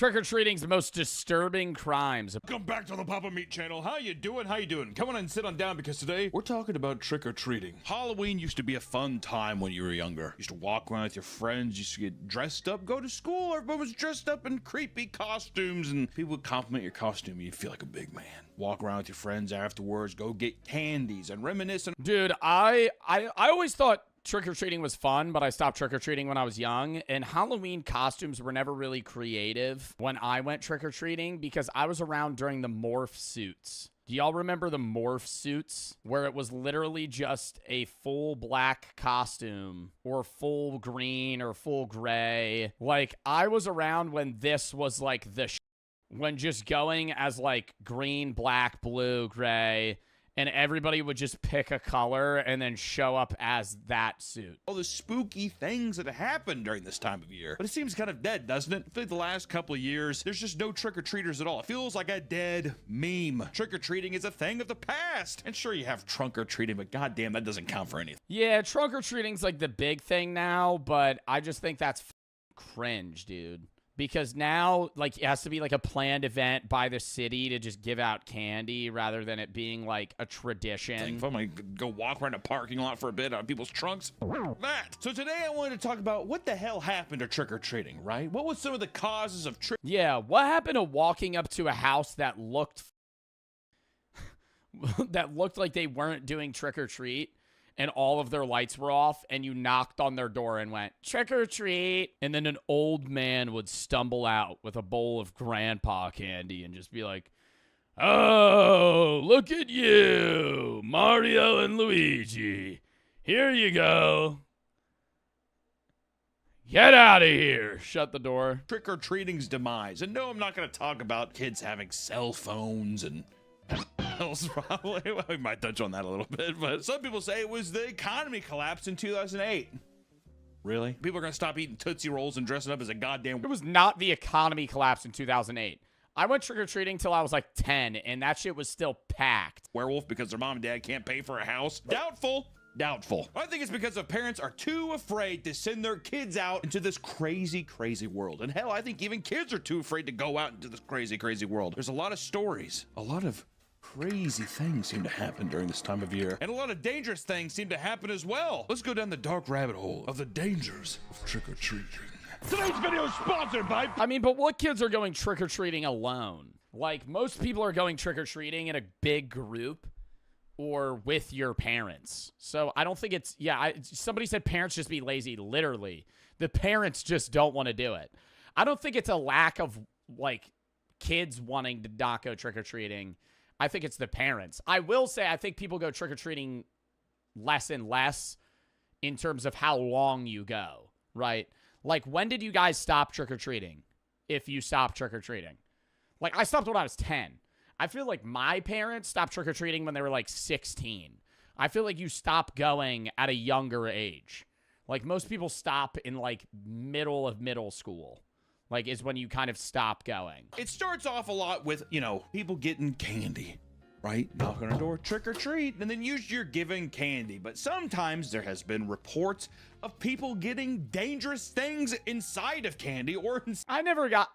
Trick-or-treating's the most disturbing crimes. Welcome back to the Papa Meat channel. How you doing? How you doing? Come on and sit on down because today we're talking about trick-or-treating. Halloween used to be a fun time when you were younger. You used to walk around with your friends, you used to get dressed up, go to school, everyone was dressed up in creepy costumes, and people would compliment your costume, you'd feel like a big man. Walk around with your friends afterwards, go get candies and reminisce. Dude, I always thought trick-or-treating was fun, but I stopped trick-or-treating when I was young, and Halloween costumes were never really creative when I went trick-or-treating because I was around during the morph suits. Do y'all remember the morph suits where it was literally just a full black costume or full green or full gray? Like, I was around when this was like the when just going as like green, black, blue, gray, and everybody would just pick a color and then show up as that suit. All the spooky things that happen during this time of year. But it seems kind of dead, doesn't it? I feel like the last couple of years, there's just no trick-or-treaters at all. It feels like a dead meme. Trick-or-treating is a thing of the past. And sure, you have trunk-or-treating, but goddamn, that doesn't count for anything. Yeah, trunk-or-treating's like the big thing now, but I just think that's cringe, dude. Because now, like, it has to be, like, a planned event by the city to just give out candy rather than it being, like, a tradition. If I'm gonna go walk around a parking lot for a bit on people's trunks. That. So today I wanted to talk about what the hell happened to trick-or-treating, right? What was some of the causes of trick? Yeah, what happened to walking up to a house that looked that looked like they weren't doing trick-or-treat and all of their lights were off, and you knocked on their door and went, trick-or-treat, and then an old man would stumble out with a bowl of grandpa candy and just be like, oh, look at you, Mario and Luigi. Here you go. Get out of here. Shut the door. Trick-or-treating's demise. And no, I'm not going to talk about kids having cell phones and else probably. Well, we might touch on that a little bit, but some people say it was the economy collapse in 2008. Really? People are going to stop eating Tootsie Rolls and dressing up as a goddamn... It was not the economy collapse in 2008. I went trick-or-treating till I was like 10, and that shit was still packed. Werewolf because their mom and dad can't pay for a house? Doubtful. Doubtful. I think it's because of parents are too afraid to send their kids out into this crazy, crazy world. And hell, I think even kids are too afraid to go out into this crazy, crazy world. There's a lot of stories, a lot of crazy things seem to happen during this time of year. And a lot of dangerous things seem to happen as well. Let's go down the dark rabbit hole of the dangers of trick-or-treating. Today's video is sponsored by... I mean, but what kids are going trick-or-treating alone? Like, most people are going trick-or-treating in a big group or with your parents. So I don't think it's... Yeah, somebody said parents just be lazy. Literally. The parents just don't want to do it. I don't think it's a lack of, like, kids wanting to not go trick-or-treating. I think it's the parents. I will say I think people go trick-or-treating less and less in terms of how long you go, right? Like, when did you guys stop trick-or-treating? If you stopped trick-or-treating. Like, I stopped when I was 10. I feel like my parents stopped trick-or-treating when they were, like, 16. I feel like you stop going at a younger age. Like, most people stop in, like, middle of middle school. Like, is when you kind of stop going. It starts off a lot with, you know, people getting candy, right? Knock on a door, trick or treat, and then usually you're giving candy. But sometimes there has been reports of people getting dangerous things inside of candy or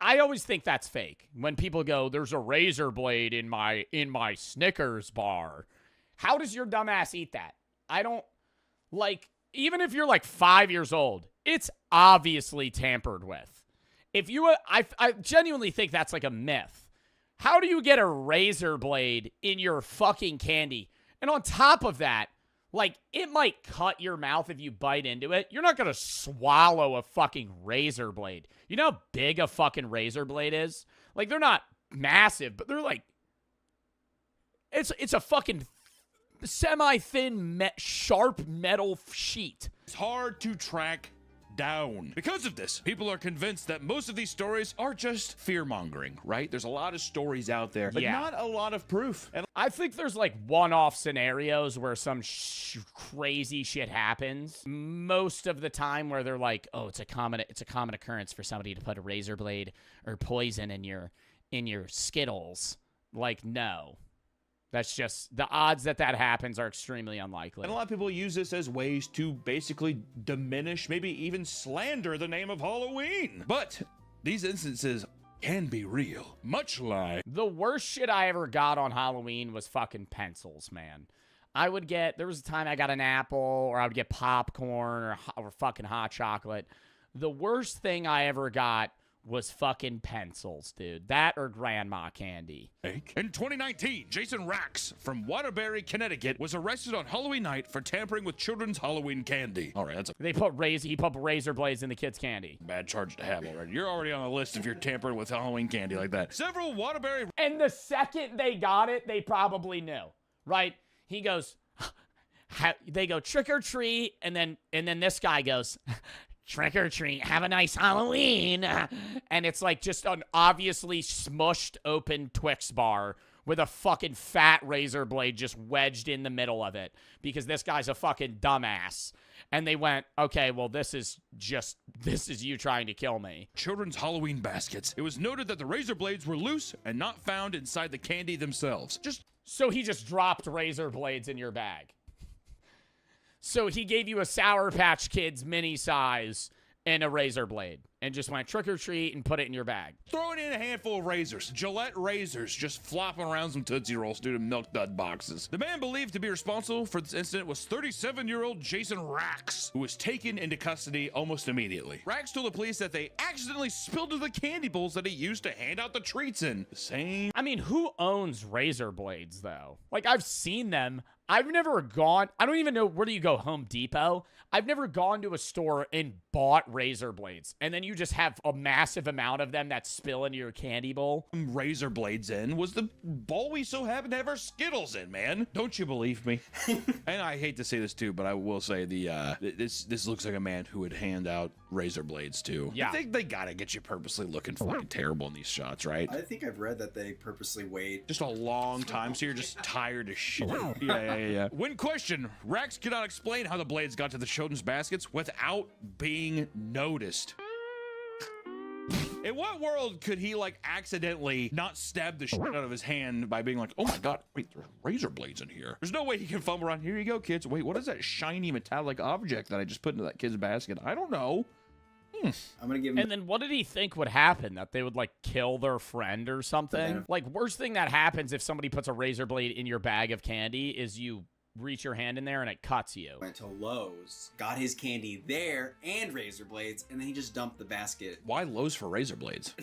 I always think that's fake. When people go, there's a razor blade in my Snickers bar. How does your dumbass eat that? I don't, like, even if you're like 5 years old, it's obviously tampered with. If you, I genuinely think that's like a myth. How do you get a razor blade in your fucking candy? And on top of that, like, it might cut your mouth if you bite into it. You're not going to swallow a fucking razor blade. You know how big a fucking razor blade is? Like, they're not massive, but they're like, it's a fucking semi-thin, sharp metal sheet. It's hard to track down. Because of this, people are convinced that most of these stories are just fear-mongering, right? There's a lot of stories out there, but not a lot of proof. And I think there's like one-off scenarios where some crazy shit happens. Most of the time where they're like, oh, it's a common occurrence for somebody to put a razor blade or poison in your Skittles. Like, no. That's just, the odds that happens are extremely unlikely. And a lot of people use this as ways to basically diminish, maybe even slander the name of Halloween. But these instances can be real. Much like The worst shit I ever got on Halloween was fucking pencils, man. There was a time I got an apple, or I would get popcorn or fucking hot chocolate. The worst thing I ever got was fucking pencils, dude. That or grandma candy. In 2019, Jason Rax from Waterbury, Connecticut, was arrested on Halloween night for tampering with children's Halloween candy. All right, that's a He put razor blades in the kids' candy. bad charge to have already. You're already on the list if you're tampering with Halloween candy like that. Several Waterbury... And the second they got it, they probably knew, right? He goes, they go trick or treat, and then this guy goes, trick or treat, have a nice Halloween. And it's like just an obviously smushed open Twix bar with a fucking fat razor blade just wedged in the middle of it because this guy's a fucking dumbass. And they went, okay, well, this is you trying to kill me. Children's Halloween baskets. It was noted that the razor blades were loose and not found inside the candy themselves. So he just dropped razor blades in your bag. So he gave you a Sour Patch Kids mini size and a razor blade and just went trick or treat and put it in your bag. Throwing in a handful of razors. Gillette razors just flopping around some Tootsie Rolls due to Milk Dud boxes. The man believed to be responsible for this incident was 37-year-old Jason Rax, who was taken into custody almost immediately. Rax told the police that they accidentally spilled the candy bowls that he used to hand out the treats in. The same... I mean, who owns razor blades, though? Like, I've seen them. I've never gone... I don't even know... Where do you go? Home Depot? I've never gone to a store and bought razor blades. And then you just have a massive amount of them that spill into your candy bowl. Razor blades in was the bowl we so happen to have our Skittles in, man. Don't you believe me? And I hate to say this too, but I will say this looks like a man who would hand out razor blades too. Yeah. I think they gotta get you purposely looking fucking terrible in these shots, right? I think I've read that they purposely wait Just a long time, so you're just tired as shit. Yeah. When questioned, Rax could not explain how the blades got to the children's baskets without being noticed. In what world could he, like, accidentally not stab the shit out of his hand by being like, oh my god, wait, there's razor blades in here. There's no way he can fumble around. Here you go, kids. Wait, what is that shiny metallic object that I just put into that kid's basket? I don't know. I'm gonna give him. And then what did he think would happen? That they would, like, kill their friend or something? Like, worst thing that happens if somebody puts a razor blade in your bag of candy is you reach your hand in there and it cuts you. Went to Lowe's, got his candy there and razor blades, and then he just dumped the basket. Why Lowe's for razor blades?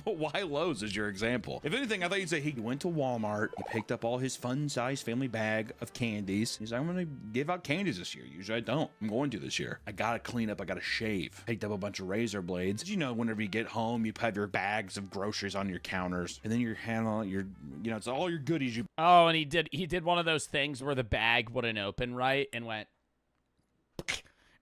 Why Lowe's is your example? If anything, I thought you'd say he went to Walmart, he picked up all his fun-sized family bag of candies. He's like, I'm gonna give out candies this year. Usually I don't. I'm going to this year. I gotta clean up, I gotta shave. Picked up a bunch of razor blades. You know, whenever you get home, you have your bags of groceries on your counters, and then you're handling your, you know, it's all your goodies. Oh, and he did one of those things where the bag wouldn't open right and went,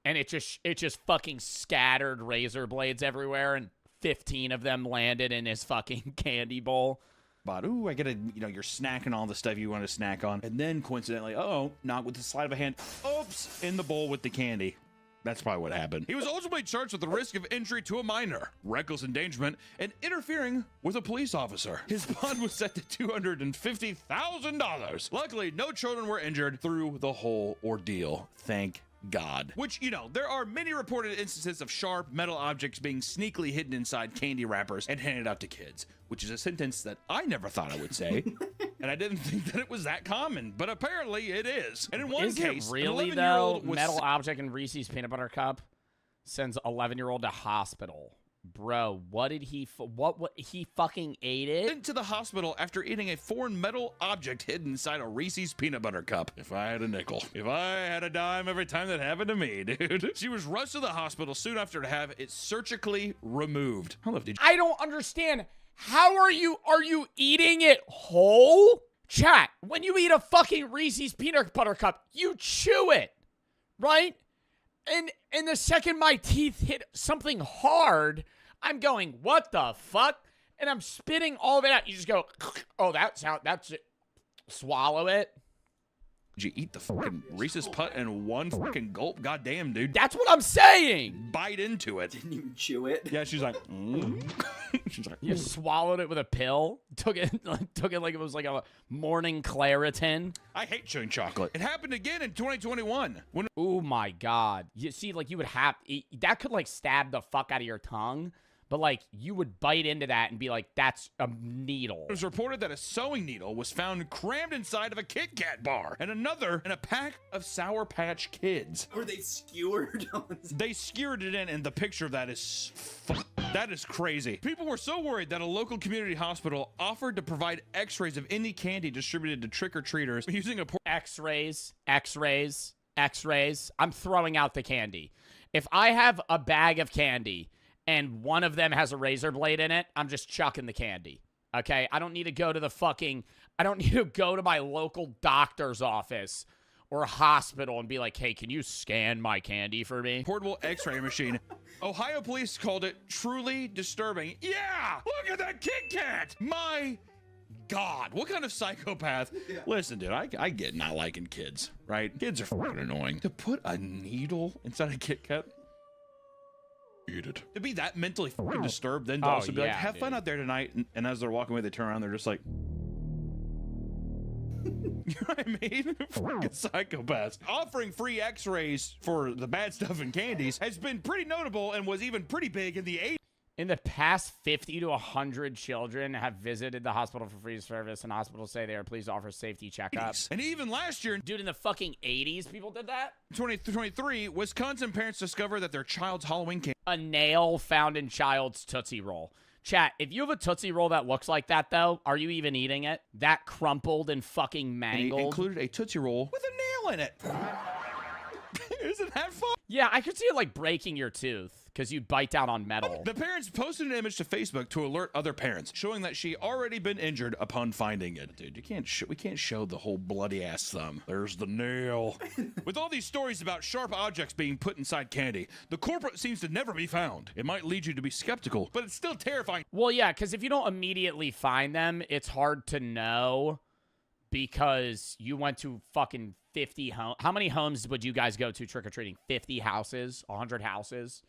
and it just fucking scattered razor blades everywhere, and 15 of them landed in his fucking candy bowl. But ooh, I get you're snacking all the stuff you want to snack on, and then coincidentally, not with the sleight of a hand, oops, in the bowl with the candy. That's probably what happened. He was ultimately charged with the risk of injury to a minor, reckless endangerment, and interfering with a police officer. His bond was set to $250,000. Luckily, no children were injured through the whole ordeal. Thank God. Which, there are many reported instances of sharp metal objects being sneakily hidden inside candy wrappers and handed out to kids, which is a sentence that I never thought I would say, and I didn't think that it was that common, but apparently it is. And in one Is case, it really, an though? 11-year-old was Metal object in Reese's peanut butter cup sends 11-year-old to hospital. Bro, what he fucking ate it? sent to the hospital after eating a foreign metal object hidden inside a Reese's peanut butter cup. If I had a nickel. If I had a dime every time that happened to me, dude. She was rushed to the hospital soon after to have it surgically removed. I don't understand. How are you eating it whole? Chat, when you eat a fucking Reese's peanut butter cup, you chew it, right? And the second my teeth hit something hard, I'm going, what the fuck? And I'm spitting all of it out. You just go, oh, that's it. Swallow it. Did you eat the fucking Reese's Putt in one fucking gulp? Goddamn, dude. That's what I'm saying. Bite into it. Didn't even chew it. Yeah, she's like, she's like, You swallowed it with a pill. Took it like it was like a morning Claritin. I hate chewing chocolate. It happened again in 2021. Oh my God. You see, like you would have, that could like stab the fuck out of your tongue. But, like, you would bite into that and be like, that's a needle. It was reported that a sewing needle was found crammed inside of a Kit Kat bar, and another in a pack of Sour Patch Kids. Were they skewered? They skewered it in, and the picture of that is that is crazy. People were so worried that a local community hospital offered to provide x-rays of any candy distributed to trick-or-treaters using a X-rays. I'm throwing out the candy. If I have a bag of candy and one of them has a razor blade in it, I'm just chucking the candy. Okay? I don't need to go to my local doctor's office or hospital and be like, hey, can you scan my candy for me? portable x-ray machine. Ohio police called it truly disturbing. Yeah! Look at that Kit Kat! My God, what kind of psychopath? Yeah. Listen, dude, I get not liking kids, right? Kids are fucking annoying. To put a needle inside a Kit Kat? Eat it. To be that mentally fucking disturbed, then to also be like, have fun out there tonight. And as they're walking away, they turn around, they're just like, you know what I mean? Fucking psychopaths. Offering free x-rays for the bad stuff in candies has been pretty notable and was even pretty big in the 80s. In the past, 50 to 100 children have visited the hospital for free service, and hospitals say they are pleased to offer safety checkups. And even last year, dude, in the fucking 80s, people did that? 2023, Wisconsin parents discovered that their child's Halloween candy. A nail found in child's Tootsie Roll. Chat, if you have a Tootsie Roll that looks like that, though, are you even eating it? That crumpled and fucking mangled. And included a Tootsie Roll with a nail in it. Isn't that fun? Yeah, I could see it like breaking your tooth because you bite down on metal. The parents posted an image to Facebook to alert other parents, showing that she already been injured upon finding it. Dude, we can't show the whole bloody ass thumb. There's the nail. With all these stories about sharp objects being put inside candy, the culprit seems to never be found. It might lead you to be skeptical, but it's still terrifying. Well, yeah, because if you don't immediately find them, it's hard to know because you went to fucking 50 homes. How many homes would you guys go to trick-or-treating? 50 houses? 100 houses?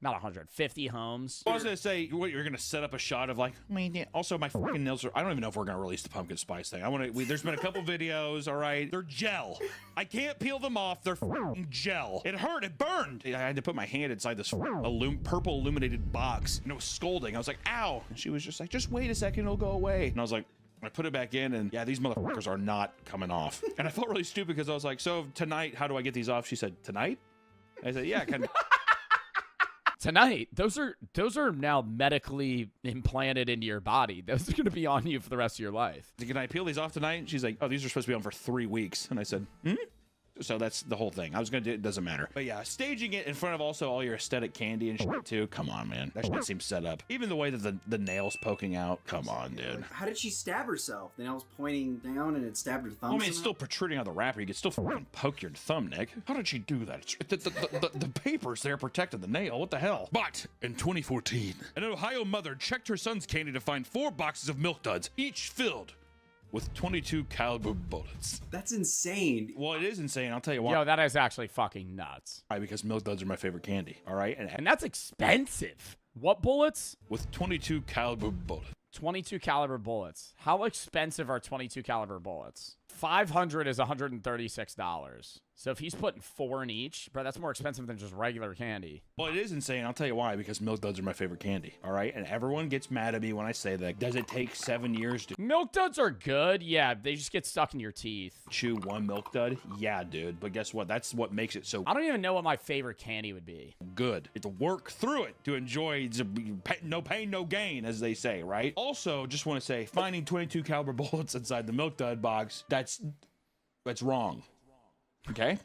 Not 100, 50 homes. I was going to say, what, you're going to set up a shot of like, I mean, also my fucking nails are, I don't even know if we're going to release the pumpkin spice thing. There's been a couple videos, all right? They're gel. I can't peel them off. They're fucking gel. It hurt. It burned. I had to put my hand inside this purple illuminated box, and it was scolding. I was like, ow. And she was just like, just wait a second, it'll go away. And I was like, I put it back in, and yeah, these motherfuckers are not coming off. And I felt really stupid because I was like, so tonight, how do I get these off? She said, tonight? I said, yeah, kind of. Tonight, those are now medically implanted into your body. Those are going to be on you for the rest of your life. Can I peel these off tonight? And she's like, oh, these are supposed to be on for 3 weeks. And I said, So that's the whole thing. I was going to do it. Doesn't matter. But yeah, staging it in front of also all your aesthetic candy and shit too. Come on, man. That shit seems set up. Even the way that the nail's poking out. Come on, dude. How did she stab herself? The nail's pointing down and it stabbed her thumb. I mean, it's still protruding out of the wrapper. You could still fucking poke your thumb, Nick. How did she do that? The paper's there protecting the nail. What the hell? But in 2014, an Ohio mother checked her son's candy to find 4 boxes of Milk Duds, each filled with 22 caliber bullets. That's insane. Well, it is insane. I'll tell you why. Yo, that is actually fucking nuts. Why? Because Milk Duds are my favorite candy. All right, and that's expensive. What bullets? With 22 caliber bullets. 22 caliber bullets. How expensive are 22 caliber bullets? 500 is $136. So if he's putting 4 in each, bro, that's more expensive than just regular candy. Well, it is insane. I'll tell you why. Because Milk Duds are my favorite candy. All right, and everyone gets mad at me when I say that. Does it take 7 years to Milk Duds are good? Yeah, they just get stuck in your teeth. Chew one Milk Dud? Yeah, dude. But guess what? That's what makes it so. I don't even know what my favorite candy would be. Good. It's to work through it to enjoy. No pain, no gain, as they say, right? Also, just want to say, finding 22 caliber bullets inside the Milk Dud box, that's wrong. Okay?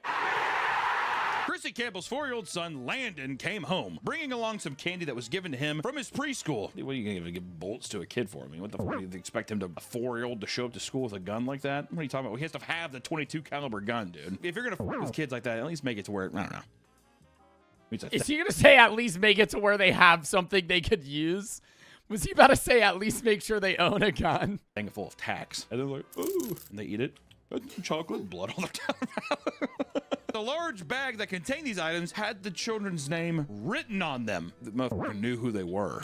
Chrissy Campbell's 4-year-old son, Landon, came home, bringing along some candy that was given to him from his preschool. What are you going to give bullets to a kid for? I mean, what the fuck do you expect him to, a 4-year-old to show up to school with a gun like that? What are you talking about? He has to have the 22 caliber gun, dude. If you're going to fuck with kids like that, at least make it to where, I don't know. Is he going to say at least make it to where they have something they could use? Was he about to say at least make sure they own a gun? Thing full of tacks. And they're like, ooh. And they eat it. Chocolate blood on the top. The large bag that contained these items had the children's name written on them. The motherfucker knew who they were.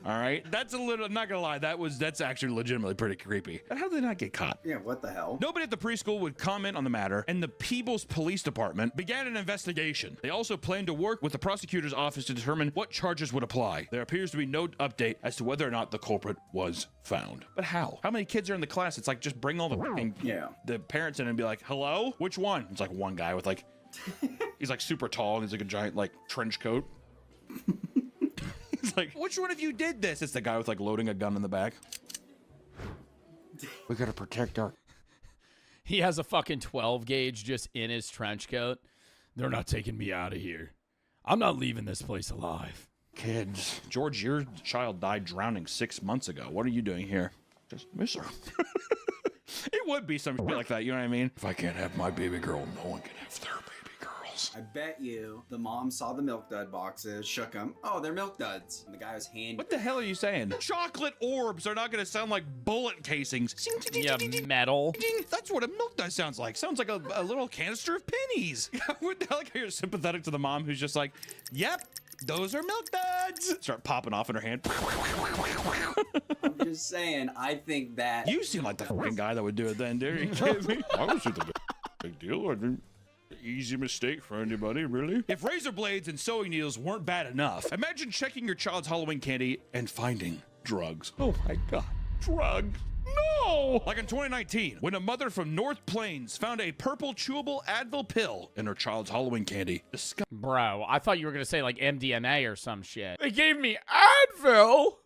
All right, that's a little. I'm not gonna lie, that's actually legitimately pretty creepy. And how did they not get caught? Yeah, what the hell? Nobody at the preschool would comment on the matter, and the Peebles Police Department began an investigation. They also planned to work with the prosecutor's office to determine what charges would apply. There appears to be no update as to whether or not the culprit was found. But how? How many kids are in the class? It's like, just bring all the parents in and be like, hello? Which one? It's like one guy with like, he's like super tall and he's like a giant like trench coat. He's like, which one of you did this? It's the guy with like loading a gun in the back. We gotta protect our... He has a fucking 12 gauge just in his trench coat. They're not taking me out of here. I'm not leaving this place alive. Kids. George, your child died drowning 6 months ago. What are you doing here? Just miss her. It would be some shit like that, you know what I mean? If I can't have my baby girl, no one can have their baby girls. I bet you the mom saw the Milk Dud boxes, shook them. Oh, they're Milk Duds. And the guy was handing. What the hell are you saying? Chocolate orbs are not going to sound like bullet casings. Yeah, metal. That's what a Milk Dud sounds like. Sounds like a little canister of pennies. What the hell? Like you're sympathetic to the mom who's just like, yep, those are Milk Duds. Start popping off in her hand. I'm just saying, I think that. You seem like the fucking guy that would do it then, dude. You kidding me? I was just a big deal. I didn't. Easy mistake for anybody, really. If razor blades and sewing needles weren't bad enough, imagine checking your child's Halloween candy and finding drugs. Oh my God, drugs. No! Like in 2019, when a mother from North Plains found a purple chewable Advil pill in her child's Halloween candy. Bro, I thought you were going to say like MDMA or some shit. They gave me Advil.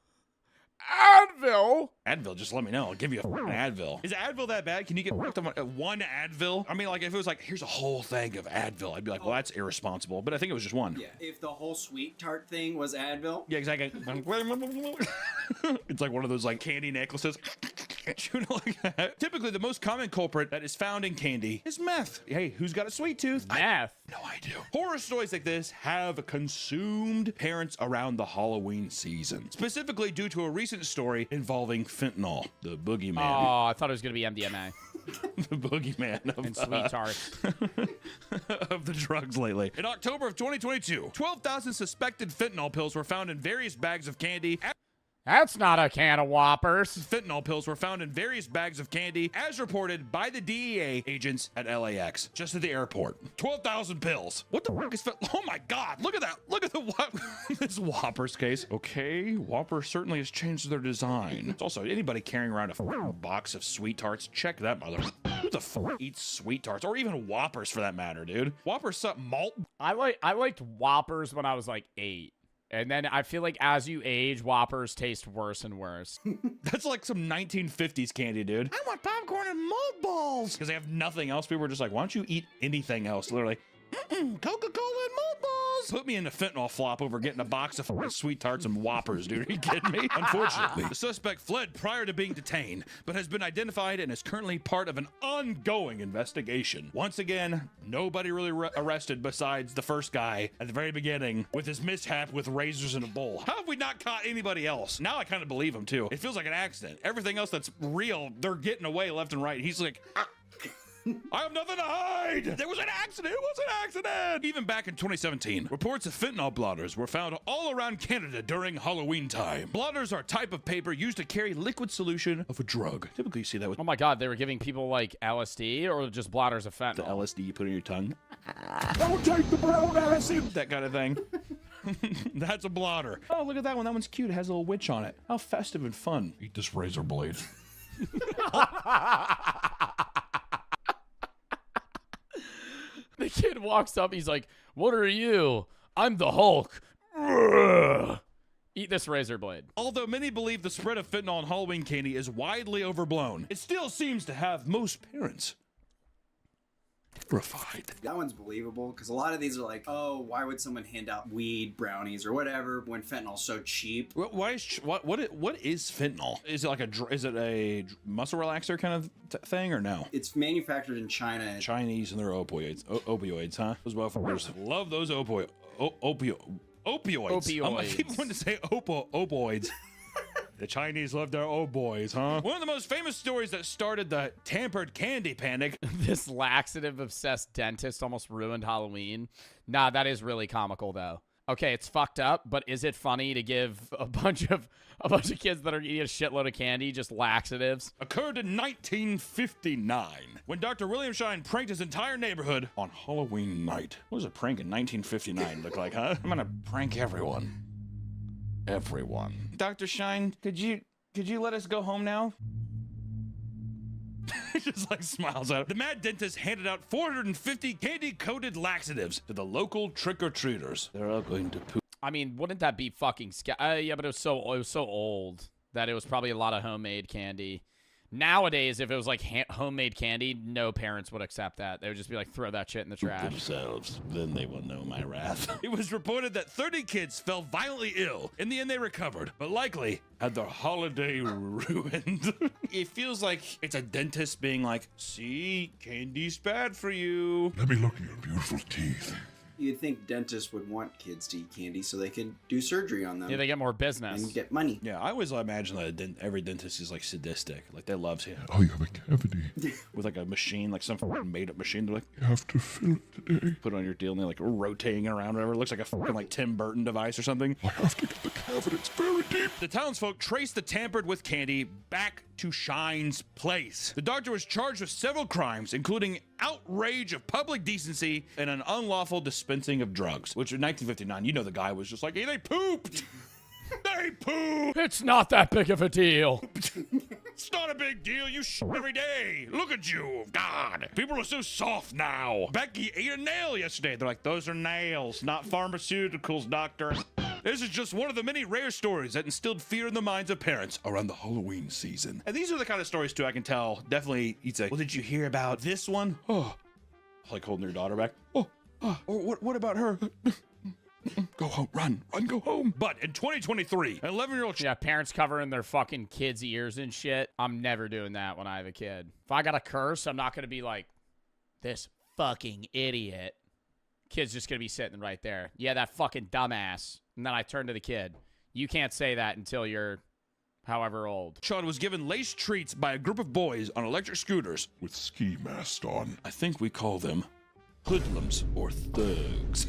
Advil, just let me know. I'll give you a Advil. Is Advil that bad? Can you get one Advil? I mean, like, if it was like, here's a whole thing of Advil, I'd be like, well, that's irresponsible. But I think it was just one. Yeah, if the whole sweet tart thing was Advil. Yeah, exactly. It's like one of those like candy necklaces. Like that. Typically, the most common culprit that is found in candy is meth. Hey, who's got a sweet tooth? Meth. No, I do. Horror stories like this have consumed parents around the Halloween season, specifically due to a recent story involving fentanyl, the boogeyman. Oh, I thought it was going to be MDMA. The boogeyman of, And sweet tarts. of the drugs lately. In October of 2022, 12,000 suspected fentanyl pills were found in various bags of candy. That's not a can of Whoppers. Fentanyl pills were found in various bags of candy, as reported by the DEA agents at LAX, just at the airport. 12,000 pills. What the fuck is fentanyl? Oh my God, look at that. Look at this Whoppers case. Okay, Whopper certainly has changed their design. It's also, anybody carrying around a box of sweet tarts, check that mother. Who the fuck eats sweet tarts? Or even Whoppers for that matter, dude. Whoppers something malt. I liked Whoppers when I was like 8. And then I feel like as you age, Whoppers taste worse and worse. That's like some 1950s candy, dude. I want popcorn and malt balls. Because they have nothing else. People were just like, why don't you eat anything else? Literally, Coca-Cola and malt balls. Put me in a fentanyl flop over getting a box of sweet tarts and Whoppers, dude. Are you kidding me? Unfortunately, the suspect fled prior to being detained, but has been identified and is currently part of an ongoing investigation. Once again, nobody really arrested besides the first guy at the very beginning with his mishap with razors in a bowl. How have we not caught anybody else? Now I kind of believe him too. It feels like an accident. Everything else that's real, they're getting away left and right. He's like, I have nothing to hide. There was an accident. It was an accident. Even back in 2017, reports of fentanyl blotters were found all around Canada during Halloween time. Blotters are a type of paper used to carry liquid solution of a drug. Typically, you see that with Oh my God, they were giving people like LSD or just blotters of fentanyl? the LSD you put in your tongue. Don't take the brown acid. That kind of thing. That's a blotter. Oh, look at that one. That one's cute. It has a little witch on it. How festive and fun. Eat this razor blade. The kid walks up. He's like, what are you? I'm the Hulk. Ugh. Eat this razor blade. Although many believe the spread of fentanyl in Halloween candy is widely overblown, it still seems to have most parents terrified. That one's believable because a lot of these are like, oh, why would someone hand out weed brownies or whatever when fentanyl's so cheap? What is fentanyl? Is it like a muscle relaxer kind of thing or no? It's manufactured in China. Chinese and their opioids, opioids, huh? Those motherfuckers love those opioids. Opioids. I keep wanting to say opioids. The Chinese love their old boys, huh? One of the most famous stories that started the tampered candy panic. This laxative-obsessed dentist almost ruined Halloween. Nah, that is really comical, though. Okay, it's fucked up, but is it funny to give a bunch of kids that are eating a shitload of candy just laxatives? Occurred in 1959 when Dr. William Shine pranked his entire neighborhood on Halloween night. What does a prank in 1959 look like, huh? I'm gonna prank everyone. Everyone. Dr. Shine, could you let us go home now? He just like smiles at him. The mad dentist handed out 450 candy-coated laxatives to the local trick-or-treaters. They're all going to poop. I mean, wouldn't that be fucking yeah, but it was so old that it was probably a lot of homemade candy. Nowadays, if it was like homemade candy, no parents would accept that. They would just be like, throw that shit in the trash. Themselves, then they will know my wrath. It was reported that 30 kids fell violently ill. In the end, they recovered, but likely had their holiday ruined. It feels like it's a dentist being like, see, candy's bad for you. Let me look at your beautiful teeth. You'd think dentists would want kids to eat candy so they could do surgery on them. Yeah, they get more business. And get money. Yeah, I always imagine that every dentist is like sadistic. Like they love you. Oh, you have a cavity. With like a machine, like some made up machine. They're like, You have to fill it today. put it on your deal and they're like rotating around or whatever. It looks like a fucking like Tim Burton device or something. I have to get the cavity. It's very deep. The townsfolk traced the tampered with candy back to Shine's place. The doctor was charged with several crimes, including outrage of public decency and an unlawful dispensing of drugs, which in 1959, you know, the guy was just like, hey, they pooped. They pooped. It's not that big of a deal. It's not a big deal. You shit every day. Look at you. God. People are so soft now. Becky ate a nail yesterday. They're like, those are nails, not pharmaceuticals, doctor. This is just one of the many rare stories that instilled fear in the minds of parents around the Halloween season. And these are the kind of stories, too, I can tell. Definitely, you'd say, well, did you hear about this one? Oh, like holding your daughter back. Oh, or what about her? Go home, run, go home. But in 2023, an 11-year-old... Yeah, parents covering their fucking kids' ears and shit. I'm never doing that when I have a kid. If I got a curse, I'm not going to be like, this fucking idiot. Kid's just going to be sitting right there. Yeah, that fucking dumbass. And then I turn to the kid. You can't say that until you're however old. Sean was given laced treats by a group of boys on electric scooters. With ski mask on. I think we call them hoodlums or thugs.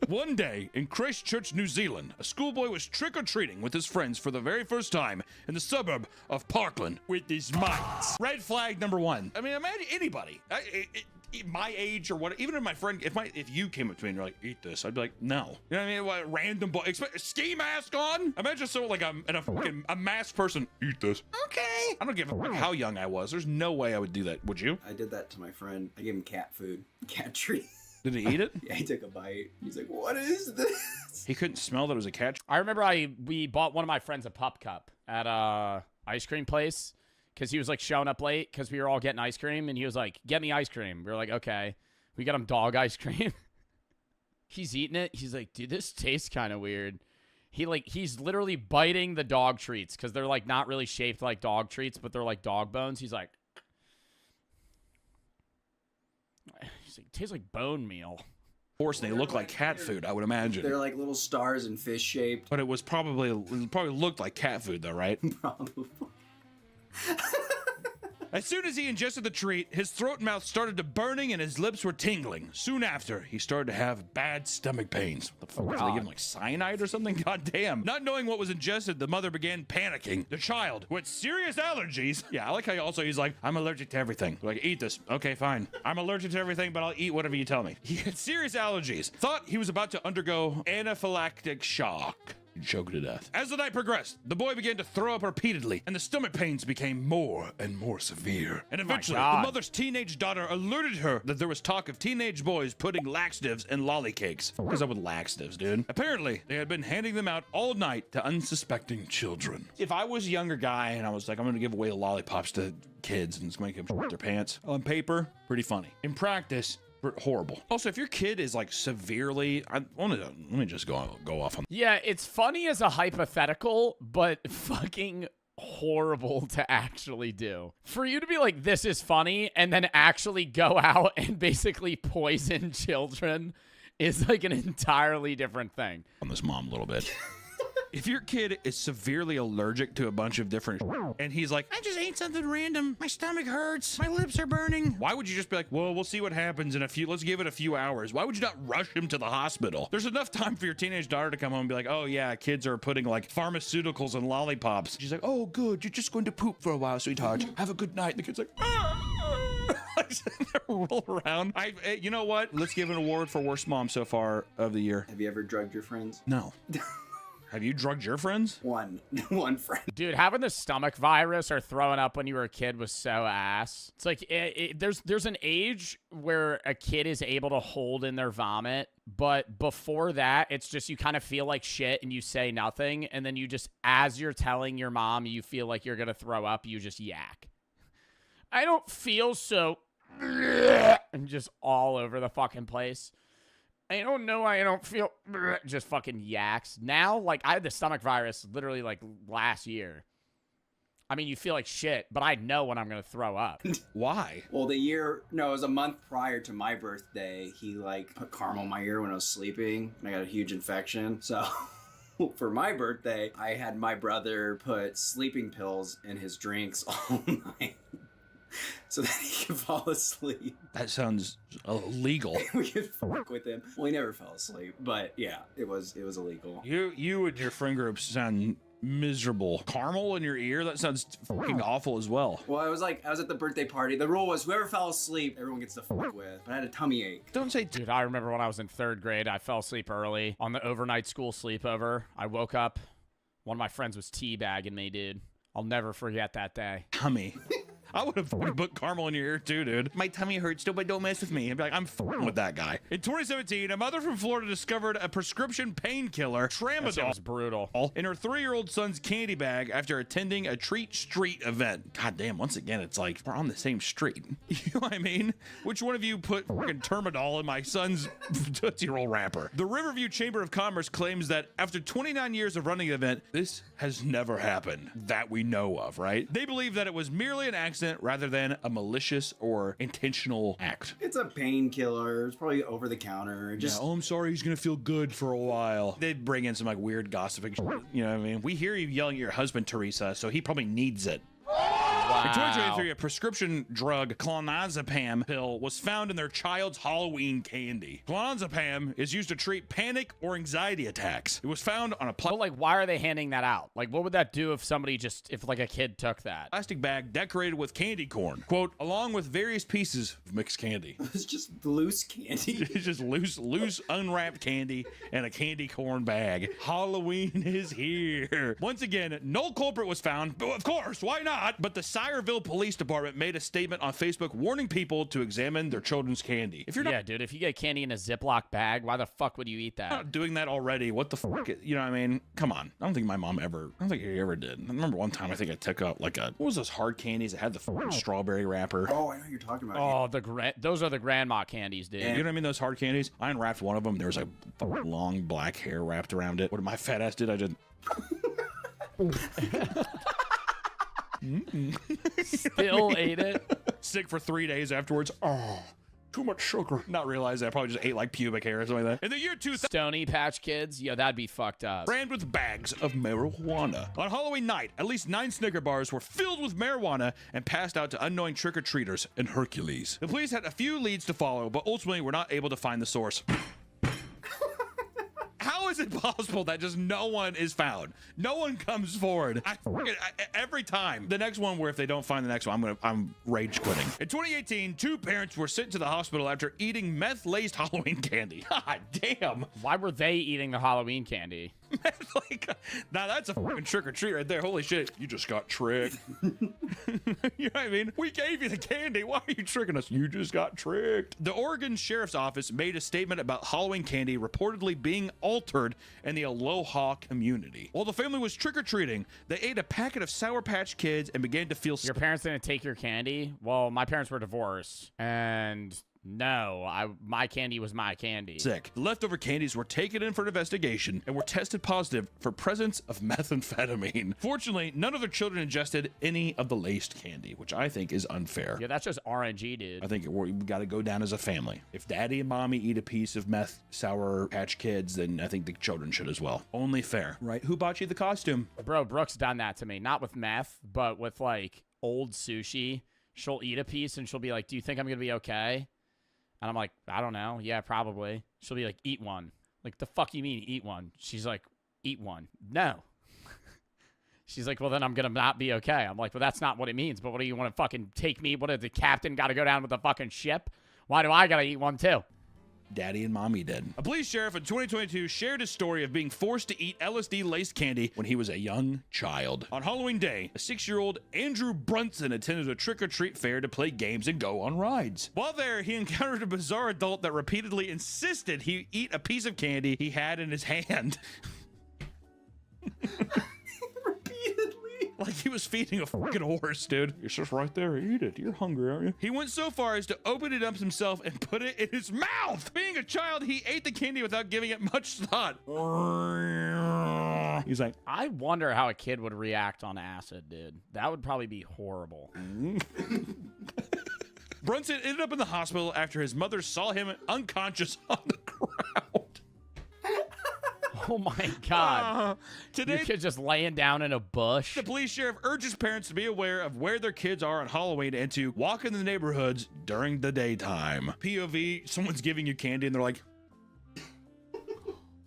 One day in Christchurch, New Zealand, a schoolboy was trick-or-treating with his friends for the very first time in the suburb of Parkland with his mates. Red flag number one. I mean, imagine anybody. My age or what, even if my friend, if you came up to me and you're like, eat this, I'd be like, no. You know what I mean? What, random boy, ski mask on? Imagine someone like a masked person, eat this. Okay. I don't give a fuck how young I was. There's no way I would do that. Would you? I did that to my friend. I gave him cat food, cat treat. Did he eat it? Yeah, he took a bite. He's like, what is this? He couldn't smell that it was a cat. I remember we bought one of my friends a pup cup at a ice cream place because he was like showing up late because we were all getting ice cream and he was like, get me ice cream. We were like, okay. We got him dog ice cream. He's eating it. He's like, dude, this tastes kind of weird. He's literally biting the dog treats because they're like not really shaped like dog treats, but they're like dog bones. He's like, it tastes like bone meal. Of course, they look like cat food, I would imagine. They're like little stars and fish shaped. But it probably looked like cat food, though, right? Probably. As soon as he ingested the treat, his throat and mouth started to burning and his lips were tingling. Soon after, he started to have bad stomach pains. What the fuck? Did they give him like cyanide or something? God damn. Not knowing what was ingested, the mother began panicking. The child, who had serious allergies. Yeah, I like how he's like, I'm allergic to everything. Like, eat this. Okay, fine. I'm allergic to everything, but I'll eat whatever you tell me. He had serious allergies. Thought he was about to undergo anaphylactic shock. Choked to death. As the night progressed, the boy began to throw up repeatedly, and the stomach pains became more and more severe. And eventually, the mother's teenage daughter alerted her that there was talk of teenage boys putting laxatives in lollycakes. What's up with laxatives, dude? Apparently, they had been handing them out all night to unsuspecting children. If I was a younger guy and I was like, I'm gonna give away lollipops to kids and it's gonna make them shit their pants, on paper, pretty funny. In practice, horrible. Also, if your kid is like severely, let me just go off on. Yeah, it's funny as a hypothetical, but fucking horrible to actually do. For you to be like, this is funny, and then actually go out and basically poison children is like an entirely different thing. On this mom a little bit. If your kid is severely allergic to a bunch of different and he's like, I just ate something random. My stomach hurts. My lips are burning. Why would you just be like, well, we'll see what happens in a few, let's give it a few hours. Why would you not rush him to the hospital? There's enough time for your teenage daughter to come home and be like, oh yeah, kids are putting like pharmaceuticals and lollipops. She's like, oh good, you're just going to poop for a while, sweetheart. Have a good night. And the kid's like, roll around. You know what? Let's give an award for worst mom so far of the year. Have you ever drugged your friends? No. Have you drugged your friends? One friend. Dude, having the stomach virus or throwing up when you were a kid was so ass. It's like there's an age where a kid is able to hold in their vomit, but before that, it's just you kind of feel like shit and you say nothing, and then you just, as you're telling your mom you feel like you're gonna throw up, you just yak. I don't feel so and just all over the fucking place. I don't know why I don't feel just fucking yaks. Now, like, I had the stomach virus literally, like, last year. I mean, you feel like shit, but I know when I'm going to throw up. Why? Well, it was a month prior to my birthday. He, like, put caramel in my ear when I was sleeping, and I got a huge infection. So, for my birthday, I had my brother put sleeping pills in his drinks all night. So that he could fall asleep. That sounds illegal. We could fuck with him. Well, he never fell asleep, but yeah, it was illegal. You and your friend group sound miserable. Caramel in your ear? That sounds fucking awful as well. Well, I was at the birthday party. The rule was whoever fell asleep, everyone gets to fuck with. But I had a tummy ache. Don't say Dude, I remember when I was in 3rd grade, I fell asleep early on the overnight school sleepover. I woke up. One of my friends was teabagging me, dude. I'll never forget that day. tummy. I would have put caramel in your ear too, dude. My tummy hurts, but don't mess with me. I'd be like, I'm f***ing with that guy. In 2017, a mother from Florida discovered a prescription painkiller, That shit tramadol, was brutal. in her 3-year-old son's candy bag after attending a Treat Street event. God damn, once again, it's like we're on the same street. You know what I mean? Which one of you put fucking tramadol in my son's Tootsie Roll wrapper? The Riverview Chamber of Commerce claims that after 29 years of running the event, this has never happened that we know of, right? They believe that it was merely an accident rather than a malicious or intentional act. It's a painkiller. It's probably over the counter. Just Oh, I'm sorry, he's gonna feel good for a while. They bring in some like weird gossiping shit. You know what I mean? We hear you yelling at your husband, Teresa, so he probably needs it. In 2023, a prescription drug, clonazepam pill, was found in their child's Halloween candy. Clonazepam is used to treat panic or anxiety attacks. It was found on a But, like, why are they handing that out? Like, what would that do if like, a kid took that? plastic bag decorated with candy corn. Quote, along with various pieces of mixed candy. it's just loose candy. It's just loose, unwrapped candy and a candy corn bag. Halloween is here. Once again, no culprit was found. But of course, why not? But the Sireville Police Department made a statement on Facebook warning people to examine their children's candy. If you're not Dude, if you get candy in a Ziploc bag, why the fuck would you eat that? not doing that already, what the fuck? You know what I mean? Come on. I don't think my mom ever, I don't think he ever did. I remember one time I think I took out like what was those hard candies that had the fucking strawberry wrapper? Oh, I know what you're talking about. Oh, those are the grandma candies, dude. You know what I mean? Those hard candies? I unwrapped one of them. There was like long black hair wrapped around it. What my fat ass did, I did. Still ate it. Sick for 3 days afterwards. Oh, too much sugar. Not realizing I probably just ate like pubic hair or something like that. In the year 2000, Stony Patch Kids? Yo, that'd be fucked up. crammed with bags of marijuana. On Halloween night, at least 9 Snicker bars were filled with marijuana and passed out to unknowing trick-or-treaters in Hercules. The police had a few leads to follow, but ultimately were not able to find the source. How is it possible that just no one is found? No one comes forward. Every time. The next one where if they don't find the next one, I'm rage quitting. In 2018, 2 parents were sent to the hospital after eating meth-laced Halloween candy. God damn. Why were they eating the Halloween candy? Like, now that's a fucking trick or treat right there. Holy shit. You just got tricked. You know what I mean? We gave you the candy. Why are you tricking us? You just got tricked. The Oregon Sheriff's Office made a statement about Halloween candy reportedly being altered in the Aloha community. While the family was trick-or-treating, they ate a packet of Sour Patch Kids and began to feel Your parents didn't take your candy? Well, my parents were divorced, and No, my candy was my candy. Sick. The leftover candies were taken in for an investigation and were tested positive for presence of methamphetamine. Fortunately, none of their children ingested any of the laced candy, which I think is unfair. Yeah, that's just RNG, dude. I think we got to go down as a family. If daddy and mommy eat a piece of meth Sour Patch Kids, then I think the children should as well. Only fair, right? Who bought you the costume? Bro, Brooke's done that to me. Not with meth, but with like old sushi. She'll eat a piece and she'll be like, do you think I'm going to be okay? And I'm like, I don't know. Yeah, probably. She'll be like, eat one. Like, the fuck you mean eat one? She's like, eat one. No. She's like, well, then I'm going to not be okay. I'm like, well, that's not what it means. But what do you want to fucking take me? What, the captain got to go down with the fucking ship? Why do I got to eat one too? Daddy and mommy did. A police sheriff in 2022 shared his story of being forced to eat LSD-laced candy when he was a young child. On Halloween Day, a 6-year-old Andrew Brunson attended a trick-or-treat fair to play games and go on rides. While there, he encountered a bizarre adult that repeatedly insisted he eat a piece of candy he had in his hand. Like he was feeding a fucking horse, dude. It's just right there. Eat it. You're hungry, aren't you? He went so far as to open it up himself and put it in his mouth. Being a child, he ate the candy without giving it much thought. He's like, I wonder how a kid would react on acid, dude. That would probably be horrible. Brunson ended up in the hospital after his mother saw him unconscious on the ground. Oh my God. Today, your kid's just laying down in a bush. the police sheriff urges parents to be aware of where their kids are on Halloween and to walk in the neighborhoods during the daytime. POV, someone's giving you candy and they're like,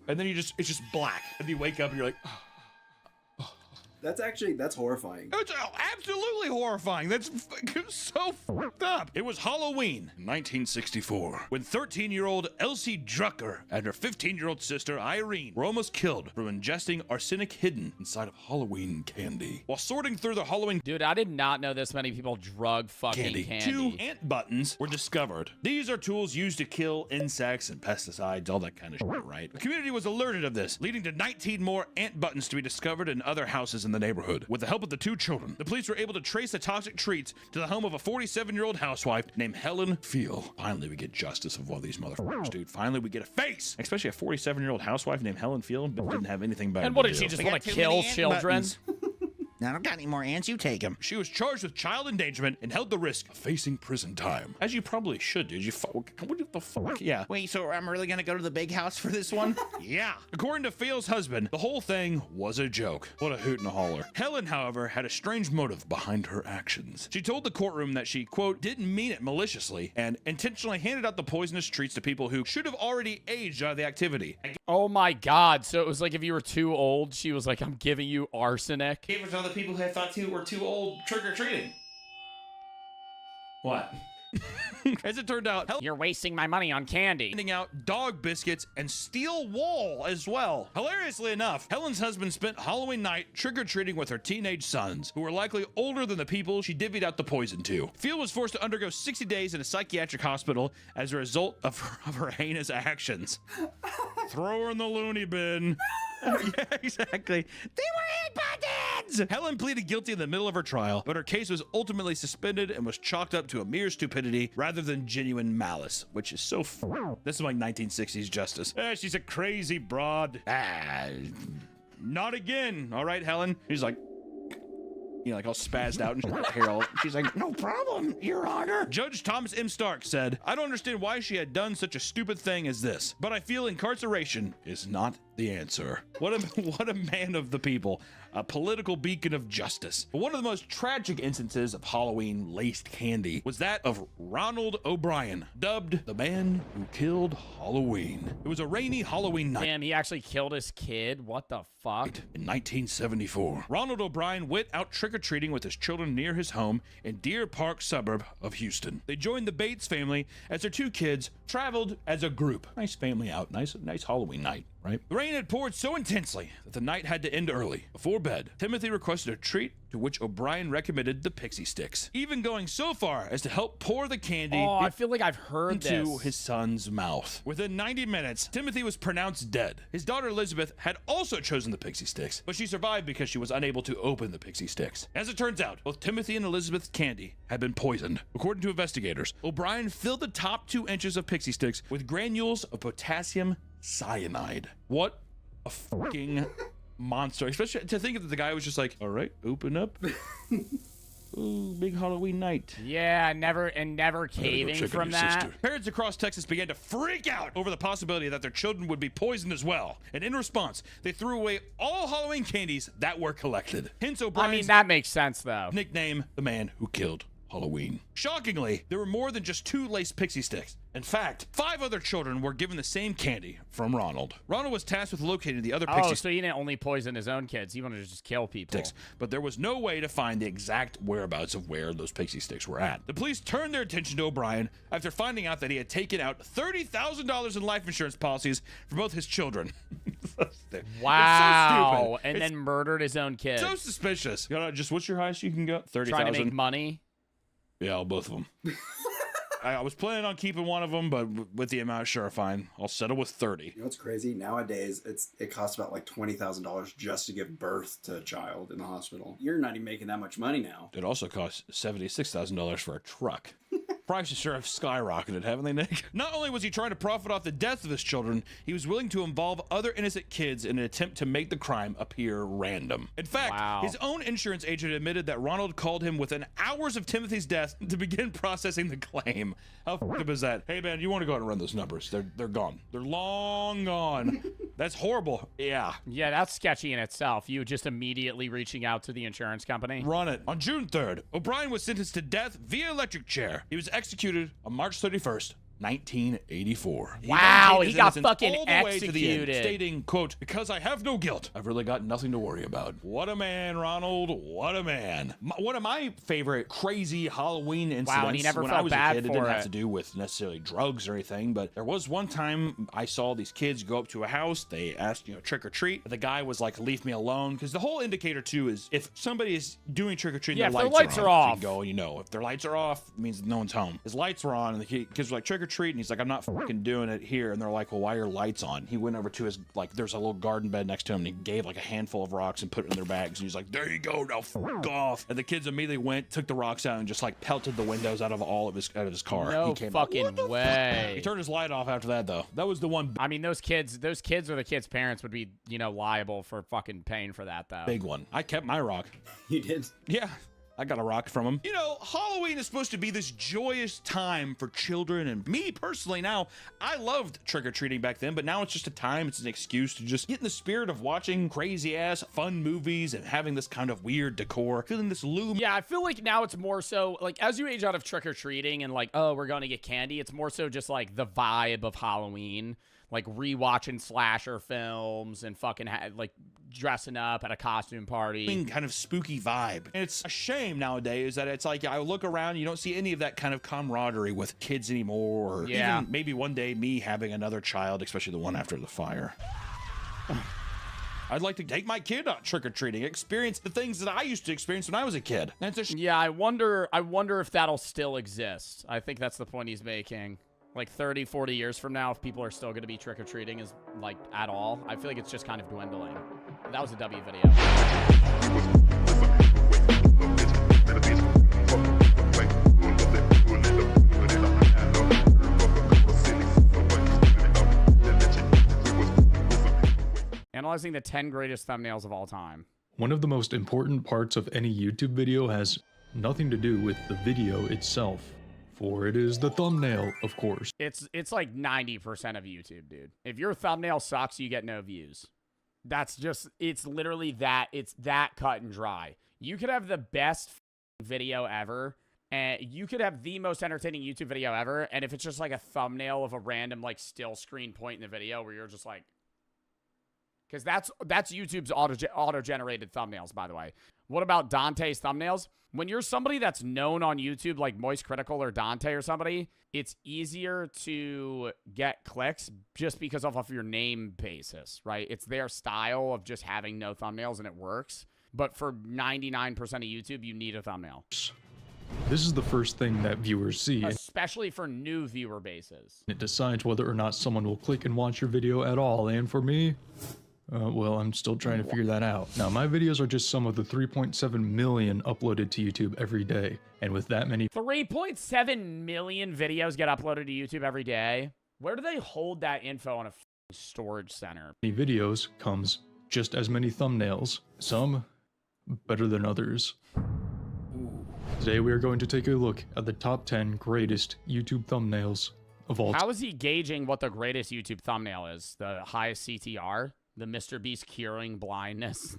and then it's just black. And you wake up and you're like, That's horrifying. it's absolutely horrifying. That's so fucked up. It was Halloween, 1964, when 13-year-old Elsie Drucker and her 15-year-old sister Irene were almost killed from ingesting arsenic hidden inside of Halloween candy. While sorting through the Halloween Dude, I did not know this many people drug fucking candy. 2 ant buttons were discovered. These are tools used to kill insects and pesticides, all that kind of shit, right? The community was alerted of this, leading to 19 more ant buttons to be discovered in other houses in the neighborhood. With the help of the 2 children, the police were able to trace the toxic treats to the home of a 47-year-old housewife named Helen Feel. Finally, we get justice of all these motherfuckers, dude. Finally, we get a face. Especially a 47-year-old housewife named Helen Feel, but didn't have anything better And what to did do. she just want to kill children? I don't got any more ants, you take them. She was charged with child endangerment and held the risk of facing prison time. As you probably should, dude. What the fuck? Yeah. Wait, so I'm really gonna go to the big house for this one? Yeah. According to Feel's husband, the whole thing was a joke. What a hoot and a holler. Helen, however, had a strange motive behind her actions. She told the courtroom that she, quote, didn't mean it maliciously and intentionally handed out the poisonous treats to people who should have already aged out of the activity. Oh my God. So it was like if you were too old, she was like, I'm giving you arsenic. Gave it to other people who I thought were too old trick-or-treating. What? As it turned out, Helen You're wasting my money on candy. handing out dog biscuits and steel wool as well. Hilariously enough, Helen's husband spent Halloween night trick-or-treating with her teenage sons, who were likely older than the people she divvied out the poison to. Field was forced to undergo 60 days in a psychiatric hospital as a result of her heinous actions. Throw her in the loony bin. Yeah, exactly. They were ant buttons! Helen pleaded guilty in the middle of her trial, but her case was ultimately suspended and was chalked up to a mere stupidity rather than genuine malice, which is so this is like 1960s justice. She's a crazy broad. Not again. All right, Helen. He's like, you know, like all spazzed out and Harold. She's like, no problem, Your Honor. Judge Thomas M. Stark said, I don't understand why she had done such a stupid thing as this, but I feel incarceration is not the answer. What a man of the people. A political beacon of justice. But one of the most tragic instances of Halloween laced candy was that of Ronald O'Brien, dubbed the man who killed Halloween. It was a rainy Halloween night. Damn, he actually killed his kid? What the fuck? In 1974, Ronald O'Brien went out trick-or-treating with his children near his home in Deer Park suburb of Houston. They joined the Bates family as their 2 kids traveled as a group. Nice family out, nice Halloween night. right? The rain had poured so intensely that the night had to end early. Before bed, Timothy requested a treat, to which O'Brien recommended the pixie sticks, even going so far as to help pour the candy Oh, I feel like I've heard into this. his son's mouth. Within 90 minutes, Timothy was pronounced dead. His daughter Elizabeth had also chosen the pixie sticks, but she survived because she was unable to open the pixie sticks. As it turns out, both Timothy and Elizabeth's candy had been poisoned. According to investigators, O'Brien filled the top 2 inches of pixie sticks with granules of potassium cyanide. What a fucking monster. Especially to think that the guy was just like, all right, open up. Ooh, big Halloween night. Yeah, never caving check on from your that. sister. Parents across Texas began to freak out over the possibility that their children would be poisoned as well. And in response, they threw away all Halloween candies that were collected. Hence I O'Brien's mean, that makes sense, though. nickname, the man who killed Halloween. Shockingly, there were more than just 2 laced pixie sticks. In fact, 5 other children were given the same candy from Ronald. Ronald was tasked with locating the other pixie Oh, so he didn't only poison his own kids. He wanted to just kill people. sticks, but there was no way to find the exact whereabouts of where those pixie sticks were at. The police turned their attention to O'Brien after finding out that he had taken out $30,000 in life insurance policies for both his children. Wow. It's so stupid. And It's then murdered his own kids. so suspicious. You know, just what's your highest you can go? Trying to 30,000. make money. Yeah, both of them. I was planning on keeping one of them, but with the amount, sure, fine. I'll settle with 30. You know what's crazy? Nowadays, it costs about like $20,000 just to give birth to a child in the hospital. You're not even making that much money now. It also costs $76,000 for a truck. Prices sure have skyrocketed, haven't they, Nick? Not only was he trying to profit off the deaths of his children, he was willing to involve other innocent kids in an attempt to make the crime appear random. In fact, Wow. his own insurance agent admitted that Ronald called him within hours of Timothy's death to begin processing the claim. How f***ed up is that? Hey, man, you want to go ahead and run those numbers? They're gone. They're long gone. That's horrible. Yeah. Yeah, that's sketchy in itself. You just immediately reaching out to the insurance company. Run it. On June 3rd, O'Brien was sentenced to death via electric chair. He was executed on March 31st, 1984. Wow, maintained he his got innocence fucking all the way to the end, executed. stating, quote, "Because I have no guilt, I've really got nothing to worry about." What a man, Ronald. What a man. One of my favorite crazy Halloween incidents and he never when felt I was bad a kid, it for didn't it. have to do with necessarily drugs or anything, but there was one time I saw these kids go up to a house. They asked, trick or treat. The guy was like, "Leave me alone," because the whole indicator too is if somebody is doing trick or treating, Yeah, their if their lights on. are So off. you can go, if their lights are off, it means no one's home. His lights were on, and the kids were like, "Trick or treat," and he's like, "I'm not fucking doing it here." And they're like, "Well, why are your lights on?" He went over to his, like, there's a little garden bed next to him, and he gave like a handful of rocks and put it in their bags, and he's like, "There you go, now fuck off." And the kids immediately went, took the rocks out, and just like pelted the windows out of his car. No He came out, fucking "What the fuck?" way. He turned his light off after that, though. That was the one I mean, those kids or the kids' parents would be, liable for fucking paying for that, though. big one. I kept my rock. You did? Yeah, I got a rock from him. Halloween is supposed to be this joyous time for children, and me personally now, I loved trick-or-treating back then, but now it's just a time, it's an excuse to just get in the spirit of watching crazy-ass fun movies and having this kind of weird decor, feeling this loom. Yeah, I feel like now it's more so, like, as you age out of trick-or-treating and, like, oh, we're going to get candy, it's more so just, like, the vibe of Halloween. Like, rewatching slasher films and fucking, dressing up at a costume party. Kind of spooky vibe. And it's a shame nowadays that it's like I look around, you don't see any of that kind of camaraderie with kids anymore, or Yeah. even maybe one day me having another child, especially the one after the fire. I'd like to take my kid out trick-or-treating, experience the things that I used to experience when I was a kid. That's a Yeah, I wonder if that'll still exist. I think that's the point he's making. Like 30, 40 years from now, if people are still going to be trick-or-treating at all, I feel like it's just kind of dwindling. That was a W video. Analyzing the 10 greatest thumbnails of all time. One of the most important parts of any YouTube video has nothing to do with the video itself, for it is the thumbnail, of course. It's like 90% of YouTube, dude. If your thumbnail sucks, you get no views. It's literally that. It's that cut and dry. You could have the best video ever, and you could have the most entertaining YouTube video ever, and if it's just like a thumbnail of a random, like, still screen point in the video where you're just like, Because that's YouTube's auto-generated thumbnails, by the way. What about Dante's thumbnails? When you're somebody that's known on YouTube, like Moist Critical or Dante or somebody, it's easier to get clicks just because of your name basis, right? It's their style of just having no thumbnails, and it works. But for 99% of YouTube, you need a thumbnail. This is the first thing that viewers see. Especially for new viewer bases. It decides whether or not someone will click and watch your video at all. And for me, well, I'm still trying to figure that out. Now, my videos are just some of the 3.7 million uploaded to YouTube every day. And with that many 3.7 million videos get uploaded to YouTube every day. Where do they hold that info on a storage center? videos comes just as many thumbnails. Some better than others. Today we are going to take a look at the top 10 greatest YouTube thumbnails of all time. How is he gauging what the greatest YouTube thumbnail is? The highest CTR? The Mr. Beast curing blindness?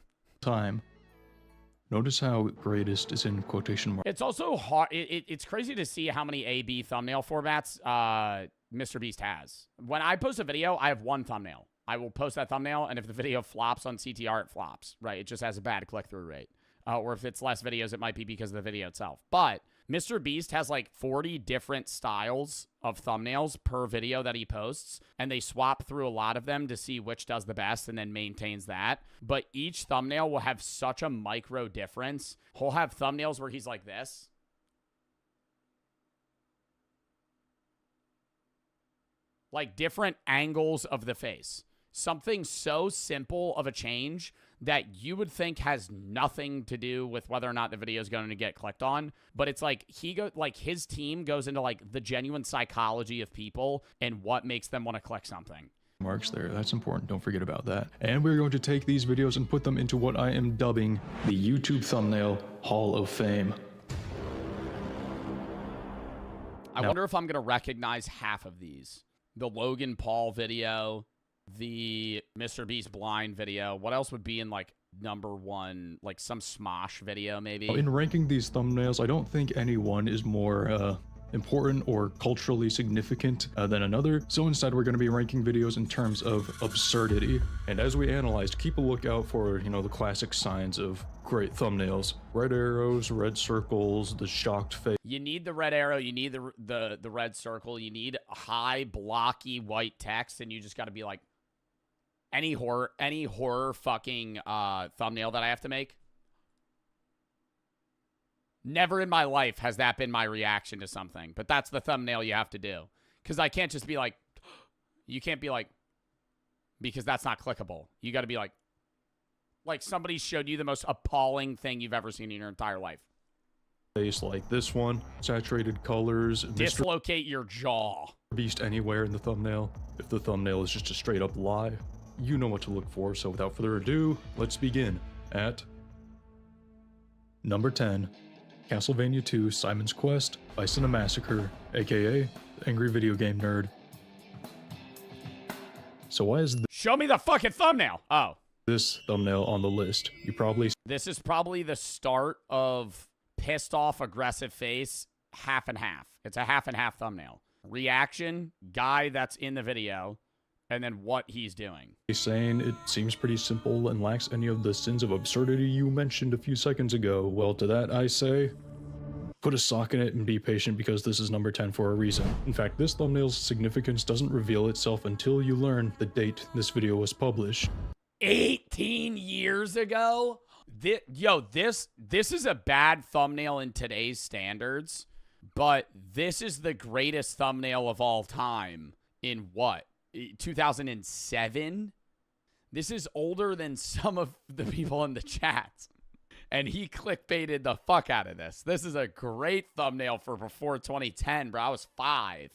Notice how greatest is in quotation marks. It's also hard. It's crazy to see how many A/B thumbnail formats Mr. Beast has. When I post a video, I have one thumbnail. I will post that thumbnail, and if the video flops on CTR, it flops, right? It just has a bad click-through rate. Or if it's less videos, it might be because of the video itself. But Mr. Beast has like 40 different styles of thumbnails per video that he posts, and they swap through a lot of them to see which does the best and then maintains that. But each thumbnail will have such a micro difference. He'll have thumbnails where he's like this. Like different angles of the face. Something so simple of a change that you would think has nothing to do with whether or not the video is going to get clicked on, but it's like his team goes into like the genuine psychology of people and what makes them want to click something. Marks there, that's important, don't forget about that. And we're going to take these videos and put them into what I am dubbing the YouTube Thumbnail Hall of Fame. I wonder if I'm going to recognize half of these. The Logan Paul video, the Mr. Beast blind video. What else would be in like number one, like some Smosh video maybe? In ranking these thumbnails, I don't think any one is more important or culturally significant than another. So instead, we're going to be ranking videos in terms of absurdity. And as we analyzed, keep a lookout for, you know, the classic signs of great thumbnails. Red arrows, red circles, the shocked face. You need the red arrow, you need the red circle, you need high blocky white text, and you just got to be like, any horror fucking thumbnail that I have to make. Never in my life has that been my reaction to something, but that's the thumbnail you have to do. Because I can't just be like, you can't be like, because that's not clickable. You got to be like somebody showed you the most appalling thing you've ever seen in your entire life. Face like this one, saturated colors, Dislocate your jaw. Beast anywhere in the thumbnail. If the thumbnail is just a straight up lie, you know what to look for. So without further ado, let's begin at number 10. Castlevania 2 Simon's Quest by Cinemassacre, aka Angry Video Game Nerd. So why is Show me the fucking thumbnail. Oh. This thumbnail on the list? You probably... This is probably the start of pissed off aggressive face, half and half. It's a half and half thumbnail. Reaction, guy that's in the video, and then what he's doing. Saying it seems pretty simple and lacks any of the sins of absurdity you mentioned a few seconds ago. Well, to that I say, put a sock in it and be patient, because this is number 10 for a reason. In fact, this thumbnail's significance doesn't reveal itself until you learn the date this video was published. 18 years ago? This is a bad thumbnail in today's standards, but this is the greatest thumbnail of all time in what? 2007? This is older than some of the people in the chat. And he clickbaited the fuck out of this. This is a great thumbnail for before 2010, bro. I was 5.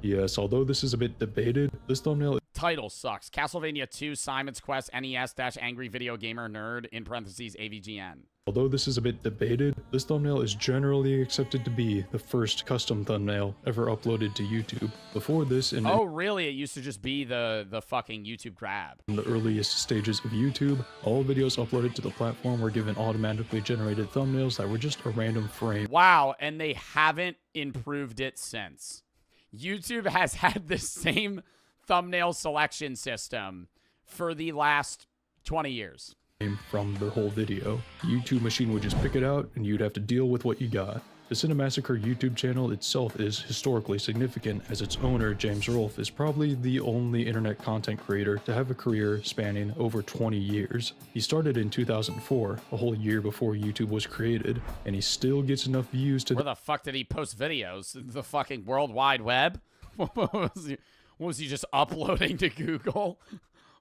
Yes, although this is a bit debated, this thumbnail... Title sucks. Castlevania 2 Simon's Quest NES-Angry Video Gamer Nerd, in parentheses, AVGN. Although this is a bit debated, this thumbnail is generally accepted to be the first custom thumbnail ever uploaded to YouTube. Before this, oh really? It used to just be the fucking YouTube grab. In the earliest stages of YouTube, all videos uploaded to the platform were given automatically generated thumbnails that were just a random frame. Wow, and they haven't improved it since. YouTube has had the same thumbnail selection system for the last 20 years. From the whole video. The YouTube machine would just pick it out and you'd have to deal with what you got. The Cinemassacre YouTube channel itself is historically significant, as its owner, James Rolfe, is probably the only internet content creator to have a career spanning over 20 years. He started in 2004, a whole year before YouTube was created, and he still gets enough views to— Where the fuck did he post videos? The fucking World Wide Web? What was he just uploading to Google?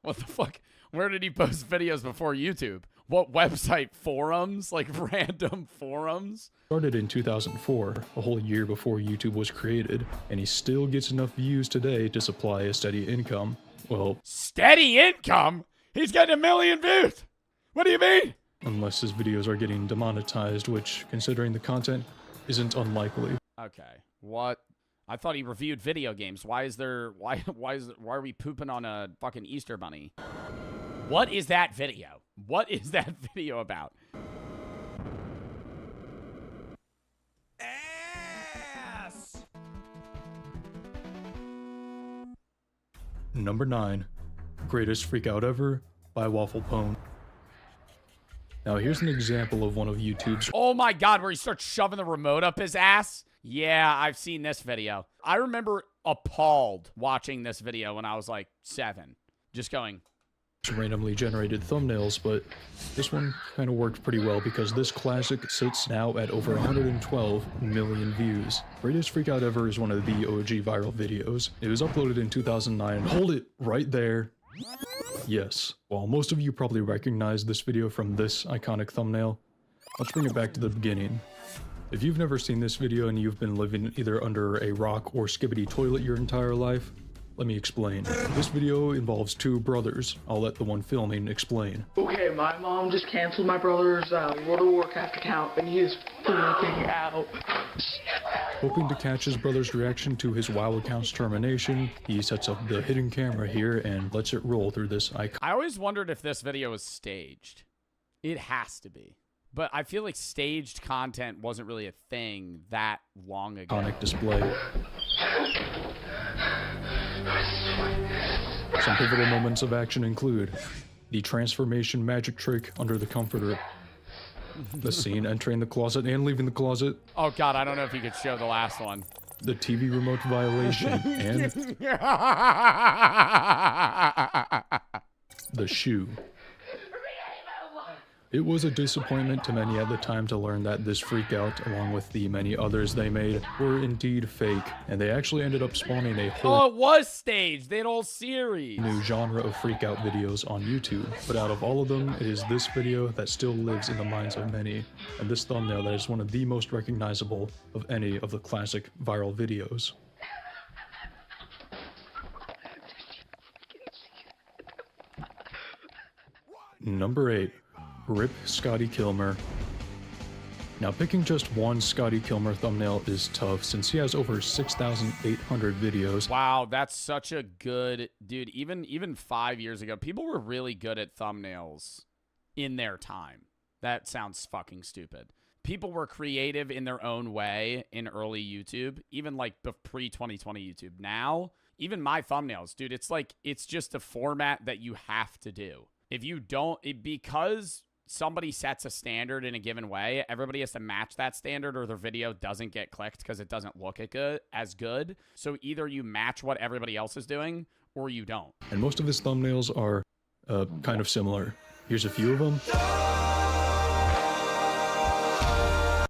What the fuck? Where did he post videos before YouTube? What website? Forums? Like random forums? Started in 2004, a whole year before YouTube was created, and he still gets enough views today to supply a steady income. Well, steady income? He's getting 1 million views! What do you mean? Unless his videos are getting demonetized, which, considering the content, isn't unlikely. Okay, what? I thought he reviewed video games. Why are we pooping on a fucking Easter bunny? What is that video? What is that video about? Ass! Number 9. Greatest Freakout Ever by Waffle Pone. Now here's an example of one of YouTube's— Oh my god, where he starts shoving the remote up his ass? Yeah, I've seen this video. I remember appalled watching this video when I was like 7. Just going, randomly generated thumbnails, but this one kind of worked pretty well because this classic sits now at over 112 million views. Greatest Freakout Ever is one of the OG viral videos. It was uploaded in 2009. Hold it right there. Yes. While most of you probably recognize this video from this iconic thumbnail, let's bring it back to the beginning. If you've never seen this video and you've been living either under a rock or skibbity toilet your entire life, let me explain. This video involves 2 brothers. I'll let the one filming explain. Okay, my mom just canceled my brother's World of Warcraft account, and he is freaking out. Hoping to catch his brother's reaction to his WoW account's termination, he sets up the hidden camera here and lets it roll through this iconic— I always wondered if this video was staged. It has to be. But I feel like staged content wasn't really a thing that long ago. display. Some pivotal moments of action include the transformation magic trick under the comforter, the scene entering the closet and leaving the closet, Oh god, I don't know if you could show the last one. the TV remote violation, and the shoe. It was a disappointment to many at the time to learn that this freakout, along with the many others they made, were indeed fake, and they actually ended up spawning a whole Oh, it was staged. They had a whole series. new genre of freakout videos on YouTube. But out of all of them, it is this video that still lives in the minds of many, and this thumbnail that is one of the most recognizable of any of the classic viral videos. Number 8. Rip Scotty Kilmer. Now, picking just one Scotty Kilmer thumbnail is tough since he has over 6,800 videos. Wow, that's such a good dude. Even 5 years ago, people were really good at thumbnails in their time. That sounds fucking stupid. People were creative in their own way in early YouTube, even like pre-2020 YouTube. Now, even my thumbnails, dude, it's just a format that you have to do. If you don't, because somebody sets a standard in a given way, everybody has to match that standard or their video doesn't get clicked because it doesn't look as good. So either you match what everybody else is doing or you don't. And most of his thumbnails are kind of similar. Here's a few of them.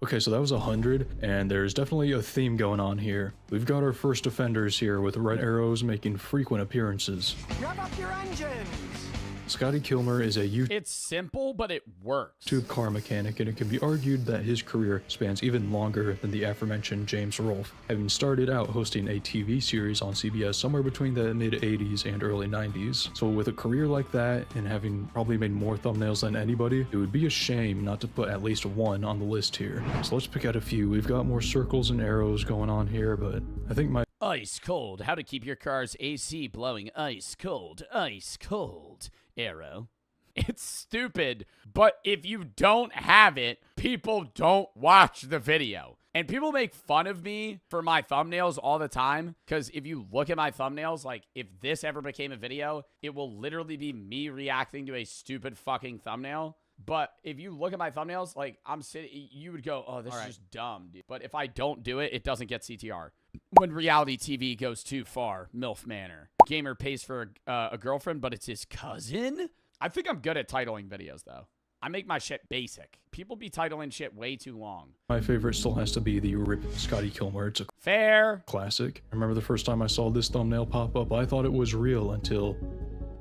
Okay, so that was 100, and there's definitely a theme going on here. We've got our first offenders here with red arrows making frequent appearances. Rev up your engines! Scotty Kilmer is a It's simple, but it works. YouTube car mechanic, and it can be argued that his career spans even longer than the aforementioned James Rolfe, having started out hosting a TV series on CBS somewhere between the mid-80s and early 90s. So with a career like that, and having probably made more thumbnails than anybody, it would be a shame not to put at least one on the list here. So let's pick out a few. We've got more circles and arrows going on here, but I think my Ice cold. How to keep your car's AC blowing ice cold. Ice cold. Arrow. It's stupid, but if you don't have it, people don't watch the video. And people make fun of me for my thumbnails all the time. Because if you look at my thumbnails, like if this ever became a video, it will literally be me reacting to a stupid fucking thumbnail. But if you look at my thumbnails, like I'm sitting, you would go, oh, this is just dumb, dude. But if I don't do it, it doesn't get CTR. When reality TV goes too far, MILF manner. Gamer pays for a girlfriend, but it's his cousin? I think I'm good at titling videos, though. I make my shit basic. People be titling shit way too long. My favorite still has to be the RIP Scotty Kilmer. It's a Fair. classic. I remember the first time I saw this thumbnail pop up, I thought it was real until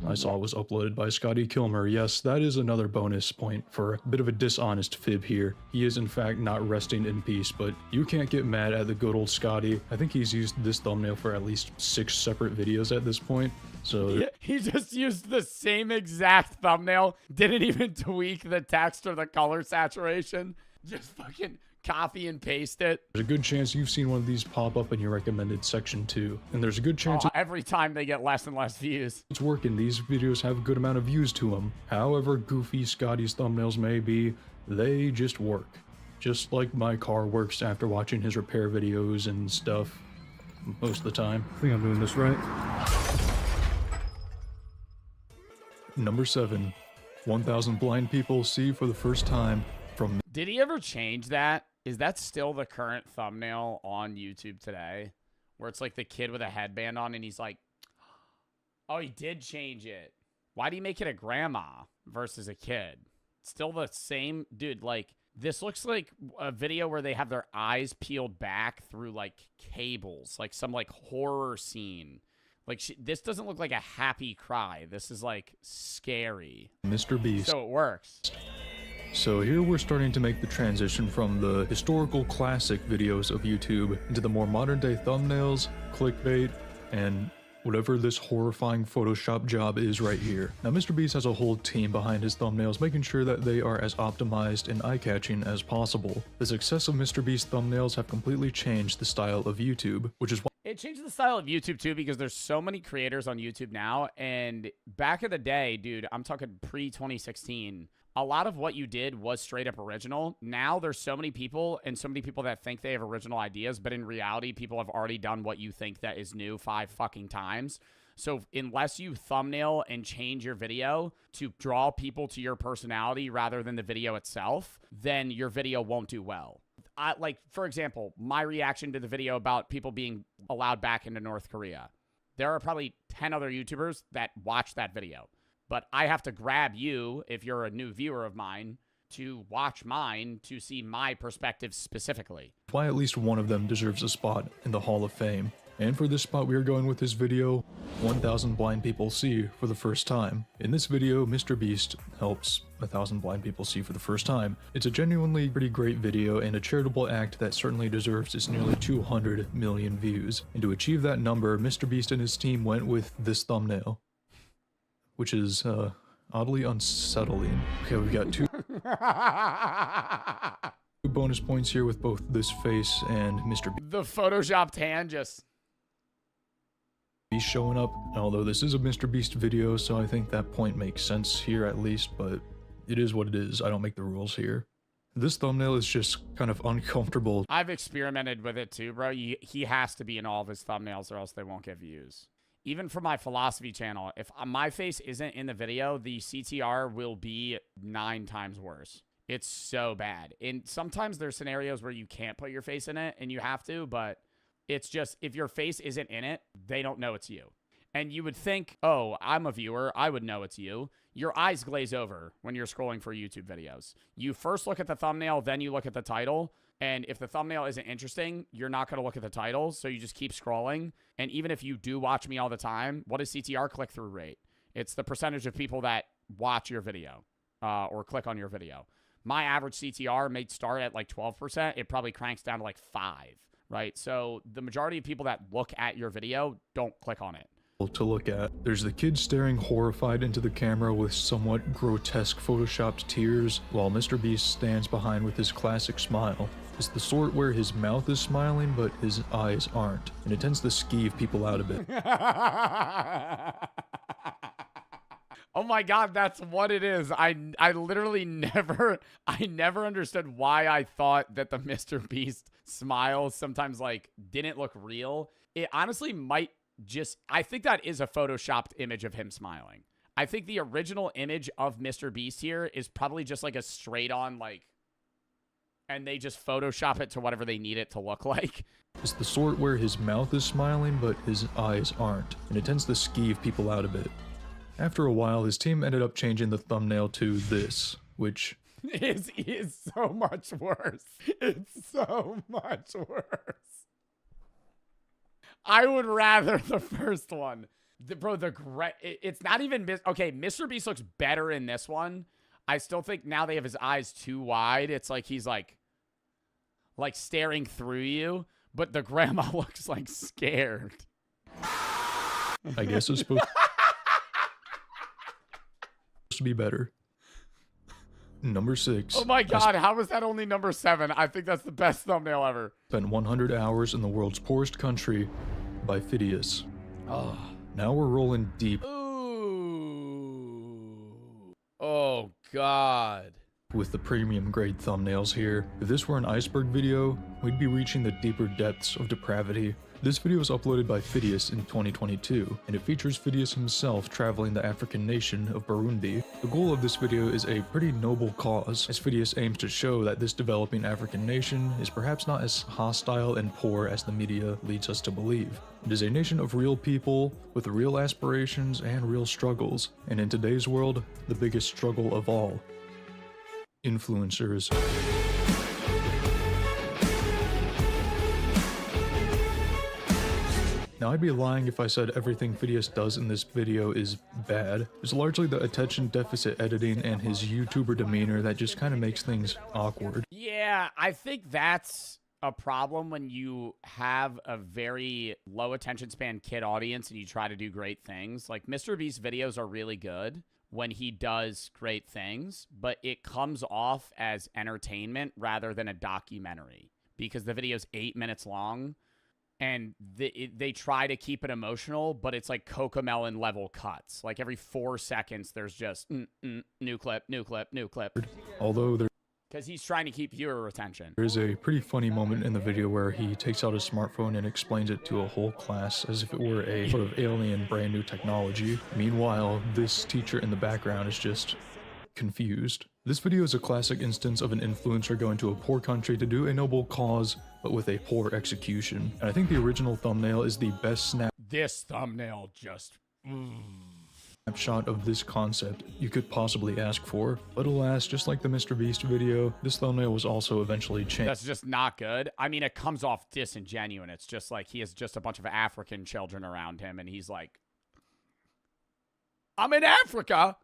I saw it was uploaded by Scotty Kilmer. Yes, that is another bonus point for a bit of a dishonest fib here. He is in fact not resting in peace, but you can't get mad at the good old Scotty. I think he's used this thumbnail for at least 6 separate videos at this point. So He just used the same exact thumbnail. Didn't even tweak the text or the color saturation. Just fucking copy and paste it. there's a good chance you've seen one of these pop up in your recommended section too. And there's a good chance Every time they get less and less views. it's working. These videos have a good amount of views to them. However goofy Scotty's thumbnails may be, they just work. Just like my car works after watching his repair videos and stuff most of the time. I think I'm doing this right. Number 7. 1,000 blind people see for the first time from... Did he ever change that? Is that still the current thumbnail on YouTube today? Where it's like the kid with a headband on and he's like, oh, he did change it. Why'd he make it a grandma versus a kid? Still the same? Dude, like, this looks like a video where they have their eyes peeled back through, like, cables. Like some, like, horror scene. Like, this doesn't look like a happy cry. This is, like, scary. Mr. Beast. So it works. So here we're starting to make the transition from the historical classic videos of YouTube into the more modern day thumbnails, clickbait, and whatever this horrifying Photoshop job is right here. Now Mr. Beast has a whole team behind his thumbnails making sure that they are as optimized and eye-catching as possible. The success of Mr. Beast thumbnails have completely changed the style of YouTube, which is why It changed the style of YouTube too because there's so many creators on YouTube now. And back in the day, dude, I'm talking pre-2016, a lot of what you did was straight up original. Now there's so many people and so many people that think they have original ideas, but in reality, people have already done what you think that is new 5 fucking times. So unless you thumbnail and change your video to draw people to your personality rather than the video itself, then your video won't do well. Like, for example, my reaction to the video about people being allowed back into North Korea. There are probably 10 other YouTubers that watch that video. But I have to grab you, if you're a new viewer of mine, to watch mine to see my perspective specifically. at least one of them deserves a spot in the Hall of Fame. And for this spot we are going with this video, 1,000 blind people see for the first time. In this video, Mr. Beast helps 1,000 blind people see for the first time. It's a genuinely pretty great video and a charitable act that certainly deserves its nearly 200 million views. And to achieve that number, Mr. Beast and his team went with this thumbnail, which is oddly unsettling. Okay, we've got two bonus points here with both this face and Mr. The photoshopped hand just... Beast showing up. Although this is a Mr. Beast video, so I think that point makes sense here at least, but it is what it is. I don't make the rules here. This thumbnail is just kind of uncomfortable. I've experimented with it too, bro. He has to be in all of his thumbnails or else they won't get views. Even for my philosophy channel, if my face isn't in the video, the CTR will be 9 times worse. It's so bad. And sometimes there's scenarios where you can't put your face in it and you have to, but it's just, if your face isn't in it, they don't know it's you. And you would think, oh, I'm a viewer, I would know it's you. Your eyes glaze over when you're scrolling for YouTube videos. You first look at the thumbnail, then you look at the title. And if the thumbnail isn't interesting, you're not going to look at the title, so you just keep scrolling. And even if you do watch me all the time, what is CTR click-through rate? It's the percentage of people that watch your video or click on your video. My average CTR may start at like 12%. It probably cranks down to like 5, right? So the majority of people that look at your video don't click on it. To look at. There's the kid staring horrified into the camera with somewhat grotesque photoshopped tears, while Mr. Beast stands behind with his classic smile. It's the sort where his mouth is smiling, but his eyes aren't, and it tends to skeeve people out a bit. Oh my god, that's what it is. I literally never understood why I thought that the Mr. Beast smile sometimes like didn't look real. It honestly might just, I think that is a photoshopped image of him smiling. I think the original image of Mr. Beast here is probably just like a straight on like, and they just Photoshop it to whatever they need it to look like. It's the sort where his mouth is smiling, but his eyes aren't, and it tends to skeeve people out a bit. After a while, his team ended up changing the thumbnail to this, which is so much worse. It's so much worse. I would rather the first one. It's not even, okay, Mr. Beast looks better in this one. I still think now they have his eyes too wide. It's like he's like staring through you, but the grandma looks like scared. I guess it's supposed to be better. Number 6. Oh my god, how is that only number 7? I think that's the best thumbnail ever. Spent 100 hours in the world's poorest country by Phidias. Oh. Now we're rolling deep. Ooh. Oh god. With the premium grade thumbnails here. If this were an iceberg video, we'd be reaching the deeper depths of depravity. This video was uploaded by Phidias in 2022, and it features Phidias himself traveling the African nation of Burundi. The goal of this video is a pretty noble cause, as Phidias aims to show that this developing African nation is perhaps not as hostile and poor as the media leads us to believe. It is a nation of real people, with real aspirations and real struggles, and in today's world, the biggest struggle of all. Influencers. Now, I'd be lying if I said everything Phidias does in this video is bad. It's largely the attention deficit editing and his YouTuber demeanor that just kind of makes things awkward. Yeah, I think that's a problem when you have a very low attention span kid audience and you try to do great things. Like, Mr. Beast's videos are really good when he does great things, but it comes off as entertainment rather than a documentary because the video's 8 minutes long. And they try to keep it emotional, but it's like Cocomelon level cuts. Like every 4 seconds, there's just new clip, new clip, new clip. Although because he's trying to keep viewer retention. There's a pretty funny moment in the video where he takes out his smartphone and explains it to a whole class as if it were a sort of alien brand new technology. Meanwhile, this teacher in the background is just confused. This video is a classic instance of an influencer going to a poor country to do a noble cause, but with a poor execution. And I think the original thumbnail is the best This thumbnail just... snapshot of this concept you could possibly ask for. But alas, just like the Mr. Beast video, this thumbnail was also eventually changed. That's just not good. I mean, it comes off disingenuous. It's just like he has just a bunch of African children around him, and he's like, I'm in Africa!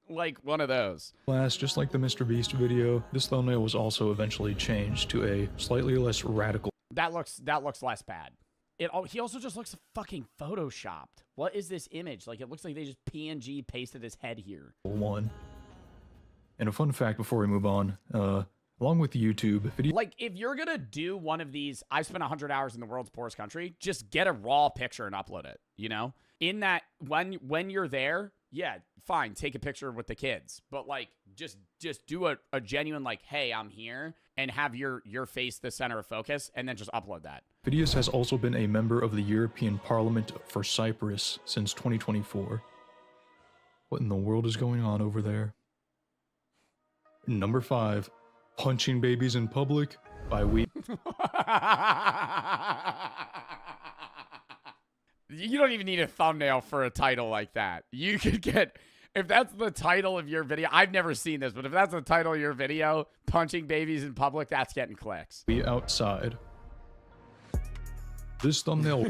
Like one of those. Last, just like the Mr. Beast video, this thumbnail was also eventually changed to a slightly less radical. That looks less bad. He also just looks fucking photoshopped. What is this image? Like, it looks like they just PNG pasted his head here. One. And a fun fact before we move on, along with YouTube, like, if you're gonna do one of these, I've spent 100 hours in the world's poorest country, just get a raw picture and upload it, you know? In that, when you're there, yeah, fine, take a picture with the kids. But, like, just do a genuine, like, hey, I'm here, and have your face the center of focus, and then just upload that. Phidias has also been a member of the European Parliament for Cyprus since 2024. What in the world is going on over there? Number 5, punching babies in public by You don't even need a thumbnail for a title like that. You could get, if that's the title of your video, I've never seen this, but if that's the title of your video, punching babies in public, that's getting clicks. We outside. This thumbnail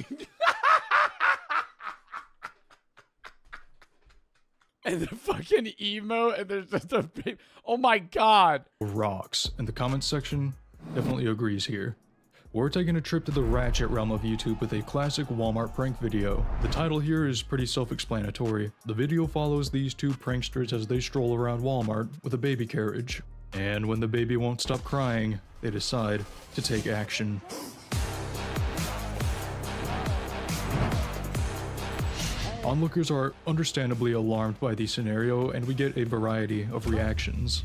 and the fucking emo, and there's just a big, oh my god. rocks, and the comments section definitely agrees here. We're taking a trip to the ratchet realm of YouTube with a classic Walmart prank video. The title here is pretty self-explanatory. The video follows these two pranksters as they stroll around Walmart with a baby carriage. And when the baby won't stop crying, they decide to take action. Onlookers are understandably alarmed by the scenario, and we get a variety of reactions.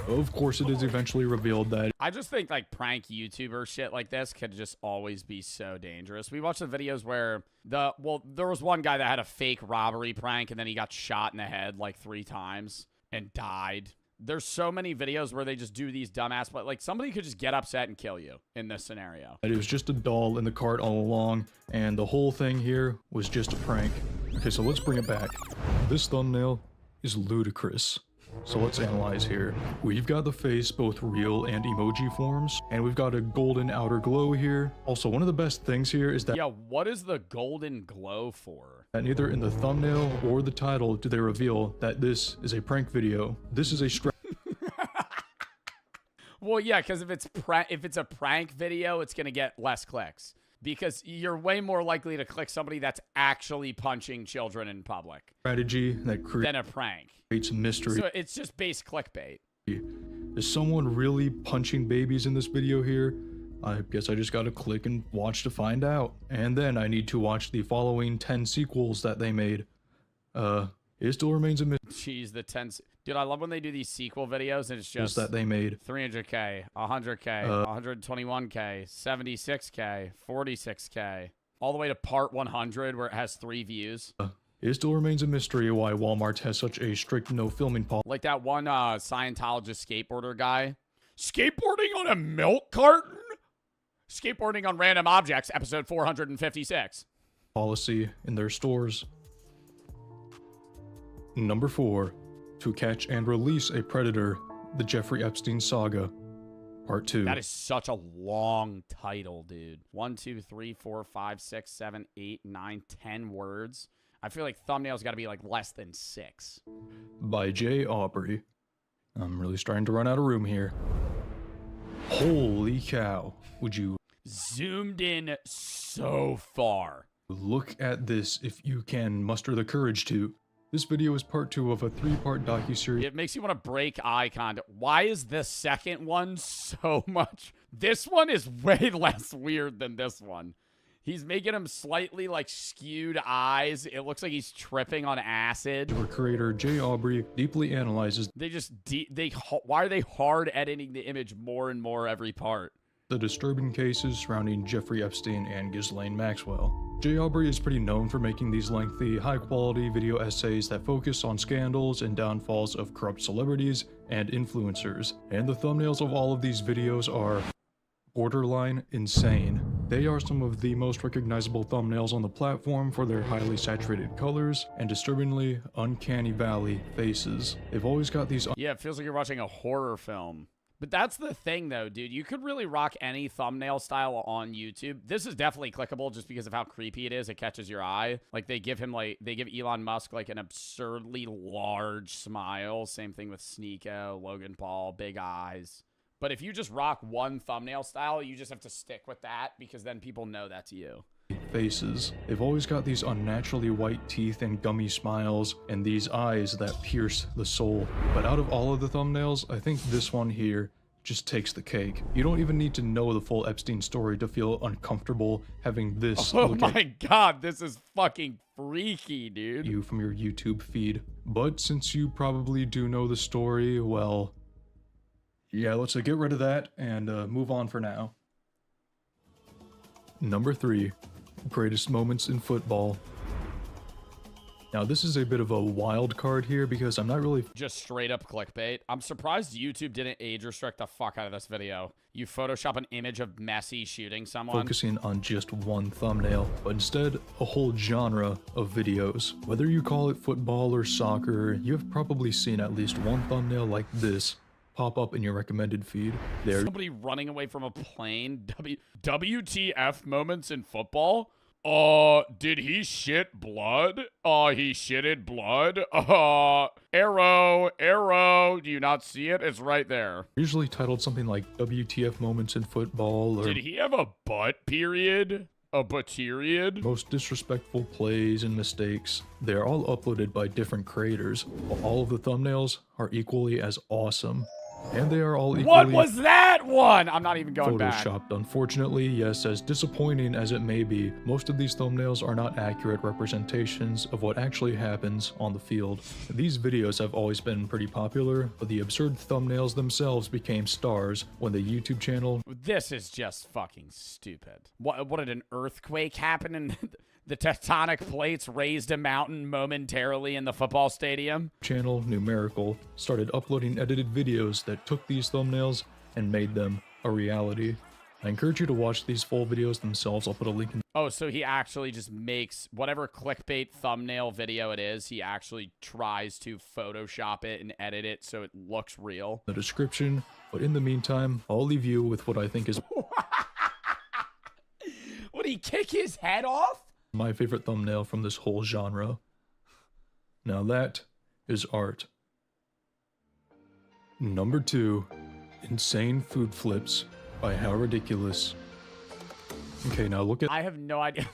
Of course, it is eventually revealed that I just think like prank YouTuber shit like this could just always be so dangerous. We watched the videos where there was one guy that had a fake robbery prank and then he got shot in the head like 3 times and died. There's so many videos where they just do these dumbass, but like somebody could just get upset and kill you in this scenario. it was just a doll in the cart all along, and the whole thing here was just a prank. Okay, so let's bring it back. This thumbnail is ludicrous. So let's analyze here. We've got the face, both real and emoji forms, and we've got a golden outer glow here. Also, one of the best things here is that Yeah, what is the golden glow for? neither in the thumbnail or the title do they reveal that this is a prank video. This is a Well, yeah, because if it's a prank video, it's gonna get less clicks because you're way more likely to click somebody that's actually punching children in public strategy that than a prank. creates mystery. So it's just base clickbait. Is someone really punching babies in this video here? I guess I just gotta click and watch to find out. And then I need to watch the following 10 sequels that they made. It still remains a mystery Jeez, the 10. Dude, I love when they do these sequel videos and it's just that they made. 300K, 100K, 121K, 76K, 46K, all the way to part 100 where it has 3 views. It still remains a mystery why Walmart has such a strict no filming policy. Like that one Scientologist skateboarder guy. Skateboarding on a milk carton? Skateboarding on random objects, episode 456. Policy in their stores. Number 4. To catch and release a predator, the Jeffrey Epstein saga, part 2. That is such a long title, dude. 1, 2, 3, 4, 5, 6, 7, 8, 9, 10 words. I feel like thumbnails got to be like less than 6. By Jay Aubrey. I'm really starting to run out of room here. Holy cow. Would you Zoomed in so far. look at this if you can muster the courage to? This video is part 2 of a 3-part docuseries. It makes you want to break eye contact. Why is the second one so much? This one is way less weird than this one. He's making him slightly like skewed eyes. It looks like he's tripping on acid. Where creator Jay Aubrey deeply analyzes They just why are they hard editing the image more and more every part? the disturbing cases surrounding Jeffrey Epstein and Ghislaine Maxwell. Jay Aubrey is pretty known for making these lengthy, high-quality video essays that focus on scandals and downfalls of corrupt celebrities and influencers, and the thumbnails of all of these videos are borderline insane. They are some of the most recognizable thumbnails on the platform for their highly saturated colors and disturbingly uncanny valley faces. They've always got these Yeah, it feels like you're watching a horror film. But that's the thing, though, dude. You could really rock any thumbnail style on YouTube. This is definitely clickable just because of how creepy it is. It catches your eye. Like, they give Elon Musk, like, an absurdly large smile. Same thing with Sneeko, Logan Paul, big eyes. But if you just rock one thumbnail style, you just have to stick with that because then people know that's you. faces. They've always got these unnaturally white teeth and gummy smiles, and these eyes that pierce the soul. But out of all of the thumbnails, I think this one here just takes the cake. You don't even need to know the full Epstein story to feel uncomfortable having this Oh look my god, this is fucking freaky, at dude. you from your YouTube feed. But since you probably do know the story, well, yeah, let's get rid of that and move on for now. Number 3. Greatest moments in football. Now this is a bit of a wild card here because I'm not really Just straight up clickbait. I'm surprised YouTube didn't age restrict the fuck out of this video. You Photoshop an image of Messi shooting someone. focusing on just one thumbnail, but instead a whole genre of videos. Whether you call it football or soccer, you have probably seen at least one thumbnail like this pop up in your recommended feed. There Somebody running away from a plane. WTF moments in football? Did he shit blood? He shitted blood? Arrow. Do you not see it? It's right there. usually titled something like WTF moments in football or Did he have a butt period? A butteriod? most disrespectful plays and mistakes. They are all uploaded by different creators, but all of the thumbnails are equally as awesome. And they are all equally What was that one? I'm not even going back. photoshopped. Unfortunately, yes, as disappointing as it may be, most of these thumbnails are not accurate representations of what actually happens on the field. These videos have always been pretty popular, but the absurd thumbnails themselves became stars when the YouTube channel This is just fucking stupid. What did an earthquake happen and the tectonic plates raised a mountain momentarily in the football stadium? channel Numerical started uploading edited videos that took these thumbnails and made them a reality. I encourage you to watch these full videos themselves. I'll put a link in Oh, so he actually just makes whatever clickbait thumbnail video it is, he actually tries to Photoshop it and edit it so it looks real. the description, but in the meantime, I'll leave you with what I think is Would he kick his head off? my favorite thumbnail from this whole genre. Now that is art. Number 2, Insane Food Flips by How Ridiculous. Okay, now look at I have no idea.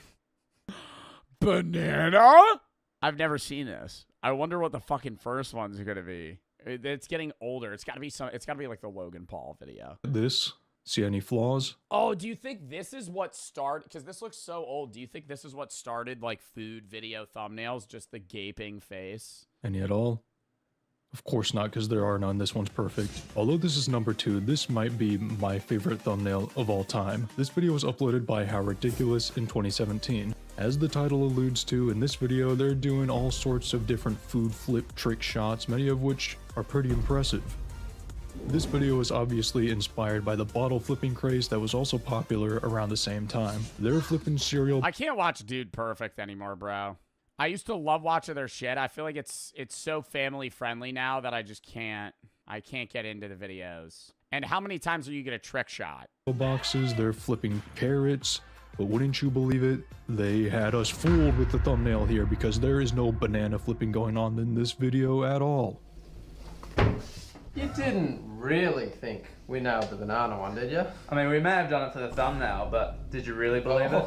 Banana? I've never seen this. I wonder what the fucking first one's gonna be. It's getting older. It's gotta be like the Logan Paul video. this. See any flaws? Oh, do you think this is what started? Because this looks so old. Do you think this is what started like food video thumbnails? Just the gaping face? Any at all? Of course not, because there are none. This one's perfect. Although this is number 2, this might be my favorite thumbnail of all time. This video was uploaded by How Ridiculous in 2017. As the title alludes to, in this video, they're doing all sorts of different food flip trick shots, many of which are pretty impressive. This video was obviously inspired by the bottle flipping craze that was also popular around the same time. They're flipping cereal I can't watch Dude Perfect anymore, bro. I used to love watching their shit. I feel like it's so family friendly now that I just can't. I can't get into the videos. And how many times are you get a trick shot? boxes, they're flipping carrots, but wouldn't you believe it? They had us fooled with the thumbnail here because there is no banana flipping going on in this video at all. You didn't really think we nailed the banana one, did you? I mean, we may have done it for the thumbnail, but did you really believe it?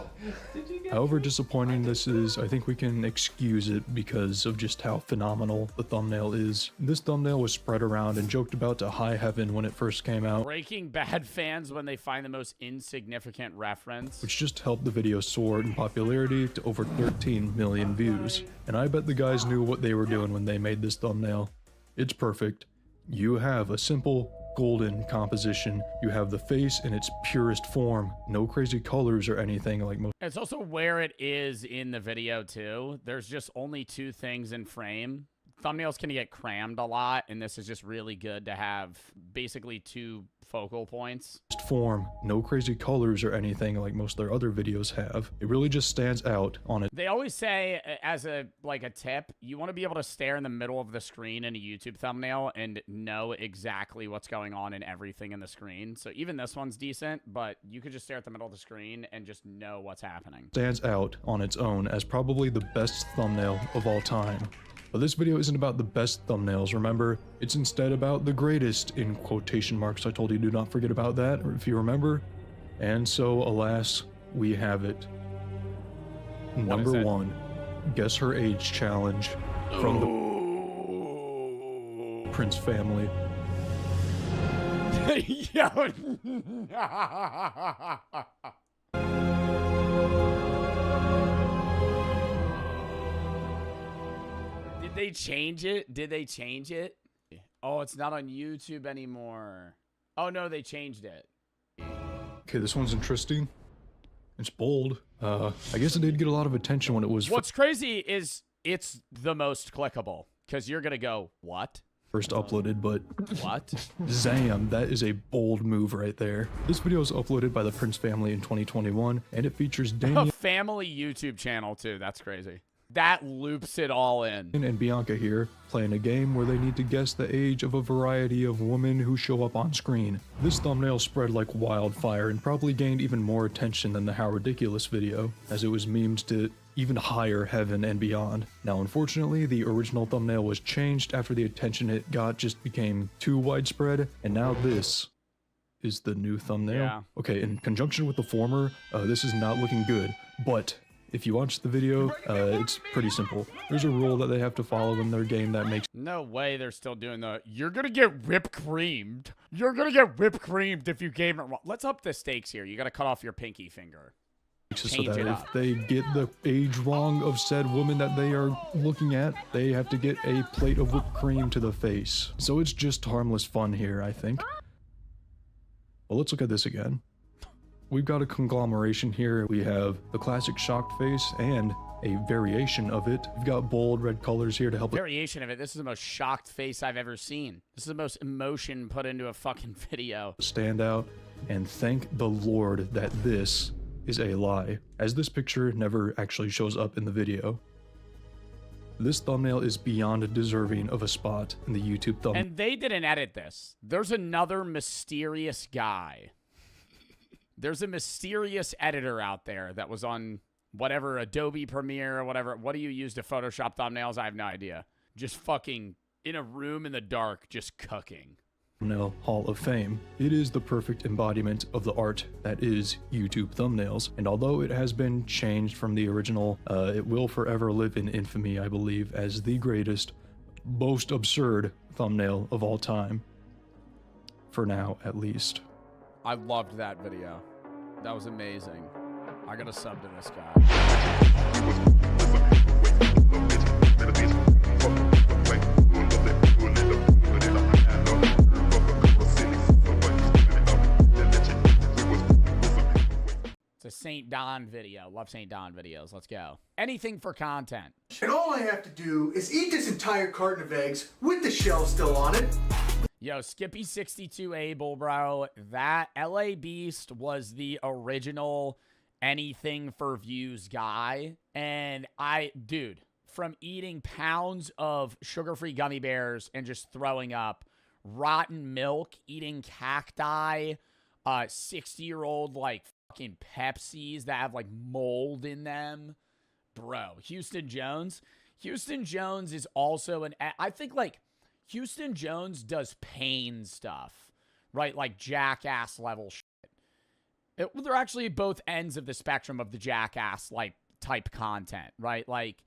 Did you get However disappointing this is, I think we can excuse it because of just how phenomenal the thumbnail is. This thumbnail was spread around and joked about to high heaven when it first came out, Breaking Bad fans when they find the most insignificant reference. which just helped the video soar in popularity to over 13 million views. And I bet the guys knew what they were doing when they made this thumbnail. It's perfect. You have a simple golden composition. You have the face in its purest form. No crazy colors or anything like most It's also where it is in the video, too. There's just only 2 things in frame. Thumbnails can get crammed a lot, and this is just really good to have basically 2 focal points. form. No crazy colors or anything like most of their other videos have. It really just stands out on it. They always say, as a tip, you want to be able to stare in the middle of the screen in a YouTube thumbnail and know exactly what's going on in everything in the screen. So even this one's decent, but you could just stare at the middle of the screen and just know what's happening. Stands out on its own as probably the best thumbnail of all time. But this video isn't about the best thumbnails, remember? It's instead about the greatest, in quotation marks. I told you do not forget about that, or if you remember. And so, alas, we have it. Number 1, Guess Her Age Challenge from the Prince family. Yo. Did they change it? Did they change it? Oh, it's not on YouTube anymore. Oh, no, they changed it. Okay, this one's interesting. It's bold. I guess it did get a lot of attention when it was What's crazy is it's the most clickable because you're going to go, what? first uploaded, but What? Zam, that is a bold move right there. This video was uploaded by the Prince family in 2021, and it features A Damien family YouTube channel, too. That's crazy. That loops it all in. and Bianca here, playing a game where they need to guess the age of a variety of women who show up on screen. This thumbnail spread like wildfire and probably gained even more attention than the How Ridiculous video, as it was memed to even higher heaven and beyond. Now, unfortunately, the original thumbnail was changed after the attention it got just became too widespread, and now this is the new thumbnail. Yeah. Okay, in conjunction with the former, this is not looking good, but If you watch the video, it's pretty simple. There's a rule that they have to follow in their game that makes No way they're still doing the, you're gonna get whipped creamed. You're gonna get whipped creamed if you game it wrong. Let's up the stakes here. You gotta cut off your pinky finger. it so Change that it if up. they get the age wrong of said woman that they are looking at, they have to get a plate of whipped cream to the face. So it's just harmless fun here, I think. Well, let's look at this again. We've got a conglomeration here. We have the classic shocked face and a variation of it. We've got bold red colors here to help Variation of it. This is the most shocked face I've ever seen. This is the most emotion put into a fucking video. stand out, and thank the Lord that this is a lie, as this picture never actually shows up in the video. This thumbnail is beyond deserving of a spot in the YouTube thumbnail. And they didn't edit this. There's another mysterious guy. There's a mysterious editor out there that was on whatever, Adobe Premiere or whatever. What do you use to Photoshop thumbnails? I have no idea. Just fucking in a room in the dark, just cooking. Hall of Fame. It is the perfect embodiment of the art that is YouTube thumbnails, and although it has been changed from the original, it will forever live in infamy, I believe, as the greatest, most absurd thumbnail of all time. For now, at least. I loved that video. That was amazing. I gotta sub to this guy. It's a St. Don video. Love St. Don videos. Let's go. Anything for content. And all I have to do is eat this entire carton of eggs with the shell still on it. Yo, Skippy62 Abel, bro. That LA Beast was the original anything for views guy. And dude, from eating pounds of sugar-free gummy bears and just throwing up, rotten milk, eating cacti, 60-year-old, like, fucking Pepsis that have, like, mold in them. Bro, Houston Jones. Houston Jones is also I think, like, Houston Jones does pain stuff, right? Like jackass level shit. They're actually both ends of the spectrum of the jackass like type content, right? Like,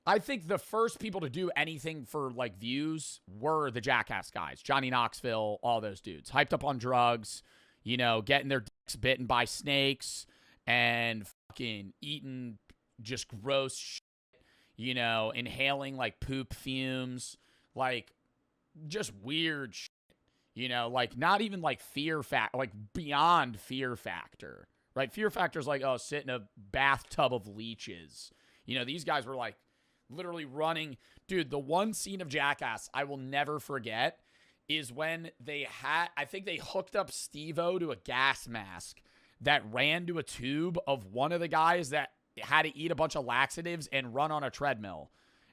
I think the first people to do anything for like views were the jackass guys, Johnny Knoxville, all those dudes, hyped up on drugs, you know, getting their dicks bitten by snakes and fucking eating just gross shit, you know, inhaling like poop fumes, like just weird shit, you know, like not even like like beyond fear factor, right? Fear factor is like, oh, sit in a bathtub of leeches. You know, these guys were like literally running. Dude, the one scene of Jackass I will never forget is when I think they hooked up Steve-O to a gas mask that ran to a tube of one of the guys that had to eat a bunch of laxatives and run on a treadmill.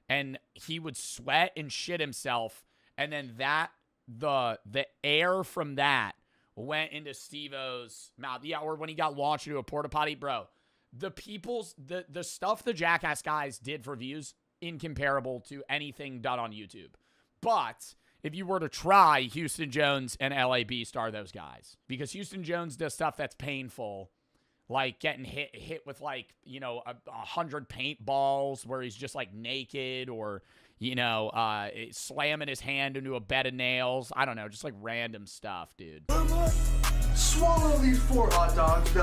And he would sweat and shit himself. And then the air from that went into Steve-O's mouth. Yeah, or when he got launched into a porta potty, bro. The stuff the Jackass guys did for views, incomparable to anything done on YouTube. But if you were to try, Houston Jones and LA Beast are those guys. Because Houston Jones does stuff that's painful, like getting hit with like, you know, 100 paintballs where he's just like naked, or, you know, slamming his hand into a bed of nails. I don't know, just like random stuff, dude. Swallow these 4 hot dogs.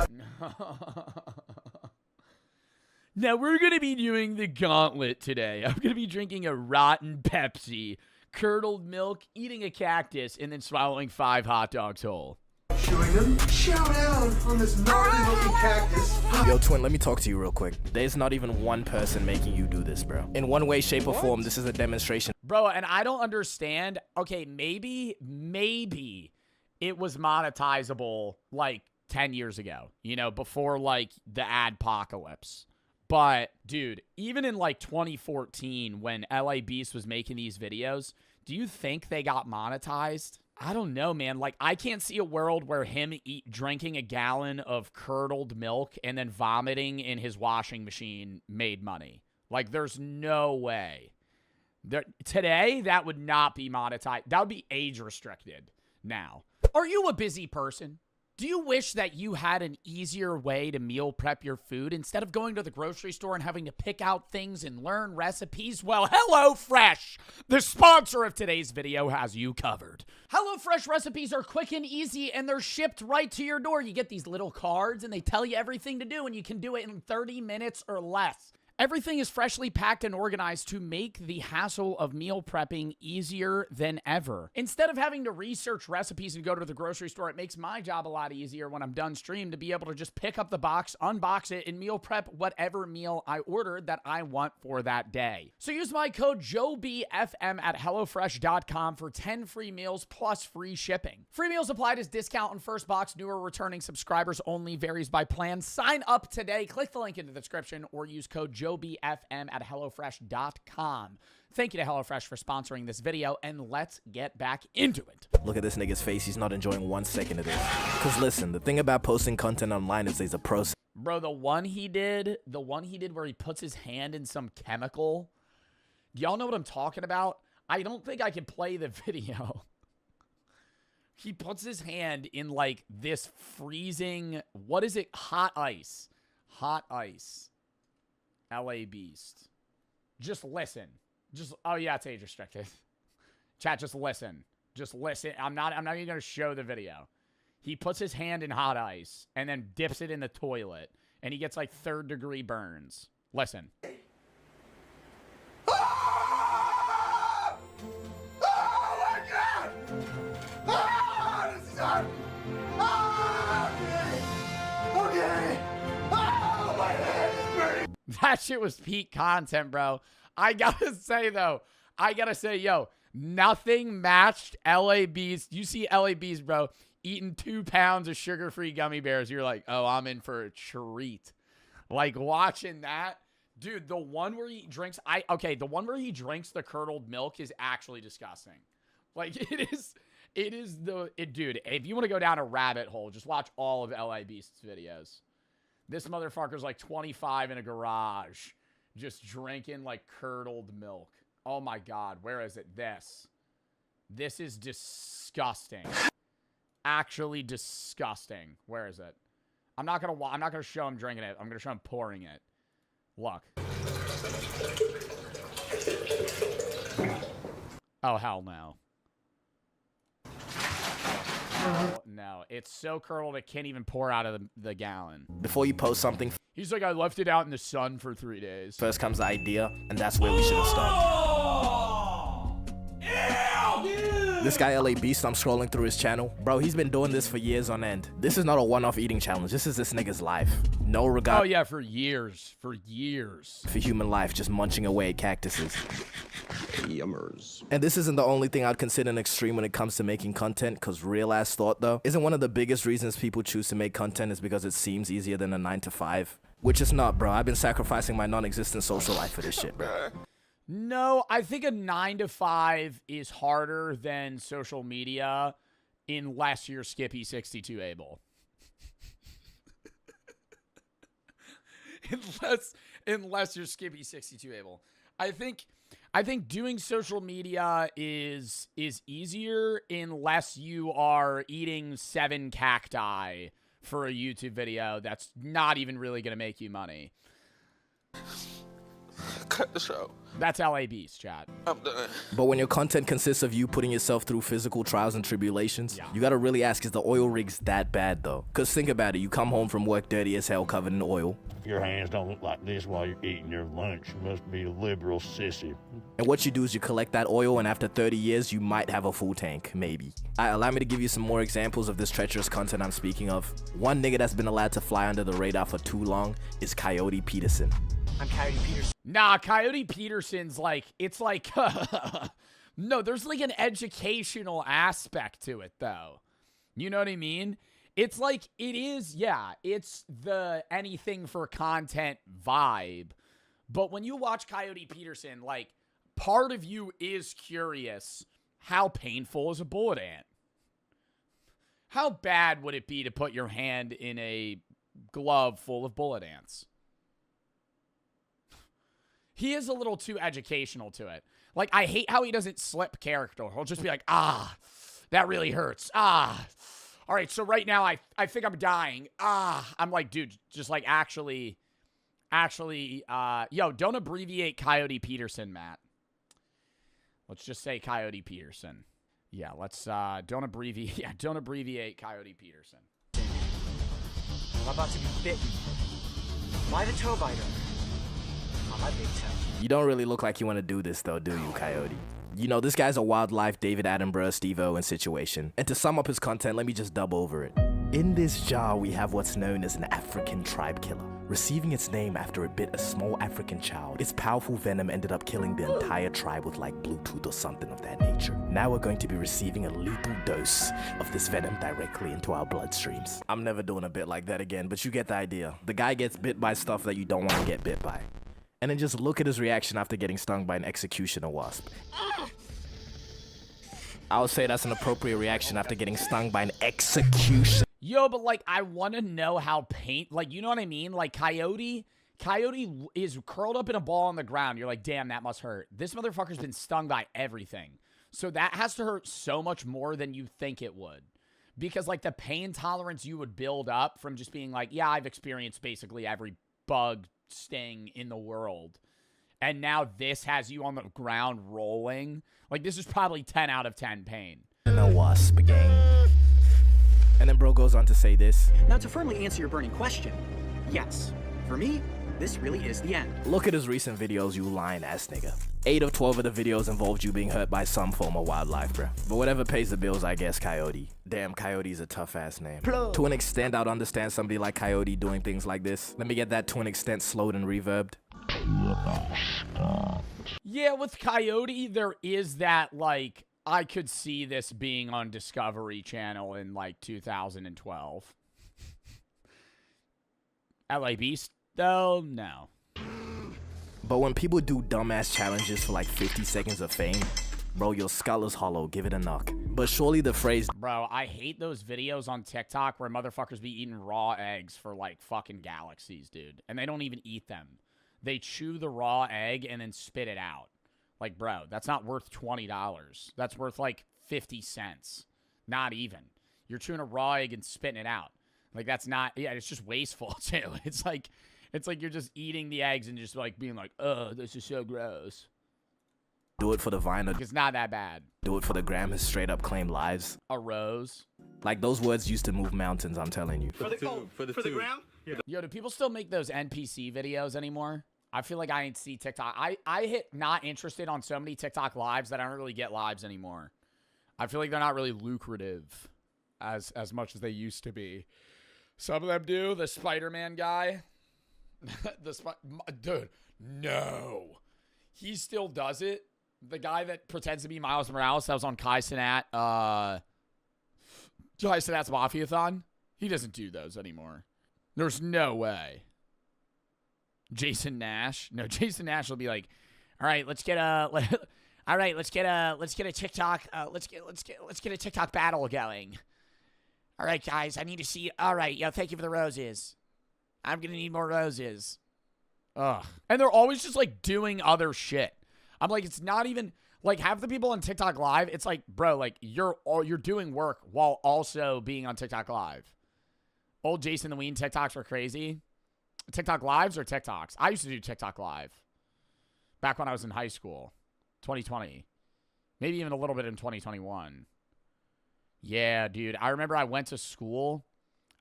Now we're going to be doing the gauntlet today. I'm going to be drinking a rotten Pepsi, curdled milk, eating a cactus, and then swallowing 5 hot dogs whole. Chewing them. Chow down on this gnarly looking cactus. Yo, twin, let me talk to you real quick. There's not even one person making you do this, bro. In one way, shape, or form, this is a demonstration. Bro, and I don't understand. Okay, maybe it was monetizable like 10 years ago, you know, before like the adpocalypse. But, dude, even in like 2014 when LA Beast was making these videos, do you think they got monetized? I don't know, man. Like, I can't see a world where him drinking a gallon of curdled milk and then vomiting in his washing machine made money. Like, there's no way. Today, that would not be monetized. That would be age restricted now. Are you a busy person? Do you wish that you had an easier way to meal prep your food instead of going to the grocery store and having to pick out things and learn recipes? Well, HelloFresh, the sponsor of today's video, has you covered. HelloFresh recipes are quick and easy, and they're shipped right to your door. You get these little cards, and they tell you everything to do, and you can do it in 30 minutes or less. Everything is freshly packed and organized to make the hassle of meal prepping easier than ever. Instead of having to research recipes and go to the grocery store, it makes my job a lot easier when I'm done stream to be able to just pick up the box, unbox it, and meal prep whatever meal I ordered that I want for that day. So use my code JOEBFM at HelloFresh.com for 10 free meals plus free shipping. Free meals applied as discount on first box. Newer returning subscribers only. Varies by plan. Sign up today. Click the link in the description or use code JOEBFM at HelloFresh.com. Thank you to HelloFresh for sponsoring this video, and let's get back into it. Look at this nigga's face. He's not enjoying 1 second of this. Because listen, the thing about posting content online is there's a process. Bro, the one he did where he puts his hand in some chemical. Do y'all know what I'm talking about? I don't think I can play the video. He puts his hand in like this freezing, what is it? Hot ice. Hot ice. LA Beast. Just listen. Oh yeah, it's age restricted. Chat, just listen. Just listen. I'm not even gonna show the video. He puts his hand in hot ice and then dips it in the toilet, and he gets like 3rd-degree burns. Listen. Oh my God! Oh, this is hard. Oh, okay. Oh, my head is burning. That shit was peak content, bro. I gotta say, yo, nothing matched LA Beast. You see LA Beast, bro, eating 2 pounds of sugar-free gummy bears. You're like, oh, I'm in for a treat. Like, watching that. Dude, the one where he drinks, the one where he drinks the curdled milk is actually disgusting. Like, dude, if you want to go down a rabbit hole, just watch all of LA Beast's videos. This motherfucker's like 25 in a garage, just drinking like curdled milk. Oh my God, where is it? This is disgusting. Actually disgusting. Where is it? I'm not gonna show him drinking it. I'm gonna show him pouring it. Look. Oh hell no. No, it's so curdled it can't even pour out of the gallon. Before you post something, he's like, I left it out in the sun for 3 days. first comes the idea, and that's where we should have stopped. This guy LA Beast, I'm scrolling through his channel. Bro, he's been doing this for years on end. This is not a one-off eating challenge. This is this nigga's life. No regard. Oh yeah, for years. For human life, just munching away at cactuses. Yummers. And this isn't the only thing I'd consider an extreme when it comes to making content, cause real ass thought though, isn't one of the biggest reasons people choose to make content is because it seems easier than a 9 to 5. Which is not, bro. I've been sacrificing my non-existent social life for this shit, bro. No, I think a 9 to 5 is harder than social media unless you're Skippy62 able. unless you're Skippy62 able. I think doing social media is easier unless you are eating 7 cacti for a YouTube video that's not even really going to make you money. Cut the show. That's LA Beast, chat. I'm done. But when your content consists of you putting yourself through physical trials and tribulations, you gotta really ask, is the oil rigs that bad though? Cause think about it, you come home from work dirty as hell covered in oil. Your hands don't look like this while you're eating your lunch. You must be a liberal sissy. And what you do is you collect that oil, and after 30 years, you might have a full tank, maybe. Allow me to give you some more examples of this treacherous content I'm speaking of. One nigga that's been allowed to fly under the radar for too long is Coyote Peterson. I'm Coyote Peterson. Nah, Coyote Peterson's like, it's like, no, there's like an educational aspect to it though. You know what I mean? It's like, it is, yeah, it's the anything for content vibe. But when you watch Coyote Peterson, like, part of you is curious, how painful is a bullet ant? How bad would it be to put your hand in a glove full of bullet ants? He is a little too educational to it. Like, I hate how he doesn't slip character. He'll just be like, ah, that really hurts. Ah, All right, so right now I think I'm dying. I'm like, dude, just like actually, yo, don't abbreviate Coyote Peterson, Matt. Let's just say Coyote Peterson. Yeah, let's don't abbreviate Coyote Peterson. I'm about to be bitten by the toe biter on my big toe. You don't really look like you want to do this though, do you, Coyote? You know, this guy's a wildlife David Attenborough, Steve-O situation. And to sum up his content, let me just dub over it. In this jar, we have what's known as an African tribe killer. Receiving its name after it bit a small African child, its powerful venom ended up killing the entire tribe with like Bluetooth or something of that nature. Now we're going to be receiving a lethal dose of this venom directly into our bloodstreams. I'm never doing a bit like that again, but you get the idea. The guy gets bit by stuff that you don't want to get bit by. And then just look at his reaction after getting stung by an executioner wasp. I would say that's an appropriate reaction after getting stung by an executioner. Yo, but like, I want to know how like, you know what I mean? Like, Coyote is curled up in a ball on the ground. You're like, damn, that must hurt. This motherfucker's been stung by everything. So that has to hurt so much more than you think it would. Because, like, the pain tolerance you would build up from just being like, yeah, I've experienced basically every bug sting in the world. And now this has you on the ground rolling. Like, this is probably 10 out of 10 pain. And a wasp gang. And then bro goes on to say this. Now, to firmly answer your burning question, yes. For me, this really is the end. Look at his recent videos, you lying ass nigga. 8 of 12 of the videos involved you being hurt by some form of wildlife, bruh. But whatever pays the bills, I guess, Coyote. Damn, Coyote's a tough ass name. To an extent, I'd understand somebody like Coyote doing things like this. Let me get that to an extent slowed and reverbed. Yeah, with Coyote, there is that, like, I could see this being on Discovery Channel in, like, 2012. LA Beast, though, no. But when people do dumbass challenges for, like, 50 seconds of fame, bro, your skull is hollow, give it a knock. But surely the phrase... Bro, I hate those videos on TikTok where motherfuckers be eating raw eggs for, like, fucking galaxies, dude. And they don't even eat them. They chew the raw egg and then spit it out. Like, bro, that's not worth $20. That's worth, like, 50 cents. Not even. You're chewing a raw egg and spitting it out. Like, that's not... Yeah, it's just wasteful, too. It's like you're just eating the eggs and just, like, being like, oh, this is so gross. Do it for the vine or... It's not that bad. Do it for the gram has straight up claimed lives. A rose. Like, those words used to move mountains, I'm telling you. For the gram? Yeah. Yo, do people still make those NPC videos anymore? I feel like I ain't see TikTok. I hit not interested on so many TikTok lives that I don't really get lives anymore. I feel like they're not really lucrative as much as they used to be. Some of them do. The Spider-Man guy. Dude, no. He still does it. The guy that pretends to be Miles Morales that was on Kai Cenat, Kai Cenat's Mafia-thon. He doesn't do those anymore. There's no way. Jason Nash. No, Jason Nash will be like, all right, let's get a TikTok, let's get a TikTok battle going. All right, guys, I need to see. All right, yo, thank you for the roses. I'm gonna need more roses. Ugh. And they're always just like doing other shit. I'm like, it's not even like half the people on TikTok Live. It's like, bro, like you're doing work while also being on TikTok Live. Old Jason the Ween TikToks were crazy. TikTok Lives or TikToks? I used to do TikTok Live back when I was in high school, 2020, maybe even a little bit in 2021. Yeah, dude. I remember I went to school,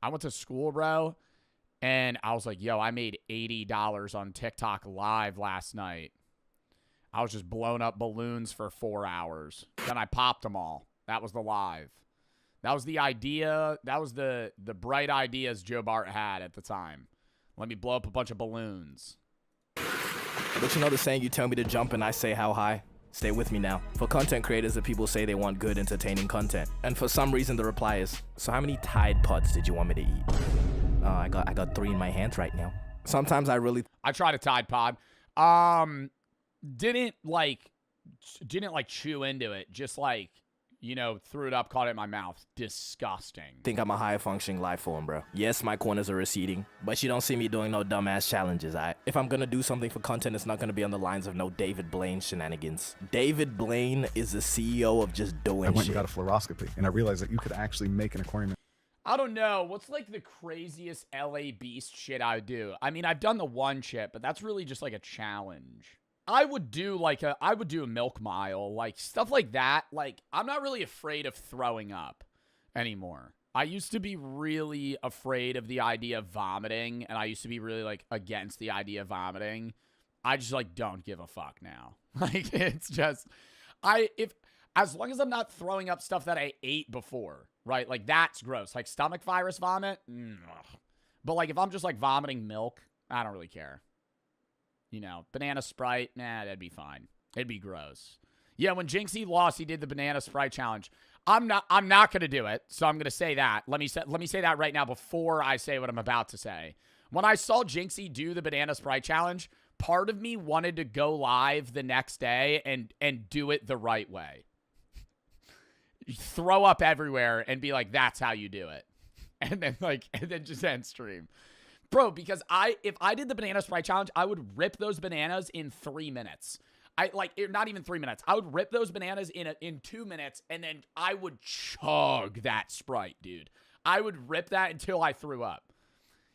bro, and I was like, yo, I made $80 on TikTok Live last night. I was just blowing up balloons for 4 hours. Then I popped them all. That was the live. That was the idea. That was the bright ideas Joe Bart had at the time. Let me blow up a bunch of balloons. But you know the saying, you tell me to jump and I say how high? Stay with me now. For content creators, the people say they want good, entertaining content. And for some reason, the reply is, so how many Tide Pods did you want me to eat? I got 3 in my hands right now. Sometimes I tried a Tide Pod. Didn't chew into it. Just like, you know, threw it up, caught it in my mouth. Disgusting. think I'm a high functioning life form, bro. Yes, my corners are receding, but you don't see me doing no dumbass challenges, alright? If I'm gonna do something for content, it's not gonna be on the lines of no David Blaine shenanigans. David Blaine is the CEO of just doing shit. I went and got a fluoroscopy, and I realized that you could actually make an aquarium. I don't know. What's like the craziest LA Beast shit I would do? I mean, I've done the one shit, but that's really just like a challenge. I would do a milk mile, like stuff like that. Like, I'm not really afraid of throwing up anymore. I used to be really afraid of the idea of vomiting, and I used to be really like against the idea of vomiting. I just like don't give a fuck now. Like, it's just as long as I'm not throwing up stuff that I ate before, right? Like, that's gross. Like stomach virus vomit. But like if I'm just like vomiting milk, I don't really care. You know, banana Sprite, nah, that'd be fine. It'd be gross. Yeah, when Jinxie lost, he did the banana Sprite challenge. I'm not gonna do it, so I'm gonna say that. Let me say that right now before I say what I'm about to say. When I saw Jinxie do the banana Sprite challenge, part of me wanted to go live the next day and do it the right way. Throw up everywhere and be like, that's how you do it. And then just end stream. Bro, because if I did the banana Sprite challenge, I would rip those bananas in 3 minutes. Not even 3 minutes. I would rip those bananas in 2 minutes, and then I would chug that Sprite, dude. I would rip that until I threw up.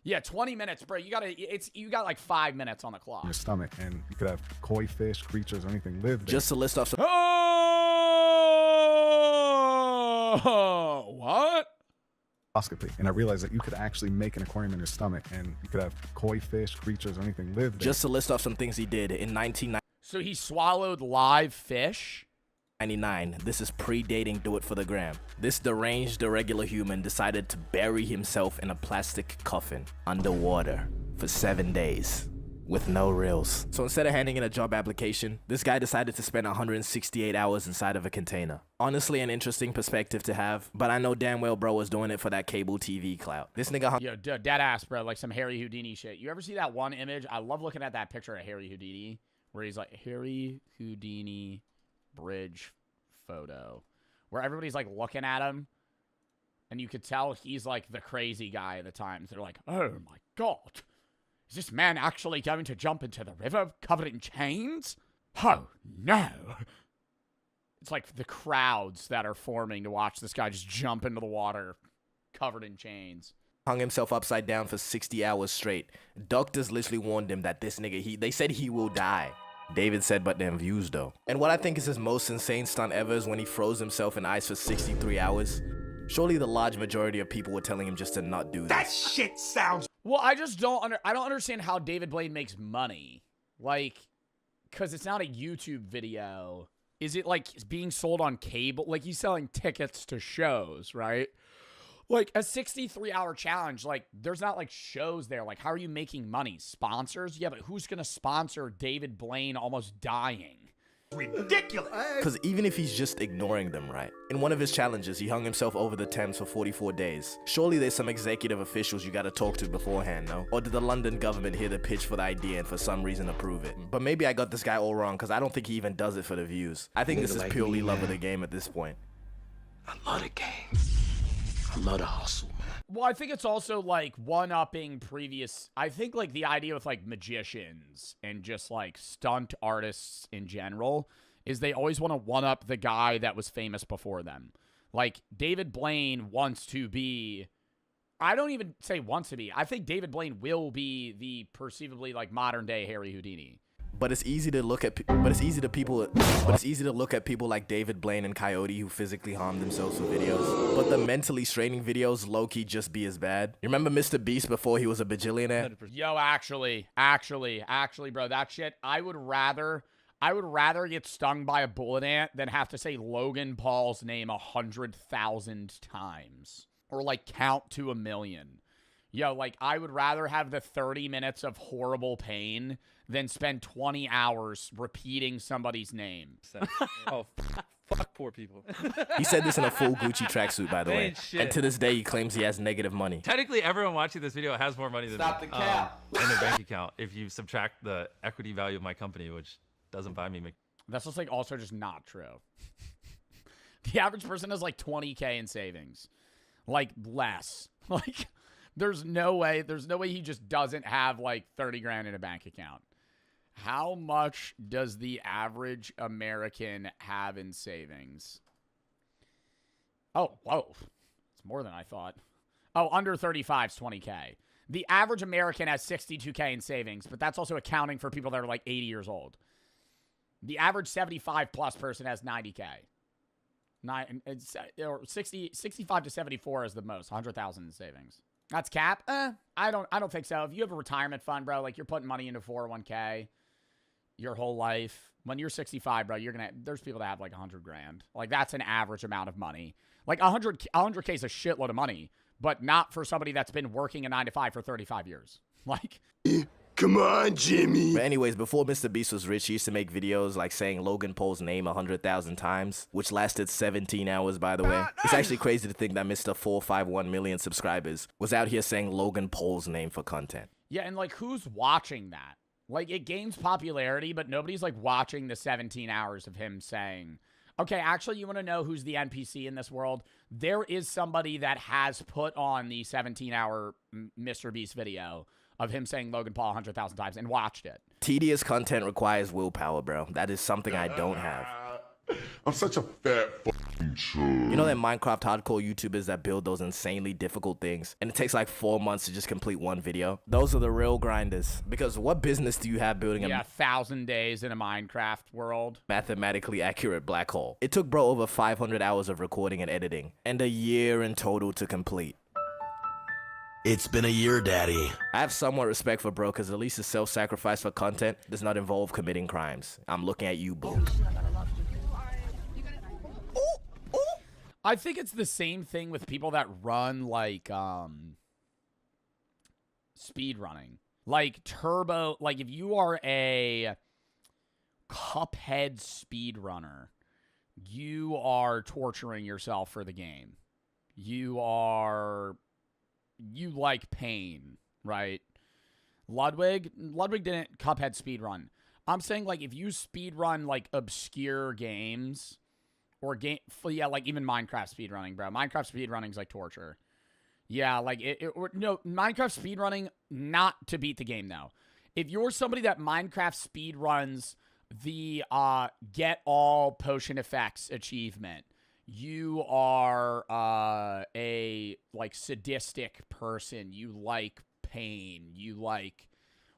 Yeah, 20 minutes, bro. You got like 5 minutes on the clock. Your stomach, and you could have koi fish, creatures, or anything live there. Just to list off some. Oh, what? And I realized that you could actually make an aquarium in your stomach, and you could have koi fish, creatures, or anything live there. Just to list off some things he did in 1999. So he swallowed live fish? 99. This is predating Do It for the Gram. This deranged irregular human decided to bury himself in a plastic coffin underwater for 7 days with no reels. So instead of handing in a job application, this guy decided to spend 168 hours inside of a container. Honestly, an interesting perspective to have, but I know damn well bro was doing it for that cable TV clout. This nigga hung— Yo, dead ass, bro, like some Harry Houdini shit. You ever see that one image? I love looking at that picture of Harry Houdini, where he's like, Harry Houdini bridge photo, where everybody's like looking at him, and you could tell he's like the crazy guy at the times. They're like, oh my god, is this man actually going to jump into the river covered in chains? Oh no. It's like the crowds that are forming to watch this guy just jump into the water covered in chains. Hung himself upside down for 60 hours straight. Doctors literally warned him that this nigga, they said he will die. David said, but them views though. And what I think is his most insane stunt ever is when he froze himself in ice for 63 hours. Surely the large majority of people were telling him just to not do this. That shit sounds— Well, I just don't understand how David Blaine makes money. Like, because it's not a YouTube video. Is it like being sold on cable? Like, he's selling tickets to shows, right? Like, a 63-hour challenge, like, there's not, like, shows there. Like, how are you making money? Sponsors? Yeah, but who's going to sponsor David Blaine almost dying? Ridiculous. Because even if he's just ignoring them, right? In one of his challenges, he hung himself over the Thames for 44 days. Surely there's some executive officials you gotta talk to beforehand, no? Or did the London government hear the pitch for the idea and for some reason approve it? But maybe I got this guy all wrong, because I don't think he even does it for the views. I think this is purely love of the game at this point. I love the game. I love the hustle, man. Well, I think it's also, like, one-upping previous— I think, like, the idea with, like, magicians and just, like, stunt artists in general is they always want to one-up the guy that was famous before them. Like, David Blaine wants to be— I don't even say wants to be. I think David Blaine will be the perceivably, like, modern-day Harry Houdini. But it's easy to look at people like David Blaine and Coyote who physically harm themselves for videos. But the mentally straining videos low-key just be as bad. You remember Mr. Beast before he was a bajillionaire? Yo, actually, bro, that shit, I would rather get stung by a bullet ant than have to say Logan Paul's name 100,000 times. Or, like, count to 1,000,000. Yo, like, I would rather have the 30 minutes of horrible pain than spend 20 hours repeating somebody's name. Oh, fuck poor people. He said this in a full Gucci tracksuit, by the They way. ain't shit. And to this day, he claims he has negative money. Technically, everyone watching this video has more money than Stop me, the cap. in their bank account if you subtract the equity value of my company, which doesn't buy me. That's just, like, also just not true. The average person has, like, 20K in savings. Like, less. Like, there's no way he just doesn't have, like, 30 grand in a bank account. How much does the average American have in savings? Oh, whoa. It's more than I thought. Oh, under 35 is 20K. The average American has 62K in savings, but that's also accounting for people that are like 80 years old. The average 75-plus person has 90K. 65 to 74 is the most, 100,000 in savings. That's cap? I don't think so. If you have a retirement fund, bro, like you're putting money into 401k your whole life. When you're 65, bro, there's people that have like 100 grand. Like that's an average amount of money. Like 100K is a shitload of money, but not for somebody that's been working a 9 to 5 for 35 years. Like, come on, Jimmy. But anyways, before Mr. Beast was rich, he used to make videos like saying Logan Paul's name 100,000 times, which lasted 17 hours, by the way. It's actually crazy to think that Mr. 451 million subscribers was out here saying Logan Paul's name for content. Yeah, and like, who's watching that? Like, it gains popularity, but nobody's like watching the 17 hours of him saying, okay, actually, you want to know who's the NPC in this world? There is somebody that has put on the 17-hour Mr. Beast video of him saying Logan Paul 100,000 times and watched it. Tedious content requires willpower, bro. That is something I don't have. I'm such a fat fucking chud. You know that Minecraft hardcore YouTubers that build those insanely difficult things, and it takes like 4 months to just complete one video? Those are the real grinders. Because what business do you have building a 1,000 days in a Minecraft world? Mathematically accurate black hole? It took bro over 500 hours of recording and editing, and a year in total to complete. It's been a year, daddy. I have somewhat respect for bro, because at least his self-sacrifice for content does not involve committing crimes. I'm looking at you, boo. I think it's the same thing with people that run like speed running. Like turbo, like if you are a Cuphead speed runner, you are torturing yourself for the game. You like pain, right? Ludwig didn't Cuphead speed run. I'm saying like if you speed run like obscure games or like even Minecraft speedrunning, bro. Minecraft speedrunning's like torture. Yeah, like no, Minecraft speedrunning, not to beat the game though. If you're somebody that Minecraft speedruns the get all potion effects achievement, you are a like sadistic person. You like pain. You like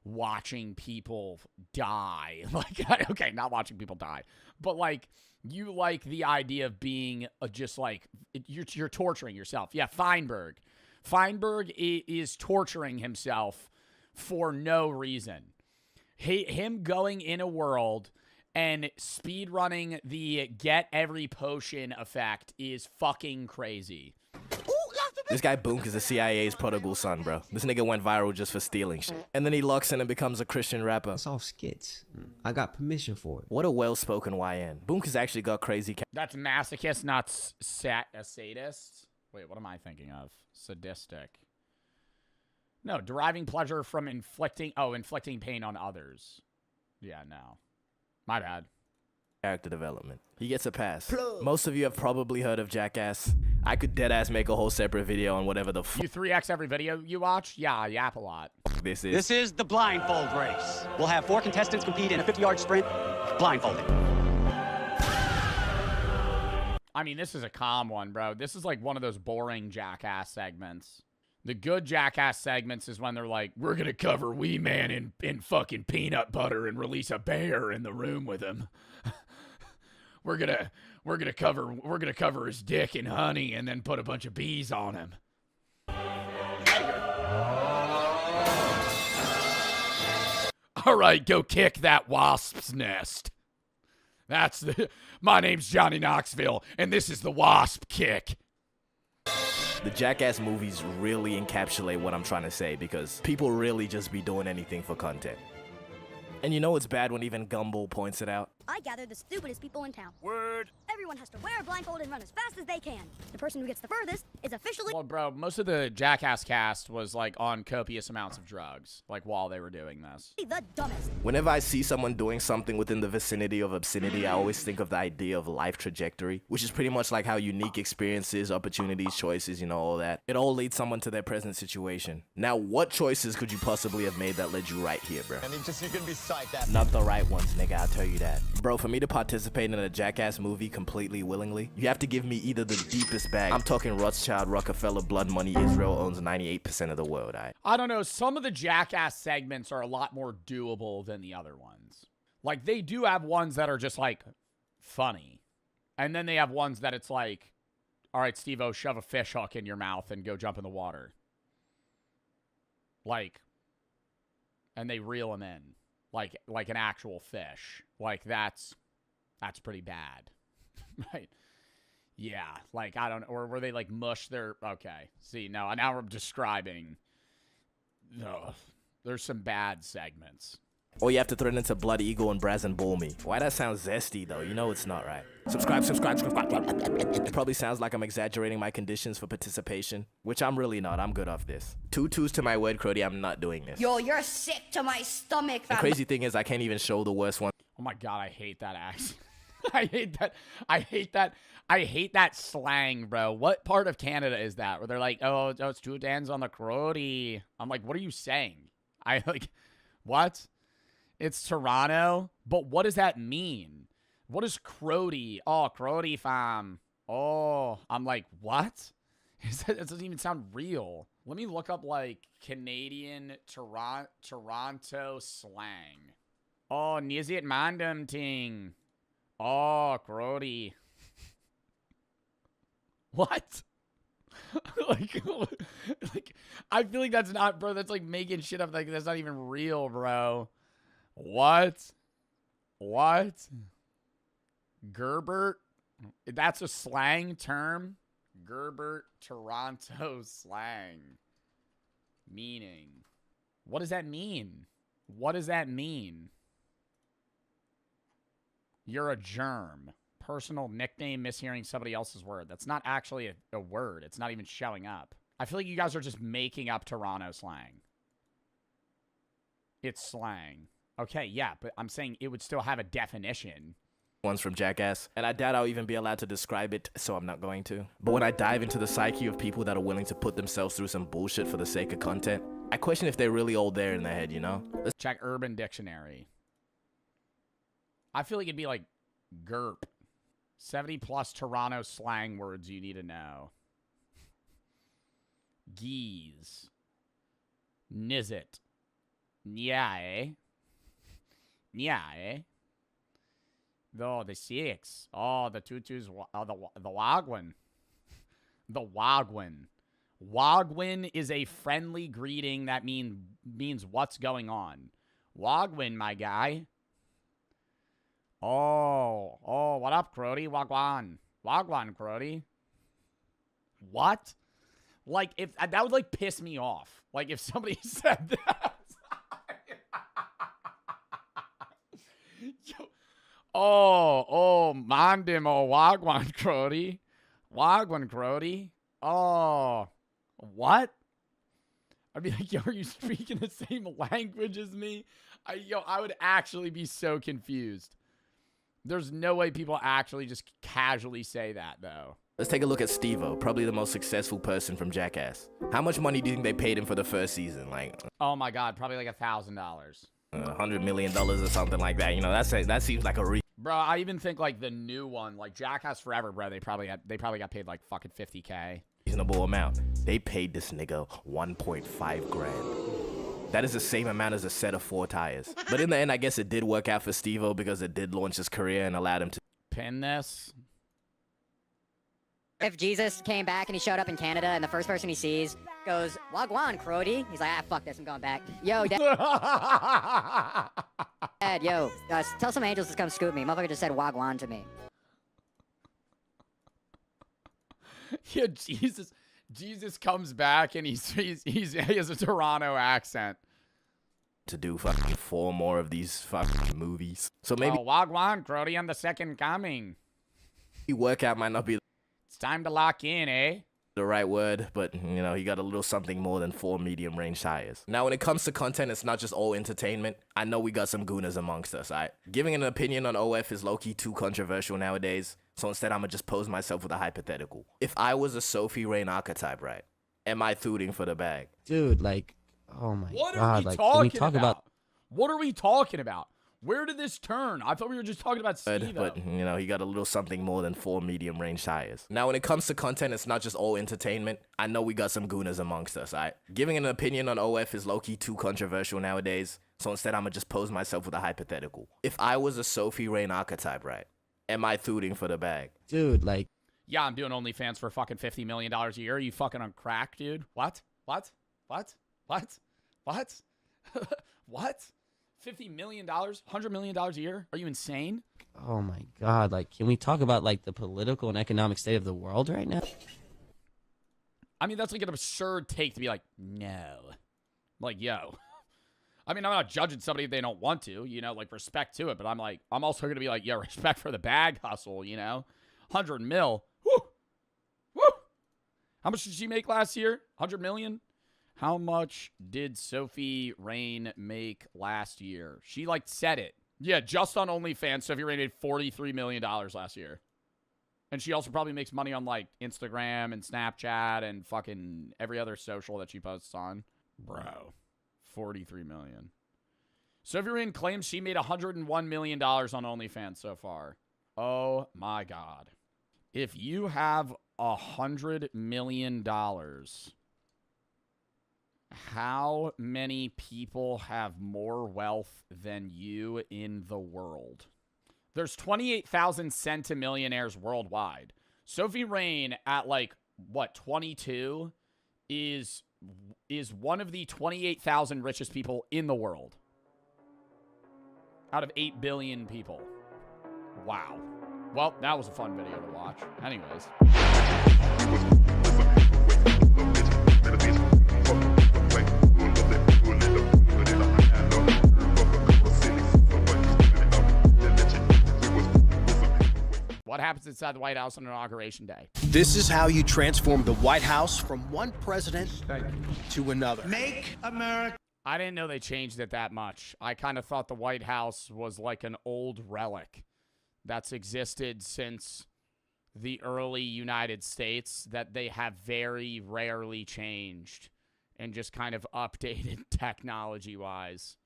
watching people die. Like, okay, not watching people die, but like you like the idea of being just like you're torturing yourself. Yeah, Feinberg is torturing himself for no reason. Him going in a world and speedrunning the get every potion effect is fucking crazy. This guy Boonk is the CIA's prodigal son, bro. This nigga went viral just for stealing shit. And then he locks in and becomes a Christian rapper. It's all skits. I got permission for it. What a well-spoken YN. Boonk has actually got crazy... That's masochist, not a sadist. Wait, what am I thinking of? Sadistic. No, deriving pleasure from inflicting pain on others. Yeah, no. My bad. Character development. He gets a pass. Most of you have probably heard of Jackass. I could deadass make a whole separate video on whatever the You 3x every video you watch? Yeah, I yap a lot. This is. This is the blindfold race. We'll have 4 contestants compete in a 50-yard sprint, blindfolded. I mean, this is a calm one, bro. This is like one of those boring Jackass segments. The good Jackass segments is when they're like, we're going to cover Wee Man in fucking peanut butter and release a bear in the room with him. We're gonna cover his dick in honey and then put a bunch of bees on him. All right, go kick that wasp's nest. My name's Johnny Knoxville, and this is the wasp kick. The Jackass movies really encapsulate what I'm trying to say, because people really just be doing anything for content. And you know it's bad when even Gumball points it out? I gather the stupidest people in town. Word. Everyone has to wear a blindfold and run as fast as they can. The person who gets the furthest is officially... Well, bro, most of the Jackass cast was, like, on copious amounts of drugs, like, while they were doing this. The dumbest. Whenever I see someone doing something within the vicinity of obscenity, I always think of the idea of life trajectory, which is pretty much like how unique experiences, opportunities, choices, you know, all that. It all leads someone to their present situation. Now, what choices could you possibly have made that led you right here, bro? And you can be psyched at. Not the right ones, nigga, I'll tell you that. Bro, for me to participate in a Jackass movie completely willingly, you have to give me either the deepest bag. I'm talking Rothschild, Rockefeller, blood money. Israel owns 98% of the world. I don't know. Some of the Jackass segments are a lot more doable than the other ones. Like, they do have ones that are just, like, funny. And then they have ones that it's like, all right, Steve-O, shove a fish hook in your mouth and go jump in the water. Like, and they reel him in. Like an actual fish. Like, that's pretty bad. Right? Yeah. Like, I don't know. Or were they, like, mush their... Okay. See, no, now I'm describing... Ugh. There's some bad segments. Or you have to threaten to Blood Eagle and Braz and Bull me. Why that sounds zesty, though? You know it's not right. Subscribe. It probably sounds like I'm exaggerating my conditions for participation, which I'm really not. I'm good off this. 2 2s to my word, Crody. I'm not doing this. Yo, you're sick to my stomach, fam. The crazy thing is I can't even show the worst one. Oh my God, I hate that accent. I hate that slang, bro. What part of Canada is that? Where they're like, oh, it's 2 Dans on the Crody. I'm like, what are you saying? What? It's Toronto? But what does that mean? What is Crody? Oh, Crody fam. Oh, I'm like, what? It doesn't even sound real. Let me look up, like, Canadian Toronto slang. Oh, Nizit Mandam ting. Oh, Crody. What? like, I feel like that's not, bro. That's like making shit up. Like, that's not even real, bro. What? Gerbert? That's a slang term? Gerbert Toronto slang. Meaning. What does that mean? What does that mean? You're a germ. Personal nickname, mishearing somebody else's word. That's not actually a word. It's not even showing up. I feel like you guys are just making up Toronto slang. It's slang. Okay, yeah, but I'm saying it would still have a definition. Ones from Jackass, and I doubt I'll even be allowed to describe it, so I'm not going to. But when I dive into the psyche of people that are willing to put themselves through some bullshit for the sake of content, I question if they're really all there in their head, you know? Let's check Urban Dictionary. I feel like it'd be like GERP. 70 plus Toronto slang words you need to know. Geese. Nizzit. Nyae. Nyae. Oh, the 6. Oh, the 2-2s. Oh, the Wagwan. The Wagwan. Wagwan is a friendly greeting that means what's going on. Wagwan, my guy. Oh, what up, Crody? Wagwan. Wagwan, Crody. What? Like, if that would, like, piss me off. Like, if somebody said that. Yo. Oh, Mandim, oh, Wagwan, Crody. Wagwan, Crody. Oh, what? I'd be like, yo, are you speaking the same language as me? I would actually be so confused. There's no way people actually just casually say that, though. Let's take a look at Steve-O, probably the most successful person from Jackass. How much money do you think they paid him for the first season? Like, oh my God, probably like $1,000. $100 million or something like that. You know, that seems like a Bro, I even think like the new one, like Jackass Forever, bro, they probably got paid like fucking $50K. Reasonable amount. They paid this nigga 1.5 grand. That is the same amount as a set of 4 tires. But in the end, I guess it did work out for Steve-O because it did launch his career and allowed him to pin this. If Jesus came back and he showed up in Canada and the first person he sees goes, Wagwan, Crody. He's like, fuck this, I'm going back. Yo, Dad, yo, tell some angels to come scoop me. Motherfucker just said Wagwan to me. Yeah, Jesus comes back and he has a Toronto accent. To do fucking 4 more of these fucking movies. So maybe Wagwan, Crody, on the second coming. Workout might not be it's time to lock in, eh? The right word, but you know, he got a little something more than 4 medium range tires. Now, when it comes to content, it's not just all entertainment. I know we got some gooners amongst us, alright? Giving an opinion on OF is low-key too controversial nowadays, so instead I'm gonna just pose myself with a hypothetical. If I was a Sophie Rain archetype, right? Am I thooting for the bag? Dude, like, oh my God, like, can we talk about What are we talking about? Where did this turn? I thought we were just talking about Steve. But, you know, he got a little something more than 4 medium-range tires. Now, when it comes to content, it's not just all entertainment. I know we got some gooners amongst us, alright? Giving an opinion on OF is low-key too controversial nowadays, so instead I'm gonna just pose myself with a hypothetical. If I was a Sophie Rain archetype, right? Am I tooting for the bag? Dude, like... Yeah, I'm doing OnlyFans for fucking $50 million a year. Are you fucking on crack, dude? What? What? What? What? What? What? $50 million? $100 million a year? Are you insane? Oh my god, like, can we talk about, like, the political and economic state of the world right now? I mean, that's like an absurd take to be like, no. Like, yo. I mean, I'm not judging somebody if they don't want to, you know, like, respect to it, but I'm like, I'm also going to be like, yeah, respect for the bag hustle, you know? 100 mil. Woo! Woo! How much did she make last year? 100 million? How much did Sophie Rain make last year? She, like, said it. Yeah, just on OnlyFans, Sophie Rain made $43 million last year. And she also probably makes money on, like, Instagram and Snapchat and fucking every other social that she posts on. Bro. $43 million. Sophie Rain claims she made $101 million on OnlyFans so far. Oh, my God. If you have $100 million... how many people have more wealth than you in the world? There's 28,000 centimillionaires worldwide. Sophie Rain at, like, what, 22 is one of the 28,000 richest people in the world. Out of 8 billion people. Wow. Well, that was a fun video to watch. Anyways. What happens inside the White House on Inauguration Day? This is how you transform the White House from one president to another. Make America... I didn't know they changed it that much. I kind of thought the White House was like an old relic that's existed since the early United States that they have very rarely changed and just kind of updated technology-wise.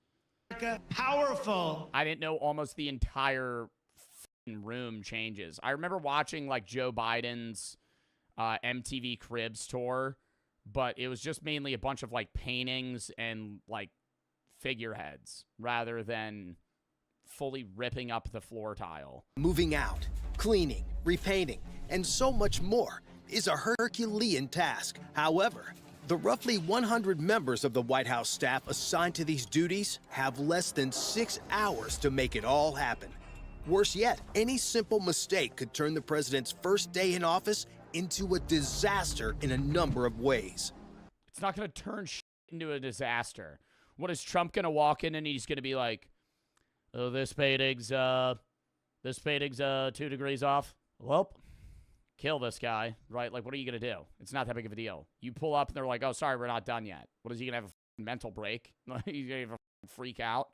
Powerful. I didn't know almost the entire room changes. I remember watching, like, Joe Biden's MTV Cribs tour, but it was just mainly a bunch of, like, paintings and, like, figureheads rather than fully ripping up the floor tile. Moving out, cleaning, repainting, and so much more is a Herculean task. However, the roughly 100 members of the White House staff assigned to these duties have less than 6 hours to make it all happen. Worse yet, any simple mistake could turn the president's first day in office into a disaster in a number of ways. It's not going to turn shit into a disaster. What is Trump going to walk in and he's going to be like, oh, this painting's 2 degrees off? Well, kill this guy, right? Like, what are you going to do? It's not that big of a deal. You pull up and they're like, oh, sorry, we're not done yet. What is he going to have a mental break? He's going to freak out?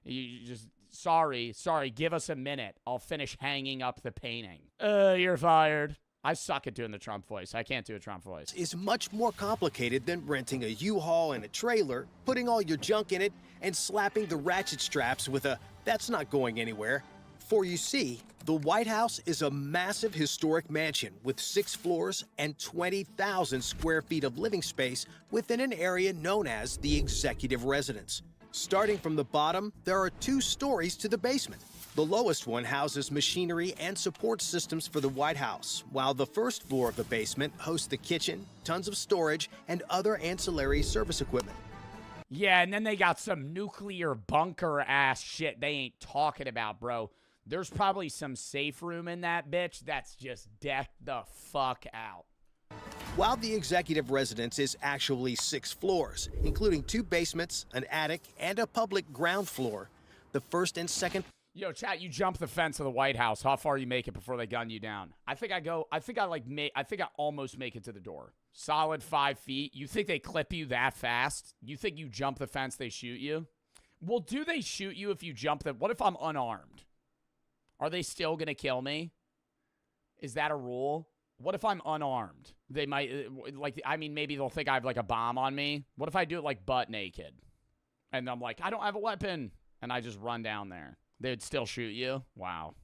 You just, sorry, give us a minute. I'll finish hanging up the painting. You're fired. I suck at doing the Trump voice. I can't do a Trump voice. Is much more complicated than renting a U-Haul and a trailer, putting all your junk in it, and slapping the ratchet straps with a, that's not going anywhere. For you see, the White House is a massive historic mansion with 6 floors and 20,000 square feet of living space within an area known as the executive residence. Starting from the bottom, there are 2 stories to the basement. The lowest one houses machinery and support systems for the White House, while the first floor of the basement hosts the kitchen, tons of storage, and other ancillary service equipment. Yeah, and then they got some nuclear bunker-ass shit they ain't talking about, bro. There's probably some safe room in that bitch that's just decked the fuck out. While the executive residence is actually 6 floors, including 2 basements, an attic, and a public ground floor, the first and second... Yo, chat, you jump the fence of the White House. How far you make it before they gun you down? I think I almost make it to the door. Solid 5 feet. You think they clip you that fast? You think you jump the fence, they shoot you? Well, do they shoot you if you jump the... What if I'm unarmed? Are they still going to kill me? Is that a rule? What if I'm unarmed? They might, like, I mean, maybe they'll think I have, like, a bomb on me. What if I do it, like, butt naked? And I'm like, I don't have a weapon. And I just run down there. They'd still shoot you? Wow.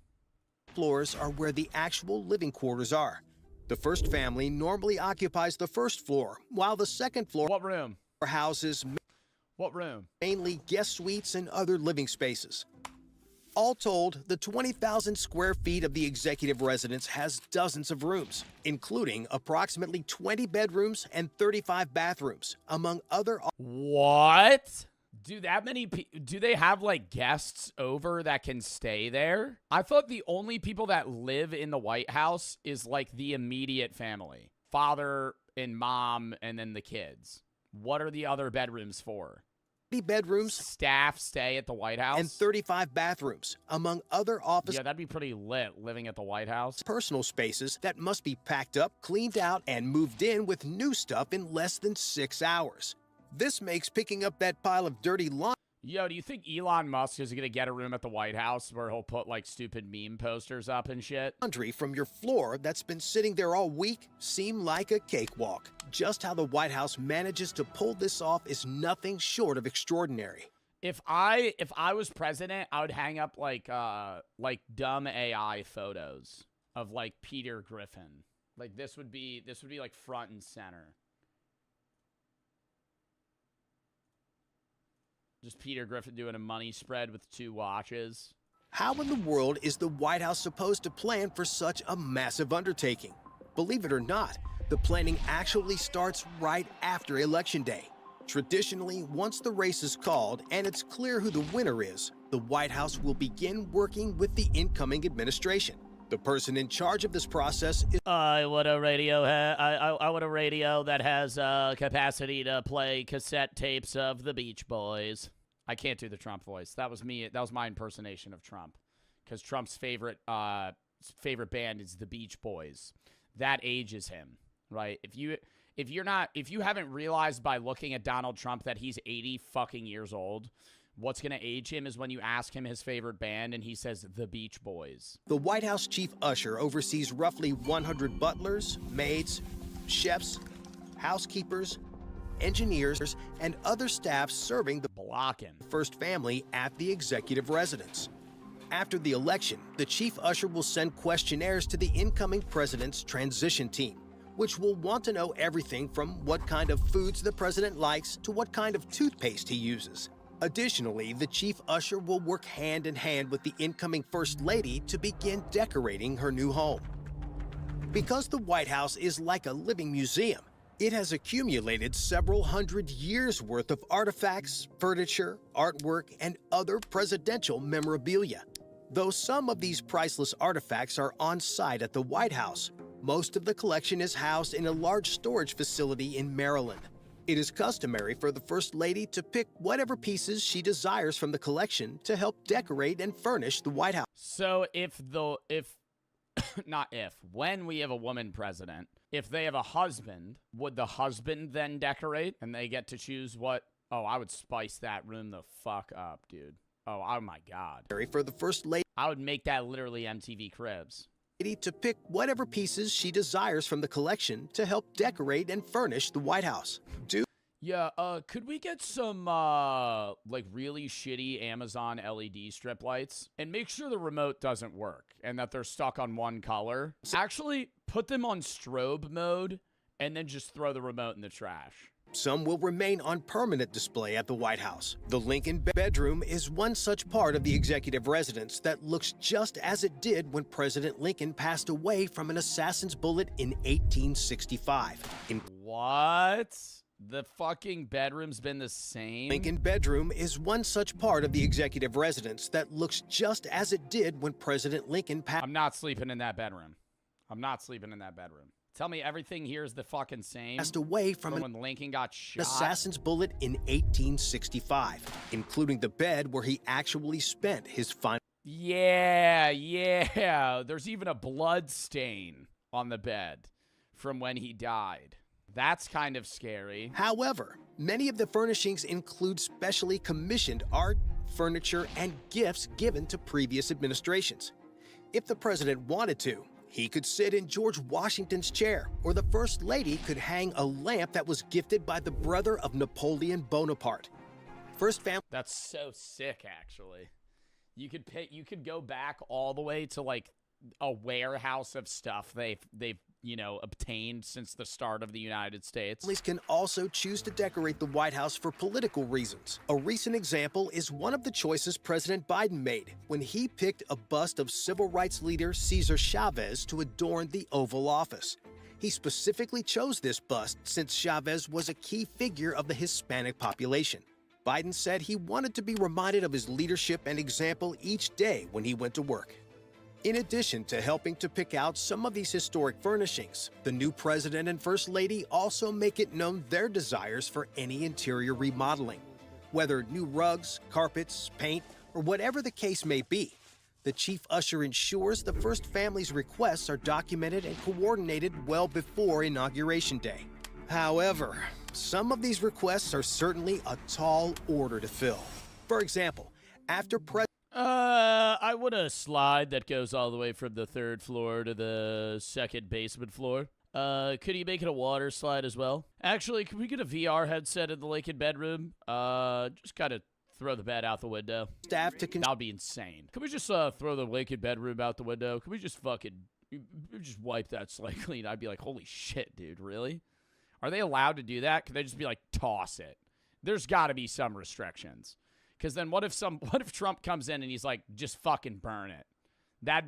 Floors are where the actual living quarters are. The first family normally occupies the first floor, while the second floor What room? houses What room? mainly guest suites and other living spaces. All told, the 20,000 square feet of the executive residence has dozens of rooms, including approximately 20 bedrooms and 35 bathrooms, among other. What? Do that many do they have like guests over that can stay there? I thought the only people that live in the White House is like the immediate family. Father and mom and then the kids. What are the other bedrooms for? Bedrooms, staff stay at the White House, and 35 bathrooms, among other office. Yeah, that'd be pretty lit living at the White House. Personal spaces that must be packed up, cleaned out, and moved in with new stuff in less than 6 hours. This makes picking up that pile of dirty laundry. Yo, do you think Elon Musk is gonna get a room at the White House where he'll put like stupid meme posters up and shit? Laundry from your floor that's been sitting there all week seem like a cakewalk. Just how the White House manages to pull this off is nothing short of extraordinary. If I was president, I would hang up like dumb AI photos of like Peter Griffin. Like this would be like front and center. Just Peter Griffin doing a money spread with 2 watches. How in the world is the White House supposed to plan for such a massive undertaking? Believe it or not, the planning actually starts right after Election Day. Traditionally, once the race is called and it's clear who the winner is, the White House will begin working with the incoming administration. The person in charge of this process is I want a radio that has capacity to play cassette tapes of the Beach Boys. I can't do the Trump voice. That was me. That was my impersonation of Trump, because Trump's favorite band is the Beach Boys. That ages him, right? If you haven't realized by looking at Donald Trump that he's 80 fucking years old, what's going to age him is when you ask him his favorite band and he says the Beach Boys. The White House chief usher oversees roughly 100 butlers, maids, chefs, housekeepers, engineers, and other staff serving the first family at the executive residence. After the election, the chief usher will send questionnaires to the incoming president's transition team, which will want to know everything from what kind of foods the president likes to what kind of toothpaste he uses. Additionally, the chief usher will work hand in hand with the incoming First Lady to begin decorating her new home. Because the White House is like a living museum, it has accumulated several hundred years' worth of artifacts, furniture, artwork, and other presidential memorabilia. Though some of these priceless artifacts are on site at the White House, most of the collection is housed in a large storage facility in Maryland. It is customary for the First Lady to pick whatever pieces she desires from the collection to help decorate and furnish the White House. So when we have a woman president, if they have a husband, would the husband then decorate and they get to choose what? Oh, I would spice that room the fuck up, dude. Oh my God. For the First Lady, I would make that literally MTV Cribs. To pick whatever pieces she desires from the collection to help decorate and furnish the White House. Could we get some like really shitty Amazon LED strip lights and make sure the remote doesn't work and that they're stuck on one color? Actually, put them on strobe mode and then just throw the remote in the trash. Some will remain on permanent display at the White House. The Lincoln bedroom is one such part of the executive residence that looks just as it did when President Lincoln passed away from an assassin's bullet in 1865. What? The fucking bedroom's been the same? Lincoln bedroom is one such part of the executive residence that looks just as it did when President Lincoln passed. I'm not sleeping in that bedroom. Tell me everything here is the fucking same. Passed away from when Lincoln got shot. Assassin's bullet in 1865, including the bed where he actually spent his final. Yeah. There's even a blood stain on the bed from when he died. That's kind of scary. However, many of the furnishings include specially commissioned art, furniture, and gifts given to previous administrations. If the president wanted to, he could sit in George Washington's chair, or the First Lady could hang a lamp that was gifted by the brother of Napoleon Bonaparte. First family. That's so sick, actually. You could go back all the way to like a warehouse of stuff they've obtained since the start of the United States. Families can also choose to decorate the White House for political reasons. A recent example is one of the choices President Biden made when he picked a bust of civil rights leader Cesar Chavez to adorn the Oval Office. He specifically chose this bust since Chavez was a key figure of the Hispanic population. Biden said he wanted to be reminded of his leadership and example each day when he went to work. In addition to helping to pick out some of these historic furnishings, the new president and first lady also make it known their desires for any interior remodeling. Whether new rugs, carpets, paint, or whatever the case may be, the chief usher ensures the first family's requests are documented and coordinated well before Inauguration Day. However, some of these requests are certainly a tall order to fill. For example, after I want a slide that goes all the way from the 3rd floor to the 2nd basement floor. Could you make it a water slide as well? Actually, can we get a VR headset in the Lincoln bedroom? Just kind of throw the bed out the window. Staff to that would be insane. Can we just throw the Lincoln bedroom out the window? Can we just fucking just wipe that slide clean? I'd be like, holy shit, dude, really? Are they allowed to do that? Could they just be like, toss it? There's got to be some restrictions. Because then what if Trump comes in and he's like, just fucking burn it? That'd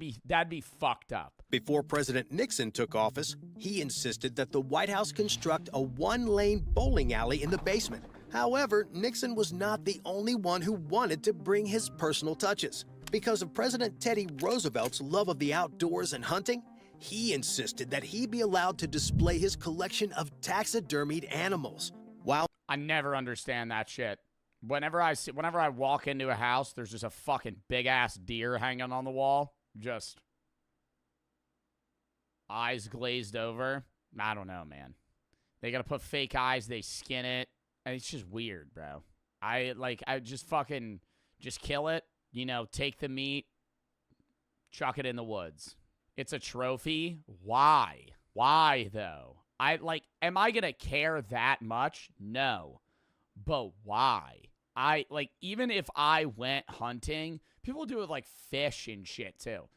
be fucked up. Before President Nixon took office, he insisted that the White House construct a one-lane bowling alley in the basement. However, Nixon was not the only one who wanted to bring his personal touches. Because of President Teddy Roosevelt's love of the outdoors and hunting, he insisted that he be allowed to display his collection of taxidermied animals. While I never understand that shit. Whenever I walk into a house, there's just a fucking big-ass deer hanging on the wall. Just eyes glazed over. I don't know, man. They gotta put fake eyes, they skin it. And it's just weird, bro. I just fucking, just kill it. Take the meat, chuck it in the woods. It's a trophy. Why? Why, though? Am I gonna care that much? No. But why? Even if I went hunting, people do it with, like, fish and shit, too.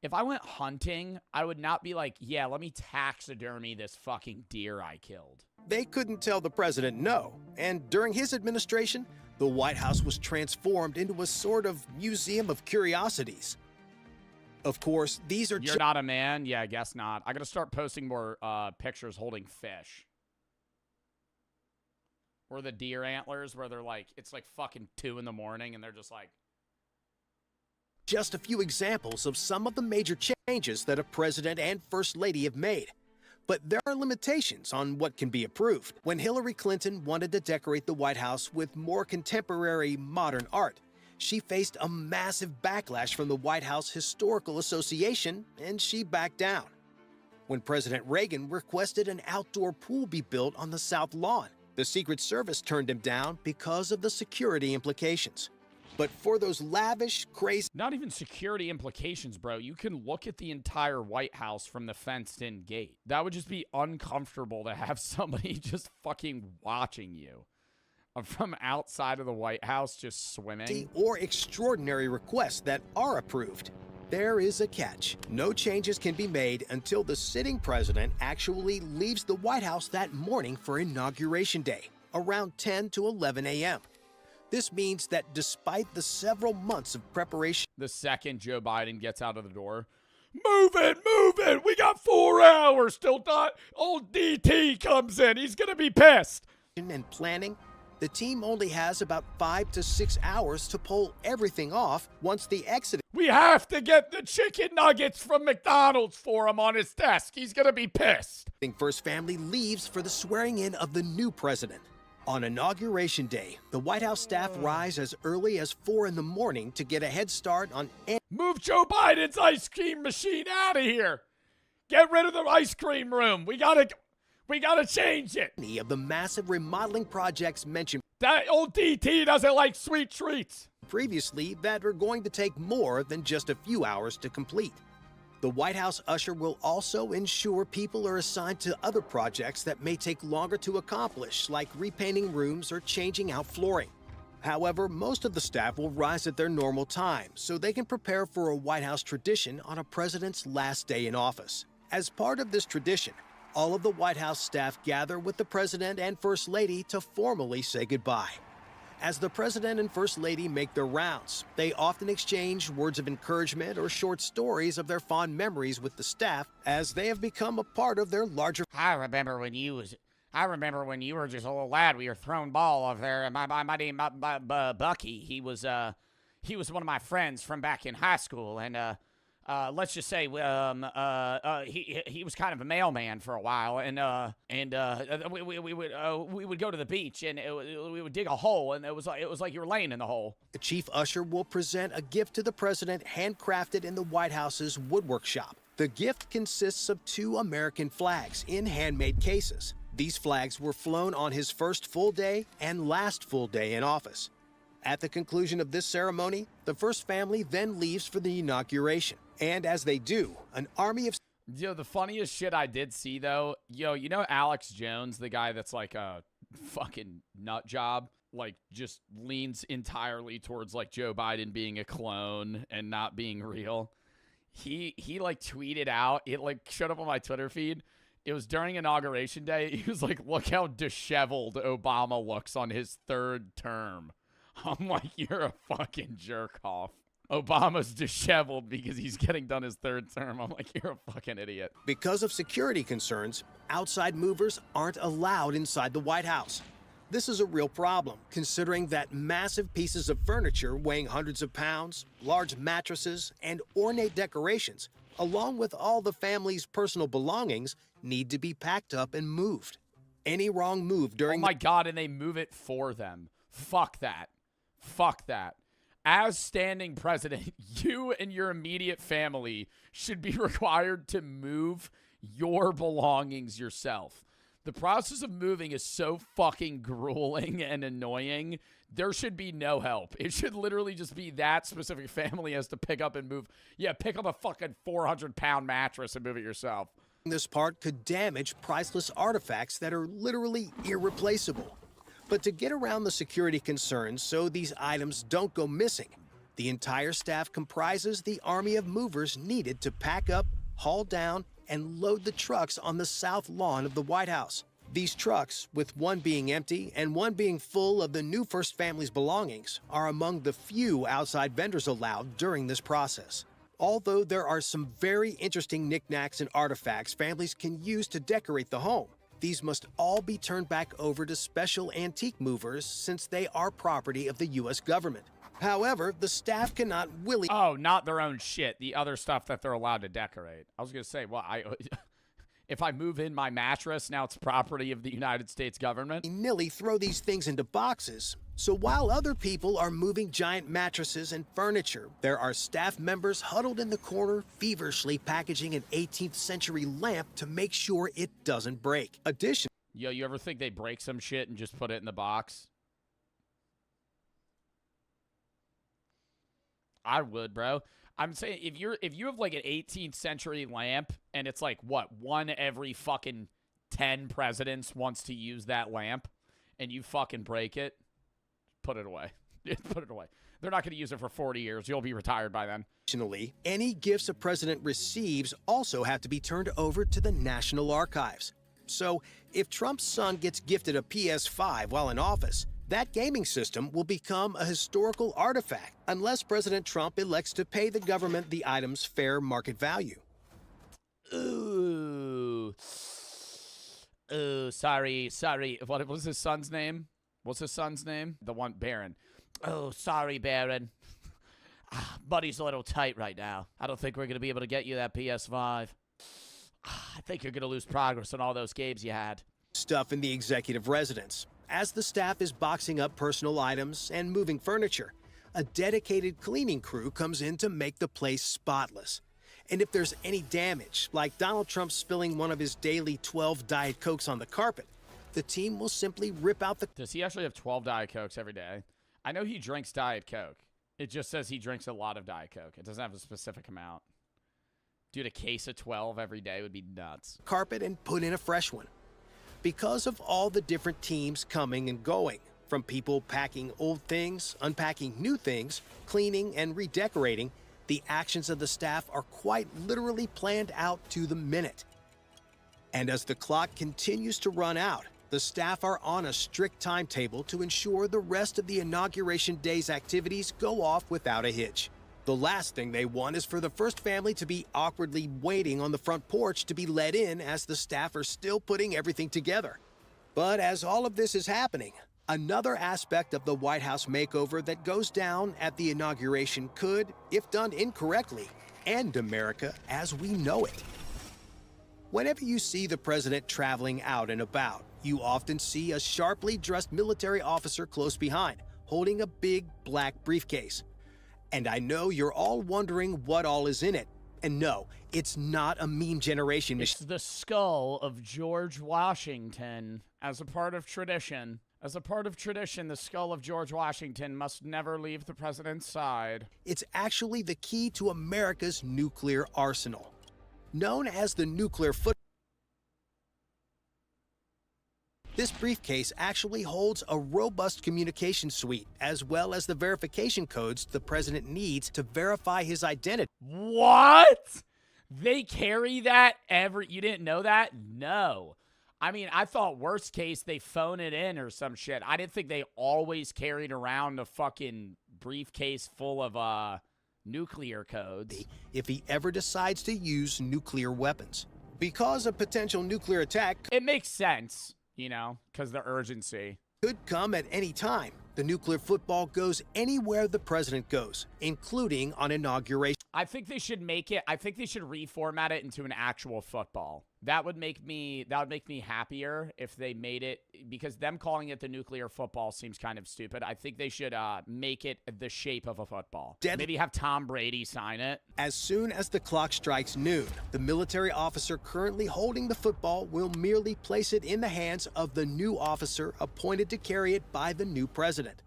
If I went hunting, I would not be like, yeah, let me taxidermy this fucking deer I killed. they couldn't tell the president no, and during his administration, the White House was transformed into a sort of museum of curiosities. Of course, these are You're not a man? Yeah, I guess not. I gotta start posting more pictures holding fish. Or the deer antlers where they're like, it's like fucking 2 in the morning and they're just like. Just a few examples of some of the major changes that a president and first lady have made. But there are limitations on what can be approved. When Hillary Clinton wanted to decorate the White House with more contemporary modern art, she faced a massive backlash from the White House Historical Association, and she backed down. When President Reagan requested an outdoor pool be built on the South Lawn, the Secret Service turned him down because of the security implications. But for those lavish, crazy... Not even security implications, bro. You can look at the entire White House from the fenced-in gate. That would just be uncomfortable to have somebody just fucking watching you from outside of the White House just swimming. ...or extraordinary requests that are approved. There is a catch. No changes can be made until the sitting president actually leaves the White House that morning for Inauguration Day, around 10 to 11 a.m. This means that despite the several months of preparation... The second Joe Biden gets out of the door, move it, we got 4 hours till old DT comes in, he's gonna be pissed. ...and planning, the team only has about 5 to 6 hours to pull everything off once the exit... We have to get the chicken nuggets from McDonald's for him on his desk. He's gonna be pissed. ...First family leaves for the swearing in of the new president. On Inauguration Day, the White House staff rise as early as 4 in the morning to get a head start on... Move Joe Biden's ice cream machine out of here. Get rid of the ice cream room. We gotta change it. ...of the massive remodeling projects mentioned... That old DT doesn't like sweet treats. ...previously that are going to take more than just a few hours to complete. The White House usher will also ensure people are assigned to other projects that may take longer to accomplish, like repainting rooms or changing out flooring. However, most of the staff will rise at their normal time so they can prepare for a White House tradition on a president's last day in office. As part of this tradition, all of the White House staff gather with the president and first lady to formally say goodbye. As the president and first lady make their rounds, they often exchange words of encouragement or short stories of their fond memories with the staff as they have become a part of their larger. I remember when you were just a little lad. We were throwing ball over there, and my name Bucky. He was one of my friends from back in high school, and let's just say he was kind of a mailman for a while, and we would go to the beach, and we would dig a hole, and it was like you were laying in the hole. The chief usher will present a gift to the president handcrafted in the White House's woodwork shop. The gift consists of 2 American flags in handmade cases. These flags were flown on his first full day and last full day in office. At the conclusion of this ceremony, the first family then leaves for the inauguration. And as they do, an army of... Yo, the funniest shit I did see, though, you know Alex Jones, the guy that's like a fucking nut job? Like, just leans entirely towards, like, Joe Biden being a clone and not being real. He like, tweeted out, it, like, showed up on my Twitter feed. It was during Inauguration Day. He was like, look how disheveled Obama looks on his 3rd term. I'm like, you're a fucking jerk off. Obama's disheveled because he's getting done his 3rd term. I'm like, you're a fucking idiot. Because of security concerns, outside movers aren't allowed inside the White House. This is a real problem, considering that massive pieces of furniture weighing hundreds of pounds, large mattresses, and ornate decorations, along with all the family's personal belongings, need to be packed up and moved. Any wrong move during... Oh my God, and they move it for them. Fuck that. Fuck that. As standing president, you and your immediate family should be required to move your belongings yourself. The process of moving is so fucking grueling and annoying. There should be no help. It should literally just be that specific family has to pick up and move. Yeah, pick up a fucking 400-pound mattress and move it yourself. This part could damage priceless artifacts that are literally irreplaceable. But to get around the security concerns so these items don't go missing, the entire staff comprises the army of movers needed to pack up, haul down, and load the trucks on the south lawn of the White House. These trucks, with one being empty and one being full of the new first family's belongings, are among the few outside vendors allowed during this process. Although there are some very interesting knickknacks and artifacts families can use to decorate the home, these must all be turned back over to special antique movers since they are property of the U.S. government. However, the staff cannot willingly... Oh, not their own shit. The other stuff that they're allowed to decorate. I was going to say, well, if I move in my mattress, now it's property of the United States government. ...nilly throw these things into boxes. So while other people are moving giant mattresses and furniture, there are staff members huddled in the corner feverishly packaging an 18th century lamp to make sure it doesn't break. Additionally, yo, you ever think they break some shit and just put it in the box? I would, bro. I'm saying if you have like an 18th century lamp and it's like what, one every fucking 10 presidents wants to use that lamp and you fucking break it, put it away. Put it away. They're not going to use it for 40 years. You'll be retired by then. Additionally, any gifts a president receives also have to be turned over to the National Archives. So, if Trump's son gets gifted a PS5 while in office, that gaming system will become a historical artifact unless President Trump elects to pay the government the item's fair market value. Ooh. Oh, sorry. What was his son's name? What's his son's name? The one, Baron. Oh, sorry, Baron. Buddy's a little tight right now. I don't think we're going to be able to get you that PS5. I think you're going to lose progress on all those games you had. Stuff in the executive residence. As the staff is boxing up personal items and moving furniture, a dedicated cleaning crew comes in to make the place spotless. And if there's any damage, like Donald Trump spilling one of his daily 12 Diet Cokes on the carpet, the team will simply rip out the... Does he actually have 12 Diet Cokes every day? I know he drinks Diet Coke. It just says he drinks a lot of Diet Coke. It doesn't have a specific amount. Dude, a case of 12 every day would be nuts. ...carpet and put in a fresh one. Because of all the different teams coming and going, From people packing old things, unpacking new things, cleaning and redecorating, the actions of the staff are quite literally planned out to the minute. And as the clock continues to run out, the staff are on a strict timetable to ensure the rest of the inauguration day's activities go off without a hitch. The last thing they want is for the first family to be awkwardly waiting on the front porch to be let in as the staff are still putting everything together. But as all of this is happening, another aspect of the White House makeover that goes down at the inauguration could, if done incorrectly, end America as we know it. Whenever you see the president traveling out and about, you often see a sharply dressed military officer close behind, holding a big black briefcase. And I know you're all wondering what all is in it. And no, it's not a meme generation It's the skull of George Washington as a part of tradition. As a part of tradition, the skull of George Washington must never leave the president's side. It's actually the key to America's nuclear arsenal. Known as the nuclear foot. This briefcase actually holds a robust communication suite, as well as the verification codes the president needs to verify his identity. What? They carry that You didn't know that? No. I mean, I thought worst case they phone it in or some shit. I didn't think they always carried around a fucking briefcase full of nuclear codes. If he ever decides to use nuclear weapons. Because a potential nuclear attack, it makes sense, you know, because the urgency could come at any time. The nuclear football goes anywhere the president goes, including on inauguration. I think they should reformat it into an actual football. That would make me happier if they made it, because them calling it the nuclear football seems kind of stupid. I think they should make it the shape of a football. Maybe have Tom Brady sign it. As soon as the clock strikes noon, the military officer currently holding the football will merely place it in the hands of the new officer appointed to carry it by the new president.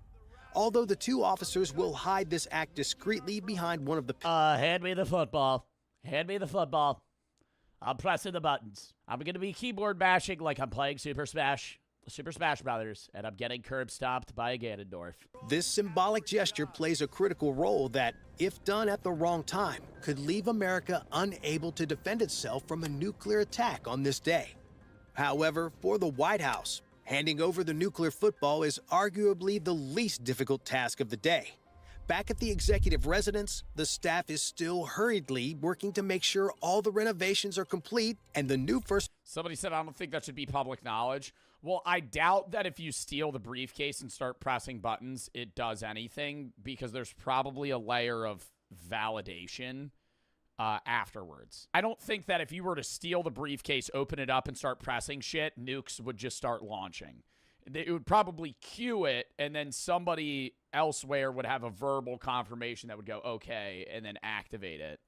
Although the two officers will hide this act discreetly behind one of the... Hand me the football. Hand me the football. I'm pressing the buttons. I'm going to be keyboard bashing like I'm playing Super Smash Brothers, and I'm getting curb stomped by a Ganondorf. This symbolic gesture plays a critical role that, if done at the wrong time, could leave America unable to defend itself from a nuclear attack on this day. However, for the White House, handing over the nuclear football is arguably the least difficult task of the day. Back at the executive residence, the staff is still hurriedly working to make sure all the renovations are complete and the new first... Somebody said, I don't think that should be public knowledge. Well, I doubt that if you steal the briefcase and start pressing buttons, it does anything, because there's probably a layer of validation afterwards. I don't think that if you were to steal the briefcase, open it up, and start pressing shit, nukes would just start launching. It would probably cue it, and then somebody elsewhere would have a verbal confirmation that would go, okay, and then activate it.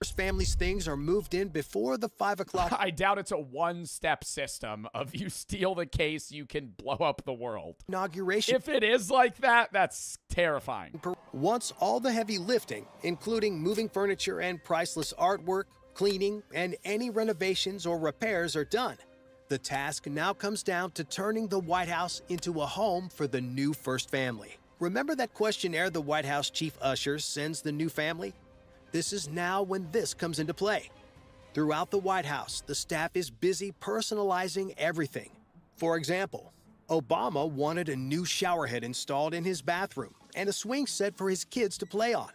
First family's things are moved in before the 5 o'clock. I doubt it's a one-step system of you steal the case, you can blow up the world. Inauguration. If it is like that, that's terrifying. Once all the heavy lifting, including moving furniture and priceless artwork, cleaning, and any renovations or repairs are done, the task now comes down to turning the White House into a home for the new first family. Remember that questionnaire the White House chief usher sends the new family? This is now when this comes into play. Throughout the White House, the staff is busy personalizing everything. For example, Obama wanted a new shower head installed in his bathroom and a swing set for his kids to play on.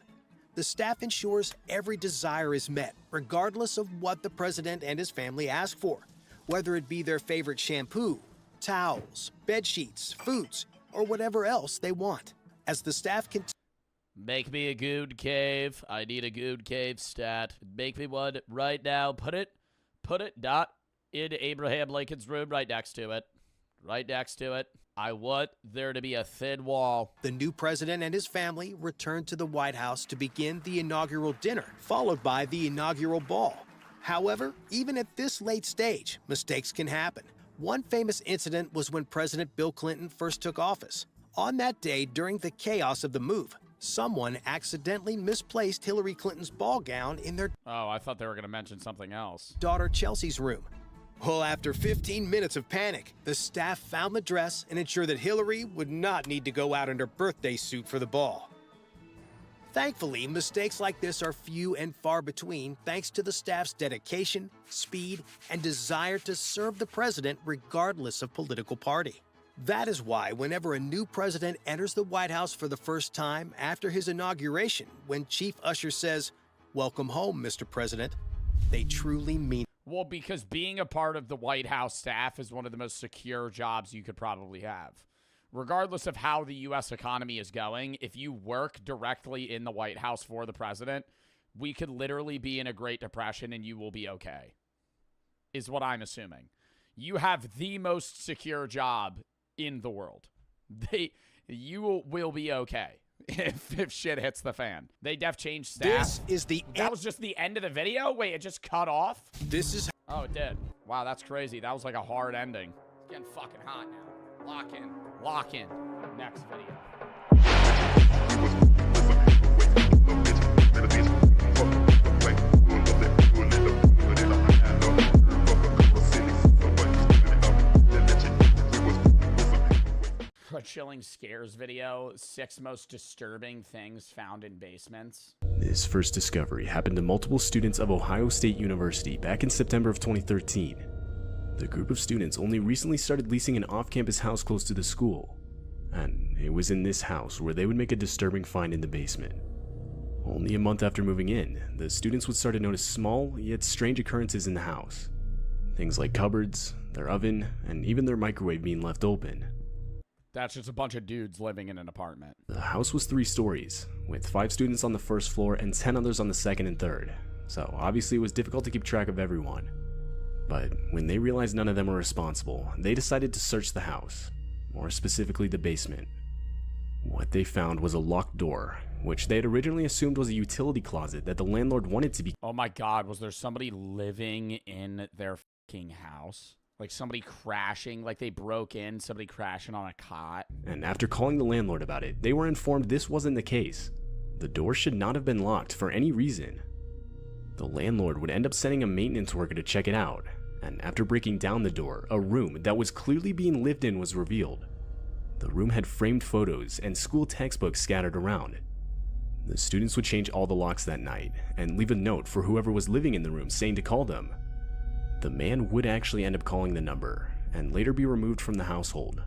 The staff ensures every desire is met, regardless of what the president and his family ask for, whether it be their favorite shampoo, towels, bed sheets, foods, or whatever else they want. As the staff can make me a good cave. I need a good cave stat. Make me one right now. Put it not in Abraham Lincoln's room, right next to it. Right next to it. I want there to be a thin wall. The new president and his family return to the White House to begin the inaugural dinner, followed by the inaugural ball. However, even at this late stage, mistakes can happen. One famous incident was when President Bill Clinton first took office. On that day, during the chaos of the move, someone accidentally misplaced Hillary Clinton's ball gown in their I thought they were going to mention something else. daughter Chelsea's room. Well, after 15 minutes of panic, the staff found the dress and ensured that Hillary would not need to go out in her birthday suit for the ball. Thankfully, mistakes like this are few and far between thanks to the staff's dedication, speed, and desire to serve the president regardless of political party. That is why whenever a new president enters the White House for the first time after his inauguration, when Chief Usher says, "Welcome home, Mr. President," they truly mean. Well, because being a part of the White House staff is one of the most secure jobs you could probably have. Regardless of how the U.S. economy is going, if you work directly in the White House for the president, we could literally be in a Great Depression and you will be okay, is what I'm assuming. You have the most secure job in the world. You will be okay if shit hits the fan. They def changed staff. That was just the end of the video? Wait, it just cut off? This is... Oh, it did. Wow, that's crazy. That was like a hard ending. It's getting fucking hot now. Lock in. Lock in. Next video. A chilling scares video. 6 most disturbing things found in basements. This first discovery happened to multiple students of Ohio State University back in September of 2013. The group of students only recently started leasing an off-campus house close to the school, and it was in this house where they would make a disturbing find in the basement. Only a month after moving in, the students would start to notice small yet strange occurrences in the house. Things like cupboards, their oven, and even their microwave being left open. That's just a bunch of dudes living in an apartment. The house was 3 stories, with 5 students on the first floor and 10 others on the second and third, so obviously it was difficult to keep track of everyone. But when they realized none of them were responsible, they decided to search the house, more specifically the basement. What they found was a locked door, which they had originally assumed was a utility closet that the landlord wanted to be. Oh my god, was there somebody living in their fucking house? Like somebody crashing, like they broke in, somebody crashing on a cot. And after calling the landlord about it, they were informed this wasn't the case. The door should not have been locked for any reason. The landlord would end up sending a maintenance worker to check it out, and after breaking down the door, a room that was clearly being lived in was revealed. The room had framed photos and school textbooks scattered around. The students would change all the locks that night and leave a note for whoever was living in the room saying to call them. The man would actually end up calling the number and later be removed from the household.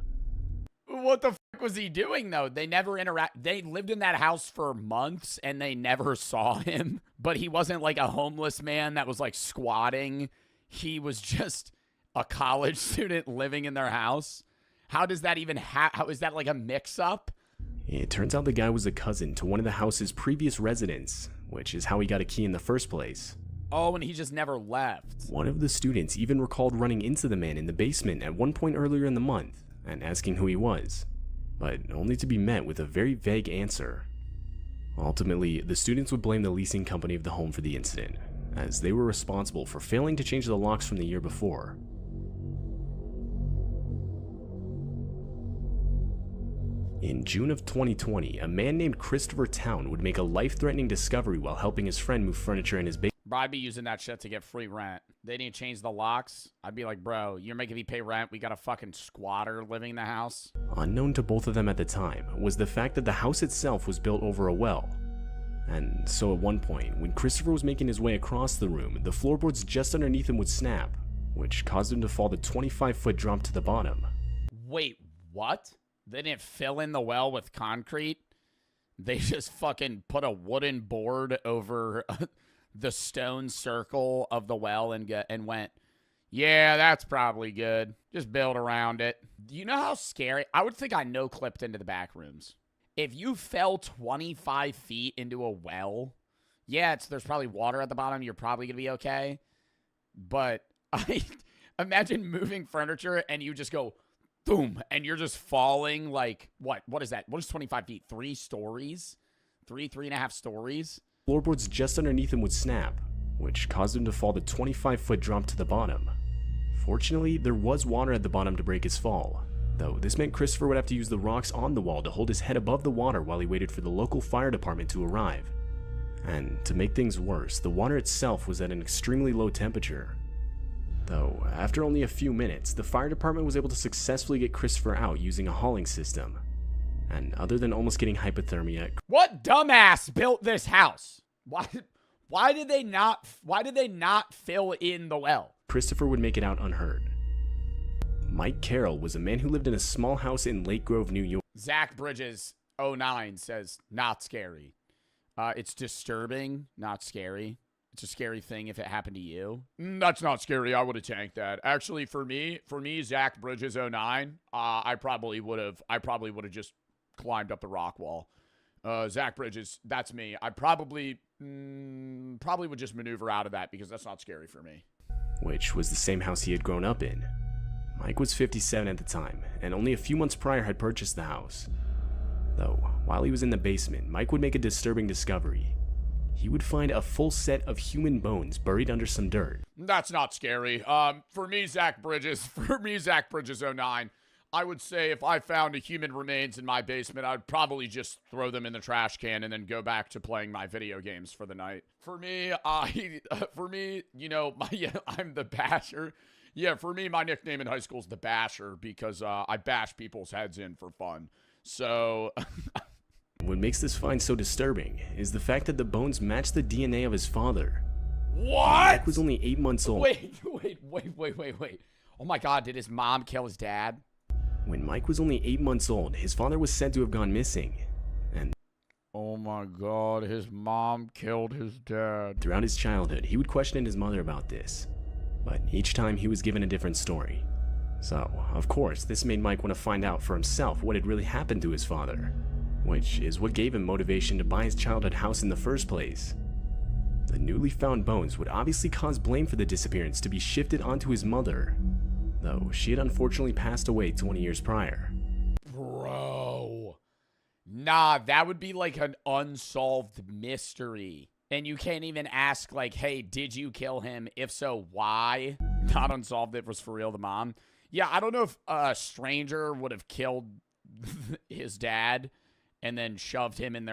What the fuck was he doing though? They never They lived in that house for months and they never saw him. But he wasn't like a homeless man that was like squatting. He was just a college student living in their house. How does that even how is that like a mix-up? It turns out the guy was a cousin to one of the house's previous residents, which is how he got a key in the first place. Oh, and he just never left. One of the students even recalled running into the man in the basement at one point earlier in the month and asking who he was, but only to be met with a very vague answer. Ultimately, the students would blame the leasing company of the home for the incident, as they were responsible for failing to change the locks from the year before. In June of 2020, a man named Christopher Town would make a life-threatening discovery while helping his friend move furniture in his basement. Bro, I'd be using that shit to get free rent. They didn't change the locks. I'd be like, bro, you're making me pay rent. We got a fucking squatter living in the house. Unknown to both of them at the time was the fact that the house itself was built over a well. And so at one point, when Christopher was making his way across the room, the floorboards just underneath him would snap, which caused him to fall the 25-foot drop to the bottom. Wait, what? They didn't fill in the well with concrete? They just fucking put a wooden board over the stone circle of the well and went, yeah, that's probably good. Just build around it. Do you know how scary? I would think I no-clipped into the back rooms. If you fell 25 feet into a well, yeah, there's probably water at the bottom. You're probably going to be okay. But I imagine moving furniture and you just go, boom, and you're just falling like, what? What is that? What is 25 feet? 3 stories? 3.5 stories? Floorboards just underneath him would snap, which caused him to fall the 25-foot drop to the bottom. Fortunately, there was water at the bottom to break his fall, though this meant Christopher would have to use the rocks on the wall to hold his head above the water while he waited for the local fire department to arrive. And to make things worse, the water itself was at an extremely low temperature. Though, after only a few minutes, the fire department was able to successfully get Christopher out using a hauling system. And other than almost getting hypothermia, What dumbass built this house? Why did they not fill in the well? Christopher would make it out unhurt. Mike Carroll was a man who lived in a small house in Lake Grove, New York. Zach Bridges 09 says, not scary. It's disturbing, not scary. It's a scary thing if it happened to you. That's not scary. I would have tanked that. Actually, for me, Zach Bridges 09, I probably would have just climbed up the rock wall. Zach Bridges, that's me. I probably would just maneuver out of that because that's not scary for me. Which was the same house he had grown up in. Mike was 57 at the time, and only a few months prior had purchased the house. Though, while he was in the basement, Mike would make a disturbing discovery. He would find a full set of human bones buried under some dirt. That's not scary. For me, Zach Bridges 09, I would say if I found a human remains in my basement, I'd probably just throw them in the trash can and then go back to playing my video games for the night. For me, you know, I'm the basher. Yeah, for me, my nickname in high school is the Basher because I bash people's heads in for fun. So... What makes this find so disturbing is the fact that the bones match the DNA of his father. What? Mike was only 8 months old. Wait. Oh my God, did his mom kill his dad? When Mike was only 8 months old, his father was said to have gone missing. And oh my God, his mom killed his dad. Throughout his childhood, he would question his mother about this. But each time he was given a different story. So, of course, this made Mike want to find out for himself what had really happened to his father. Which is what gave him motivation to buy his childhood house in the first place. The newly found bones would obviously cause blame for the disappearance to be shifted onto his mother, though she had unfortunately passed away 20 years prior. Bro. Nah, that would be like an unsolved mystery. And you can't even ask like, hey, did you kill him? If so, why? Not unsolved, it was for real the mom. Yeah, I don't know if a stranger would have killed his dad and then shoved him in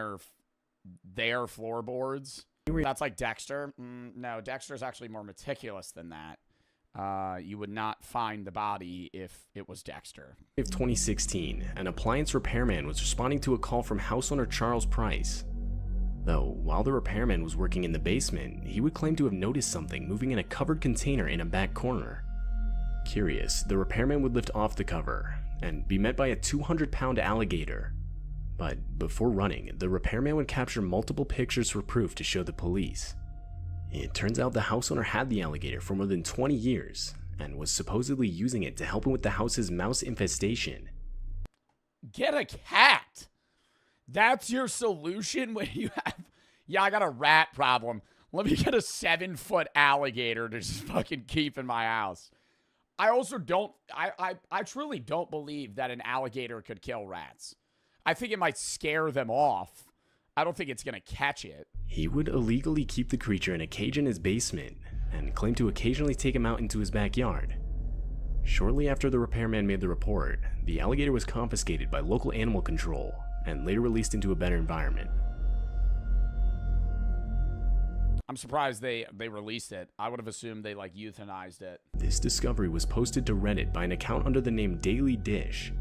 their floorboards. That's like Dexter. No, Dexter's actually more meticulous than that. You would not find the body if it was Dexter. In 2016, an appliance repairman was responding to a call from house owner Charles Price. Though, while the repairman was working in the basement, he would claim to have noticed something moving in a covered container in a back corner. Curious, the repairman would lift off the cover and be met by a 200-pound alligator. But before running, the repairman would capture multiple pictures for proof to show the police. It turns out the house owner had the alligator for more than 20 years and was supposedly using it to help him with the house's mouse infestation. Get a cat! That's your solution when you have... Yeah, I got a rat problem. Let me get a 7-foot alligator to just fucking keep in my house. I also don't... I truly don't believe that an alligator could kill rats. I think it might scare them off. I don't think it's going to catch it. He would illegally keep the creature in a cage in his basement and claimed to occasionally take him out into his backyard. Shortly after the repairman made the report, the alligator was confiscated by local animal control and later released into a better environment. I'm surprised they released it. I would have assumed they like euthanized it. This discovery was posted to Reddit by an account under the name Daily Dish.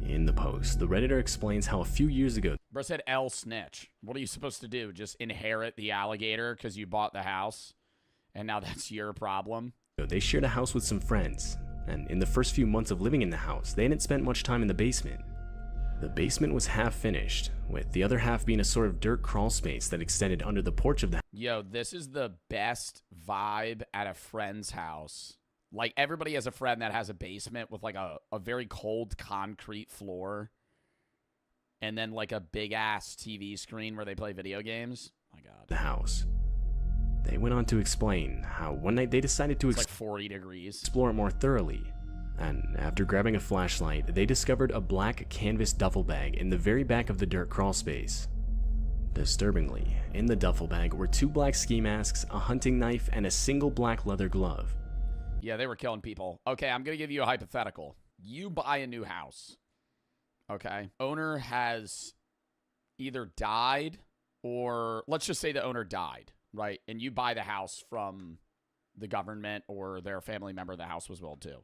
In the post, the Redditor explains how a few years ago... Bro said L snitch. What are you supposed to do? Just inherit the alligator because you bought the house? And now that's your problem? They shared a house with some friends, and in the first few months of living in the house, they hadn't spent much time in the basement. The basement was half finished, with the other half being a sort of dirt crawl space that extended under the porch of the house. Yo, this is the best vibe at a friend's house. Like, everybody has a friend that has a basement with, like, a very cold concrete floor. And then, like, a big-ass TV screen where they play video games. Oh, my God. The house. They went on to explain how one night they decided to like 40 degrees. Explore it more thoroughly. And after grabbing a flashlight, they discovered a black canvas duffel bag in the very back of the dirt crawl space. Disturbingly, in the duffel bag were 2 black ski masks, a hunting knife, and a single black leather glove. Yeah, they were killing people. Okay, I'm going to give you a hypothetical. You buy a new house. Okay. Owner has either died or let's just say the owner died, right? And you buy the house from the government or their family member of the house was willed to.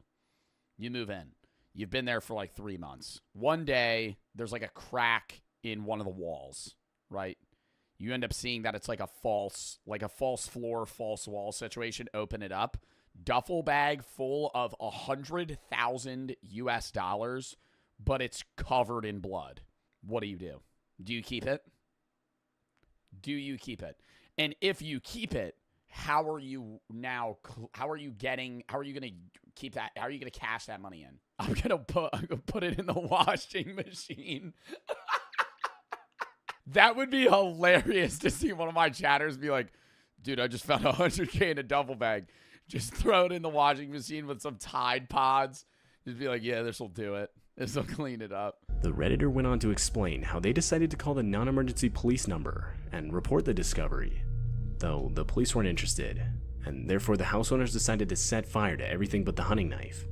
You move in. You've been there for like 3 months. One day, there's like a crack in one of the walls, right? You end up seeing that it's like a false floor, false wall situation. Open it up. Duffel bag full of $100,000 US, but it's covered in blood. What do? Do you keep it? Do you keep it? And if you keep it, how are you going to keep that? How are you going to cash that money in? I'm going to put it in the washing machine. That would be hilarious to see one of my chatters be like, dude, I just found $100K in a duffel bag. Just throw it in the washing machine with some Tide Pods. Just be like, yeah, this will do it. This will clean it up. The Redditor went on to explain how they decided to call the non-emergency police number and report the discovery, though the police weren't interested, and therefore the house owners decided to set fire to everything but the hunting knife.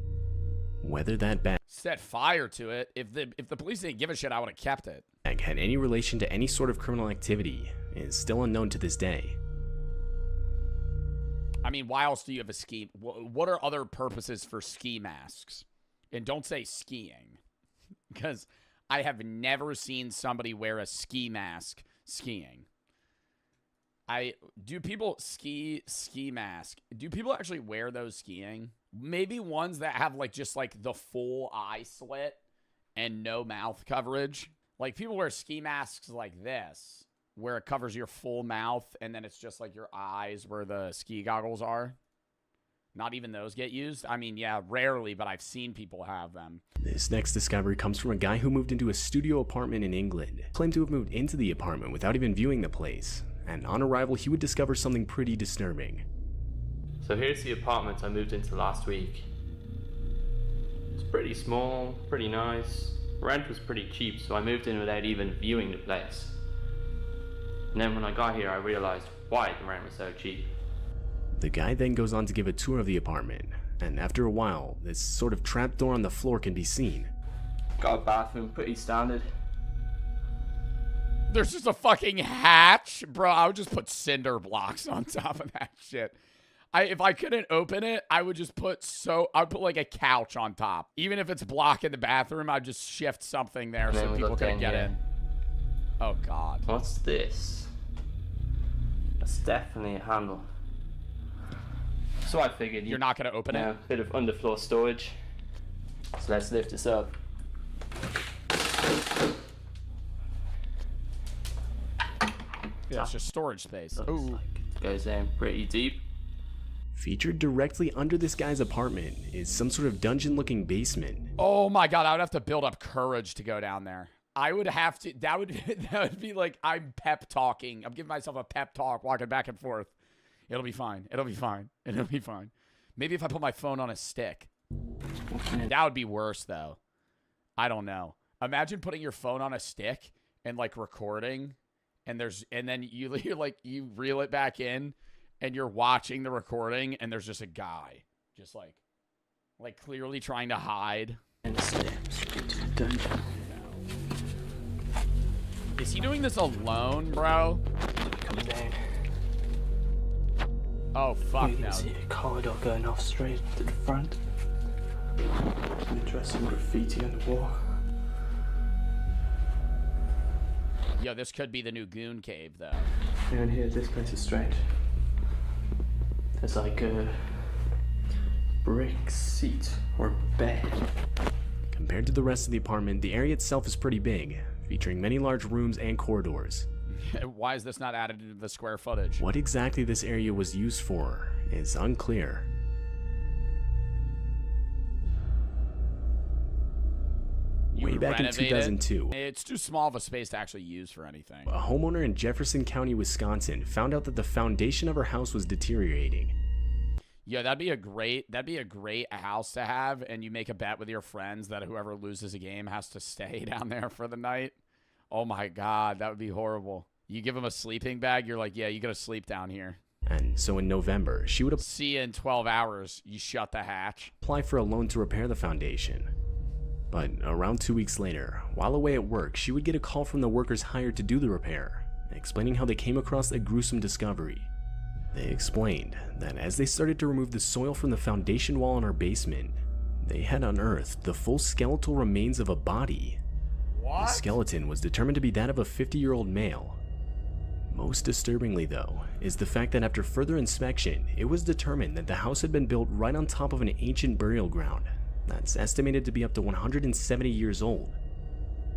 Whether that bag set fire to it, if the police didn't give a shit, I would have kept it. Had any relation to any sort of criminal activity is still unknown to this day. I mean, why else do you have a ski? What are other purposes for ski masks? And don't say skiing, because I have never seen somebody wear a ski mask skiing. Do people ski mask? Do people actually wear those skiing? Maybe ones that have just the full eye slit and no mouth coverage. Like people wear ski masks like this, where it covers your full mouth and then it's just like your eyes where the ski goggles are. Not even those get used. I mean, yeah, rarely, but I've seen people have them. This next discovery comes from a guy who moved into a studio apartment in England. Claimed to have moved into the apartment without even viewing the place, and on arrival he would discover something pretty disturbing. So here's the apartment I moved into last week. It's pretty small, pretty nice. Rent was pretty cheap, so I moved in without even viewing the place. And then when I got here, I realized why the rent was so cheap. The guy then goes on to give a tour of the apartment, and after a while, this sort of trapdoor on the floor can be seen. Got a bathroom, pretty standard. There's just a fucking hatch? Bro, I would just put cinder blocks on top of that shit. If I couldn't open it, I would just I'd put like a couch on top. Even if it's blocking the bathroom, I'd just shift something there so people couldn't get in. Oh, God. What's this? That's definitely a handle. So I figured you're not going to open it? A bit of underfloor storage. So let's lift this up. Yeah, it's just storage space. Ooh. Goes in pretty deep. Featured directly under this guy's apartment is some sort of dungeon-looking basement. Oh my God, I would have to build up courage to go down there. I would have to, that would be like I'm pep talking. I'm giving myself a pep talk, walking back and forth. It'll be fine. It'll be fine. It'll be fine. Maybe if I put my phone on a stick. That would be worse though. I don't know. Imagine putting your phone on a stick and recording and then you reel it back in and you're watching the recording and there's just a guy just like clearly trying to hide. Is he doing this alone, bro? Come down. Oh, fuck no. You can see a corridor going off straight to the front. Interesting graffiti on the wall. Yo, this could be the new Goon Cave, though. Down here, this place is strange. There's like a brick seat or bed. Compared to the rest of the apartment, the area itself is pretty big, featuring many large rooms and corridors. Why is this not added into the square footage? What exactly this area was used for is unclear. Way back in 2002, it's too small of a space to actually use for anything. A homeowner in Jefferson County, Wisconsin found out that the foundation of her house was deteriorating. Yeah, that'd be a great house to have, and you make a bet with your friends that whoever loses a game has to stay down there for the night. Oh my God, that would be horrible. You give them a sleeping bag, you're like, yeah, you gotta sleep down here. And so in November, she would see you in 12 hours. You shut the hatch. Apply for a loan to repair the foundation. But around 2 weeks later, while away at work, she would get a call from the workers hired to do the repair, explaining how they came across a gruesome discovery. They explained that as they started to remove the soil from the foundation wall in our basement, they had unearthed the full skeletal remains of a body. What? The skeleton was determined to be that of a 50-year-old male. Most disturbingly, though, is the fact that after further inspection, it was determined that the house had been built right on top of an ancient burial ground that's estimated to be up to 170 years old.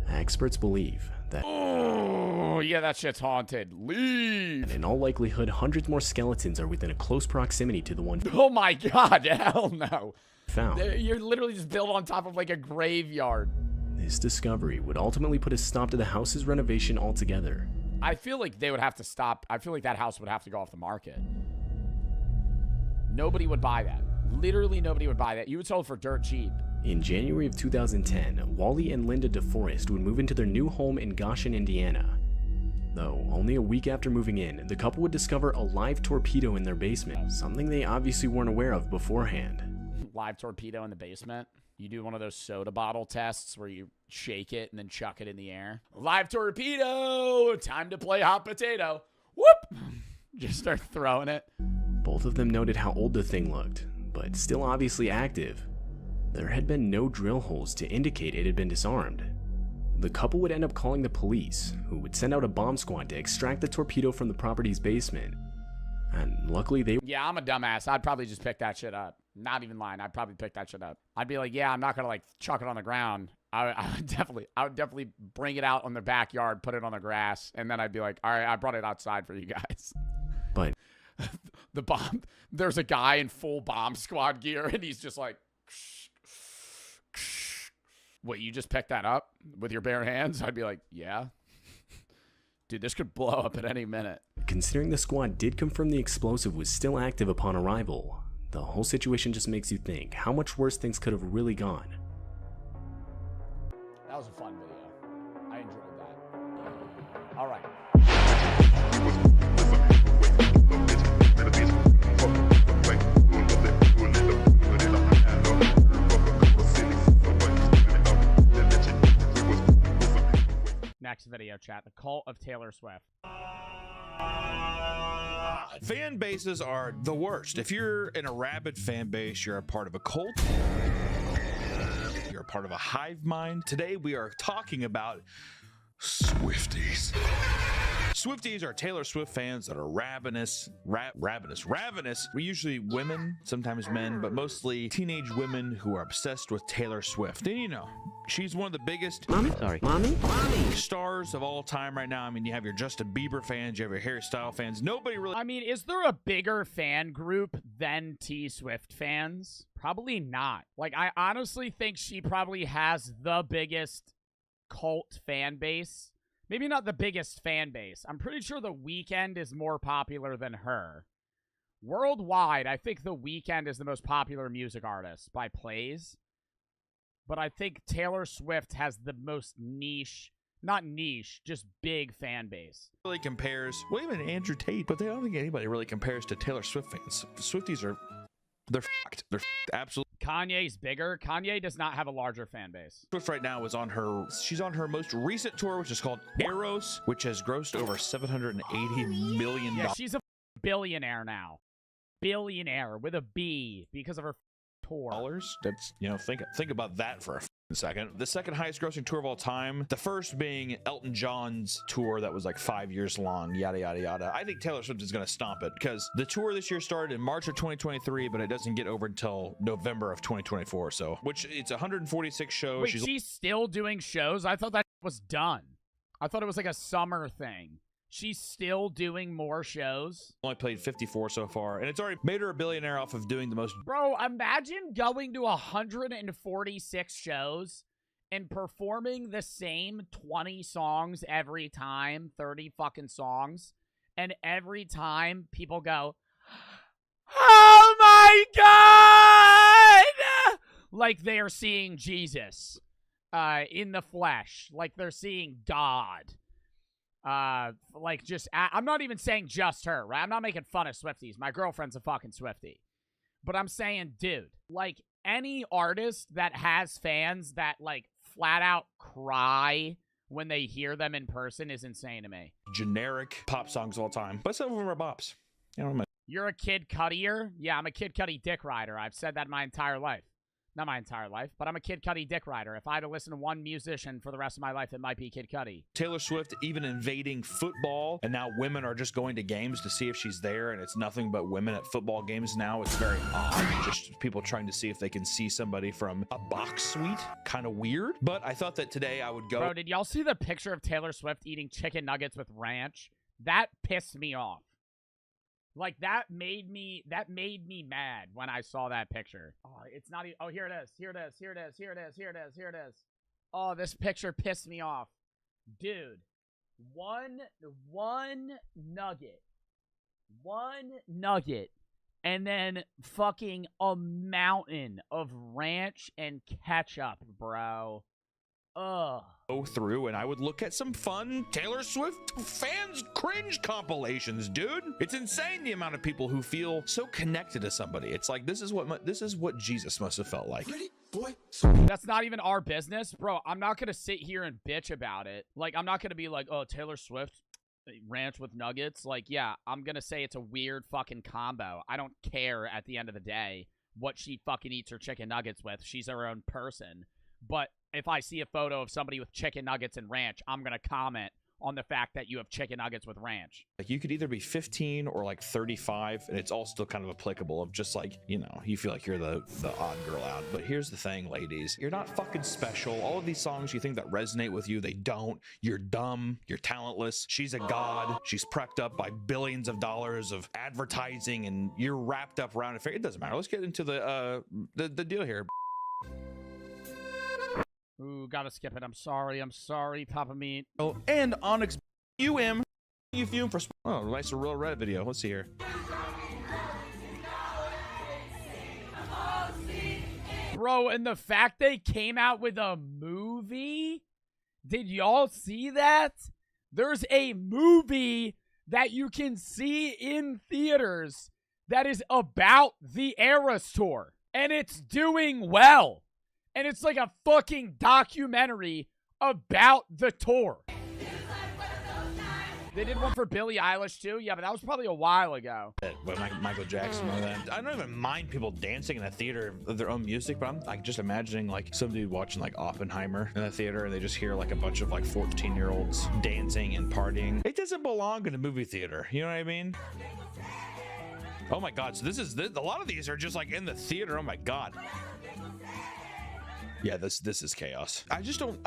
Experts believe that, Oh, yeah, that shit's haunted. Leave. and in all likelihood, hundreds more skeletons are within a close proximity to the one Oh my god, hell no. found. You're literally just built on top of like a graveyard. This discovery would ultimately put a stop to the house's renovation altogether. I feel like they would have to stop. I feel like that house would have to go off the market. Nobody would buy that. Literally nobody would buy that. You would sell it for dirt cheap. In January of 2010, Wally and Linda DeForest would move into their new home in Goshen, Indiana. Though, only a week after moving in, the couple would discover a live torpedo in their basement, something they obviously weren't aware of beforehand. Live torpedo in the basement. You do one of those soda bottle tests where you shake it and then chuck it in the air. Live torpedo! Time to play hot potato. Whoop! Just start throwing it. Both of them noted how old the thing looked, but still obviously active. There had been no drill holes to indicate it had been disarmed. The couple would end up calling the police, who would send out a bomb squad to extract the torpedo from the property's basement. And luckily they... Yeah, I'm a dumbass. I'd probably just pick that shit up. Not even lying. I'd probably pick that shit up. I'd be like, yeah, I'm not gonna like chuck it on the ground. I would definitely bring it out on the backyard, put it on the grass, and then I'd be like, all right, I brought it outside for you guys. But the bomb, there's a guy in full bomb squad gear, and he's just like, wait, you just picked that up with your bare hands? I'd be like, yeah. Dude, this could blow up at any minute. Considering the squad did confirm the explosive was still active upon arrival, the whole situation just makes you think how much worse things could have really gone. That was a fun video. I enjoyed that. All right. Next video, chat. The Cult of Taylor Swift. Fan bases are the worst. If you're in a rabid fan base, you're a part of a cult. You're a part of a hive mind. Today we are talking about Swifties. Swifties are Taylor Swift fans that are ravenous. We're usually women, sometimes men, but mostly teenage women who are obsessed with Taylor Swift. And you know, she's one of the biggest mommy stars of all time right now. I mean, you have your Justin Bieber fans, you have your Harry Styles fans. Nobody really... I mean, is there a bigger fan group than T Swift fans? Probably not. Like, I honestly think she probably has the biggest cult fan base. Maybe not the biggest fan base. I'm pretty sure The Weeknd is more popular than her. Worldwide, I think The Weeknd is the most popular music artist by plays. But I think Taylor Swift has the most niche, not niche, just big fan base. Really compares, well, even Andrew Tate, but I don't think anybody really compares to Taylor Swift fans. Swifties are, they're fucked. They're absolutely. Kanye's bigger. Kanye does not have a larger fan base. Swift right now is she's on her most recent tour, which is called Eros, which has grossed over $780 million. Yeah, she's a billionaire now. Billionaire with a B because of her tour. That's, you know, think about that for a second. The second highest grossing tour of all time, the first being Elton John's tour that was like 5 years long, yada yada yada. I think Taylor Swift is going to stomp it because the tour this year started in March of 2023, but it doesn't get over until November of 2024. So, which it's 146 shows. Wait, she's still doing shows? I thought that was done. I thought it was like a summer thing. She's still doing more shows. Only played 54 so far, and it's already made her a billionaire off of doing the most. Bro, imagine going to 146 shows and performing the same 20 songs every time, 30 fucking songs, and every time people go, oh my God! Like they are seeing Jesus in the flesh, like they're seeing God. Like just, I'm not even saying just her, right? I'm not making fun of Swifties. My girlfriend's a fucking Swiftie. But I'm saying, dude, like any artist that has fans that like flat out cry when they hear them in person is insane to me. Generic pop songs of all time, but some of them are bops. You know what I mean? You're a Kid Cudier? Yeah, I'm a Kid Cudi dick rider. I've said that my entire life. Not my entire life, but I'm a Kid Cudi dick rider. If I had to listen to one musician for the rest of my life, it might be Kid Cudi. Taylor Swift even invading football, and now women are just going to games to see if she's there, and it's nothing but women at football games now. It's very odd. Just people trying to see if they can see somebody from a box suite. Kind of weird, but I thought that today I would go. Bro, did y'all see the picture of Taylor Swift eating chicken nuggets with ranch? That pissed me off. Like, that made me mad when I saw that picture. Oh, it's not even, oh, here it is. Here it is. Here it is. Here it is. Here it is. Here it is. Oh, this picture pissed me off. Dude, one nugget, and then fucking a mountain of ranch and ketchup, bro. Ugh. Go through and I would look at some fun Taylor Swift fans cringe compilations, dude. It's insane the amount of people who feel so connected to somebody. It's like this is what Jesus must have felt like. That's not even our business, bro. I'm not gonna sit here and bitch about it. Like, I'm not gonna be like, oh, Taylor Swift ranch with nuggets. Like, yeah, I'm gonna say it's a weird fucking combo. I don't care at the end of the day what she fucking eats her chicken nuggets with. She's her own person. But if I see a photo of somebody with chicken nuggets and ranch, I'm going to comment on the fact that you have chicken nuggets with ranch. Like, you could either be 15 or like 35, and it's all still kind of applicable of just like, you know, you feel like you're the odd girl out. But here's the thing, ladies. You're not fucking special. All of these songs you think that resonate with you, they don't. You're dumb. You're talentless. She's a god. She's prepped up by billions of dollars of advertising, and you're wrapped up around it. It doesn't matter. Let's get into the deal here. Ooh, gotta skip it. I'm sorry, Papa Meat. Oh, and Onyx UM. You fume for... Oh, nice real red video. Let's see here. Bro, and the fact they came out with a movie? Did y'all see that? There's a movie that you can see in theaters that is about the Eras Tour. And it's doing well. And it's like a fucking documentary about the tour. They did one for Billie Eilish too. Yeah, but that was probably a while ago. But Michael Jackson or that. I don't even mind people dancing in a theater of their own music, but I'm like just imagining like some dude watching like Oppenheimer in a theater and they just hear like a bunch of like 14-year-olds dancing and partying. It doesn't belong in a movie theater. You know what I mean? Oh my God. So a lot of these are just like in the theater. Oh my God. Yeah, this is chaos. I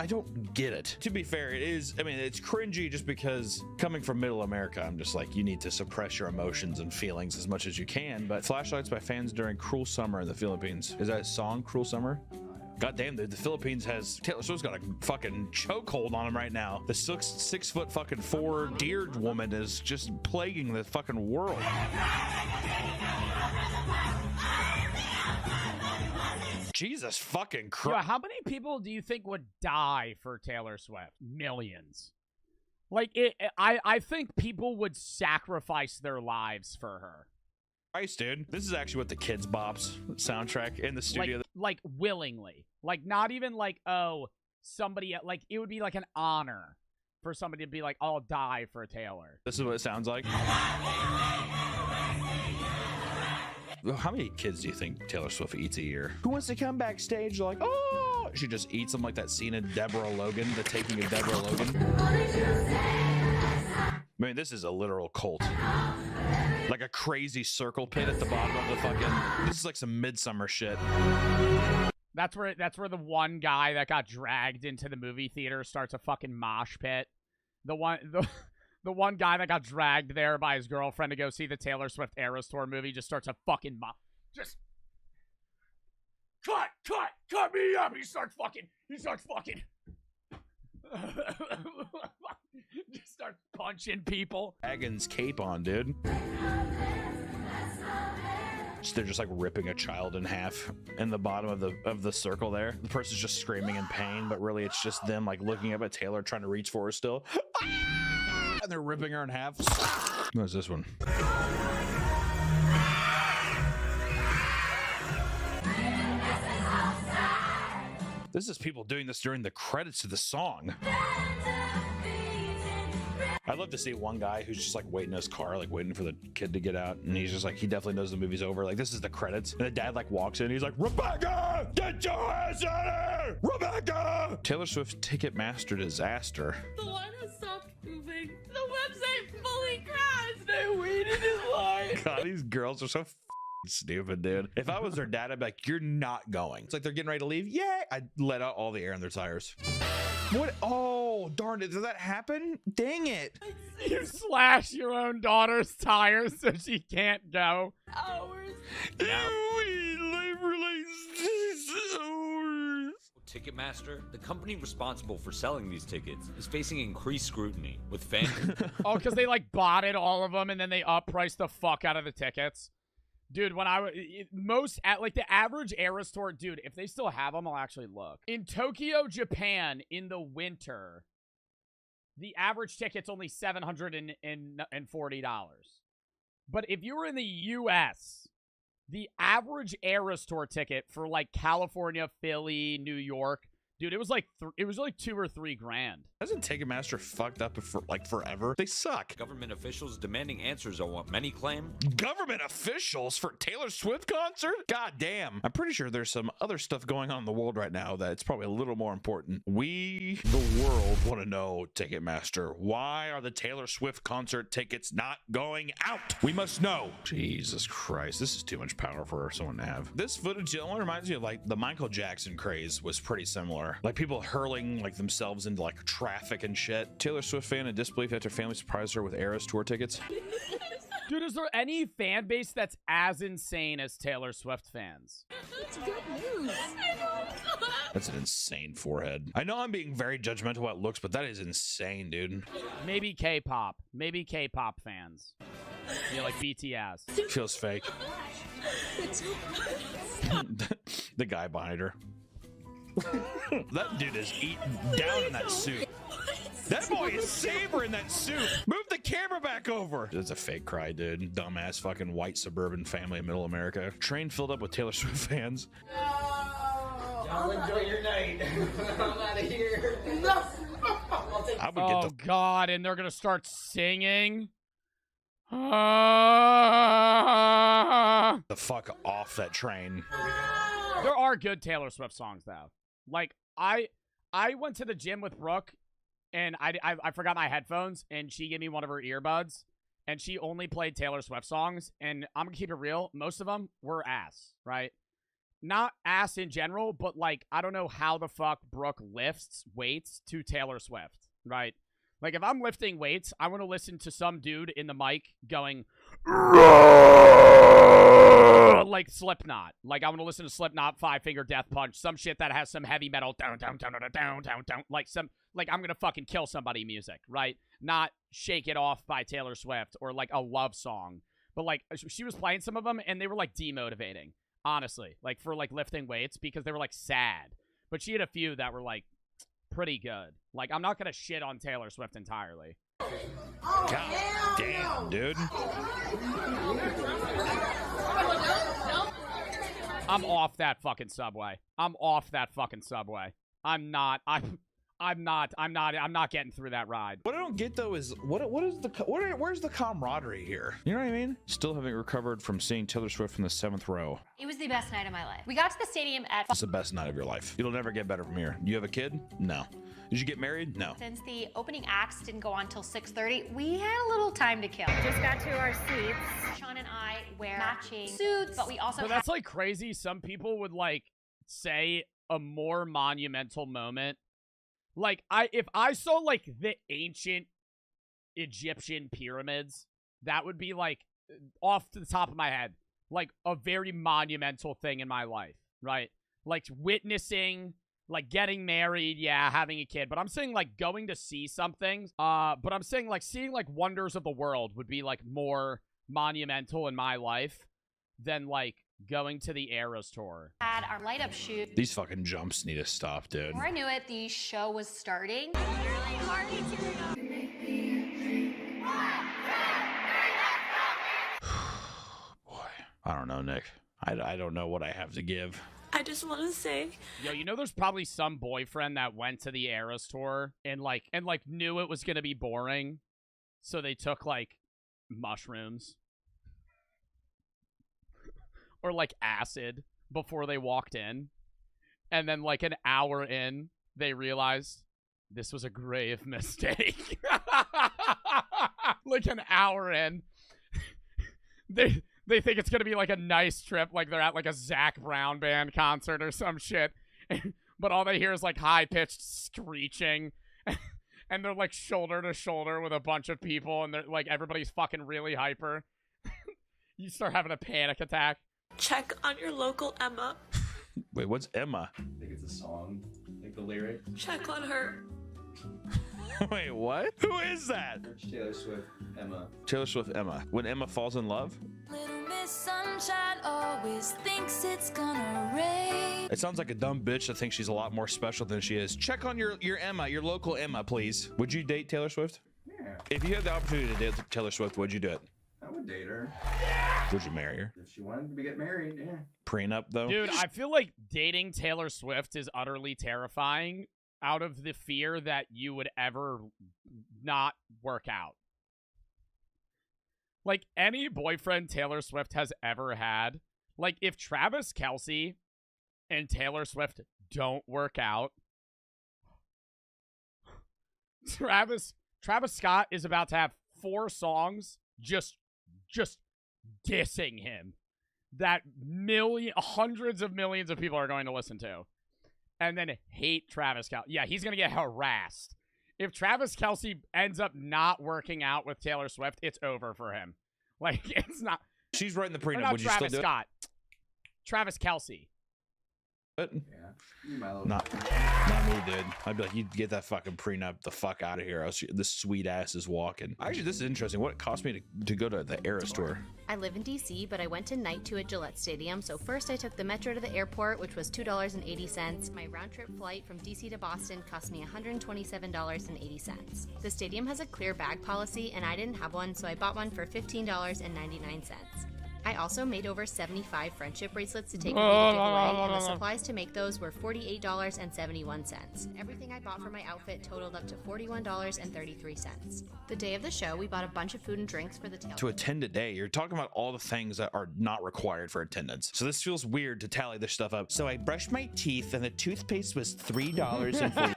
don't get it. To be fair, it is, I mean, it's cringy just because coming from middle America, I'm just like, you need to suppress your emotions and feelings as much as you can. But flashlights by fans during Cruel Summer in the Philippines. Is that a song, Cruel Summer? God damn, dude, the Philippines has, Taylor Swift's got a fucking chokehold on him right now. The 6 foot fucking 4 deer woman is just plaguing the fucking world. Jesus fucking Christ. Yeah, how many people do you think would die for Taylor Swift? Millions. Like, I think people would sacrifice their lives for her. Christ, dude. This is actually what the Kids Bops soundtrack in the studio. Like willingly. Like, not even like, oh, somebody, like, it would be like an honor for somebody to be like, I'll die for Taylor. This is what it sounds like. How many kids do you think Taylor Swift eats a year? Who wants to come backstage like, oh, she just eats them like that scene in Deborah Logan, the taking of Deborah Logan. I mean, this is a literal cult. Like a crazy circle pit at the bottom of the fucking, this is like some Midsummer shit. That's where the one guy that got dragged into the movie theater starts a fucking mosh pit. The one guy that got dragged there by his girlfriend to go see the Taylor Swift Eras Tour movie just starts a fucking just cut me up. He starts fucking just starts punching people. Dragon's cape on, dude. They're just like ripping a child in half in the bottom of the circle there. The person's just screaming in pain, but really it's just them like looking up at Taylor trying to reach for her still. And they're ripping her in half. What's this one? This is people doing this during the credits of the song. I I'd love to see one guy who's just like waiting in his car, like waiting for the kid to get out, and he's just like, he definitely knows the movie's over. Like, this is the credits, and the dad like walks in, he's like, Rebecca, get your ass out of here, Rebecca. Taylor Swift Ticketmaster disaster. The line has stopped moving. The website fully crashed. I waited in line. God, these girls are so stupid, dude. If I was their dad, I'd be like, you're not going. It's like they're getting ready to leave. Yeah, I'd let out all the air in their tires. What? Oh, darn it. Did that happen? Dang it. You slash your own daughter's tires so she can't go. Hours. Ticketmaster, the company responsible for selling these tickets, is facing increased scrutiny with fans. Oh, because they like botted all of them and then they uppriced the fuck out of the tickets. Dude, when the average Eras Tour, dude, if they still have them, I'll actually look. In Tokyo, Japan, in the winter, the average ticket's only $740. But if you were in the U.S., the average Eras Tour ticket for like California, Philly, New York, dude, it was like $2 or $3 grand. Hasn't Ticketmaster fucked up for like forever? They suck. Government officials demanding answers on what many claim. Government officials for Taylor Swift concert? God damn. I'm pretty sure there's some other stuff going on in the world right now that's probably a little more important. We, the world, want to know, Ticketmaster, why are the Taylor Swift concert tickets not going out? We must know. Jesus Christ, this is too much power for someone to have. This footage, it only reminds me of like the Michael Jackson craze was pretty similar. Like people hurling like themselves into like traffic and shit. Taylor Swift fan in disbelief after family surprised her with Eras Tour tickets. Dude, is there any fan base that's as insane as Taylor Swift fans? That's good news. That's an insane forehead. I know I'm being very judgmental about looks, but that is insane, dude. Maybe K-pop. Maybe K-pop fans. Yeah, like BTS. Feels fake. The guy behind her. That dude is eating down in that suit. That boy is savoring that suit. Move the camera back over. It's a fake cry, dude. Dumbass fucking white suburban family in middle America. Train filled up with Taylor Swift fans. Y'all enjoy your night. I'm out of here. No. Oh, God, and they're going to start singing? The fuck off that train. There are good Taylor Swift songs, though. Like, I went to the gym with Brooke, and I forgot my headphones, and she gave me one of her earbuds, and she only played Taylor Swift songs, and I'm gonna keep it real, most of them were ass, right? Not ass in general, but, like, I don't know how the fuck Brooke lifts weights to Taylor Swift, right? Like, if I'm lifting weights, I want to listen to some dude in the mic going, like Slipknot. Like, I want to listen to Slipknot, Five Finger Death Punch, some shit that has some heavy metal down, like some, like, I'm gonna fucking kill somebody music, right? Not Shake It Off by Taylor Swift or, like, a love song. But, like, she was playing some of them, and they were, like, demotivating, honestly. Like, for, like, lifting weights, because they were, like, sad. But she had a few that were, like, pretty good. Like, I'm not gonna shit on Taylor Swift entirely. God damn, dude. I'm off that fucking subway. I'm off that fucking subway. I'm not getting through that ride. What I don't get though is where's the camaraderie here? You know what I mean? Still haven't recovered from seeing Taylor Swift from the 7th row. It was the best night of my life. We got to the stadium at... It's the best night of your life. It'll never get better from here. You have a kid? No. Did you get married? No. Since the opening acts didn't go on till 6:30, we had a little time to kill. Just got to our seats. Sean and I wear matching suits, but we also But that's like crazy. Some people would like say a more monumental moment. Like if I saw like the ancient Egyptian pyramids, that would be like off to the top of my head, like a very monumental thing in my life, right? Like witnessing, like getting married, yeah, having a kid. But I'm saying like going to see something. But I'm saying like seeing like wonders of the world would be like more monumental in my life than like going to the Eras Tour. Had our light up shoot. These fucking jumps need to stop, dude. Before I knew it, the show was starting. Boy, I don't know, Nick. I don't know what I have to give. I just want to say, yo, you know, there's probably some boyfriend that went to the Eras Tour and like knew it was gonna be boring, So they took, like, mushrooms or, like, acid before they walked in. And then, like, an hour in, they realized this was a grave mistake. Like, an hour in, they think it's gonna be, like, a nice trip, like they're at, like, a Zac Brown band concert or some shit. But all they hear is, like, high-pitched screeching. And they're, like, shoulder to shoulder with a bunch of people, and they're, like, everybody's fucking really hyper. You start having a panic attack. Check on your local Emma. Wait, what's Emma? I think it's a song, like the lyrics. Check on her. Wait, what? Who is that? Search Taylor Swift, Emma. Taylor Swift, Emma. When Emma falls in love? Little Miss Sunshine always thinks it's gonna rain. It sounds like a dumb bitch that thinks she's a lot more special than she is. Check on your Emma, your local Emma, please. Would you date Taylor Swift? Yeah. If you had the opportunity to date Taylor Swift, would you do it? I would date her. Would you marry her? If she wanted to get married, yeah. Prenup, though? Dude, I feel like dating Taylor Swift is utterly terrifying out of the fear that you would ever not work out. Like, any boyfriend Taylor Swift has ever had, like, if Travis Kelce and Taylor Swift don't work out, Travis Scott is about to have 4 songs just dissing him that hundreds of millions of people are going to listen to, and then hate Travis Kelce. Yeah, he's gonna get harassed. If Travis Kelce ends up not working out with Taylor Swift, it's over for him. Like, it's not. She's writing the prenup. Not Would you Travis still do Scott. Travis Kelce. it? Yeah. Not me, dude. I'd be like, you get that fucking prenup the fuck out of here, else this sweet ass is walking. Actually, this is interesting. What it cost me to go to the Eras tour? I live in DC, but I went tonight to a Gillette Stadium, so first I took the metro to the airport, which was $2.80. My round-trip flight from DC to Boston cost me $127.80. The stadium has a clear bag policy, and I didn't have one, so I bought one for $15.99. I also made over 75 friendship bracelets to take with me to give away, and the supplies to make those were $48.71. Everything I bought for my outfit totaled up to $41.33. The day of the show, we bought a bunch of food and drinks for the tailgate. To attend a day, you're talking about all the things that are not required for attendance. So this feels weird to tally this stuff up. So I brushed my teeth and the toothpaste was $3.40.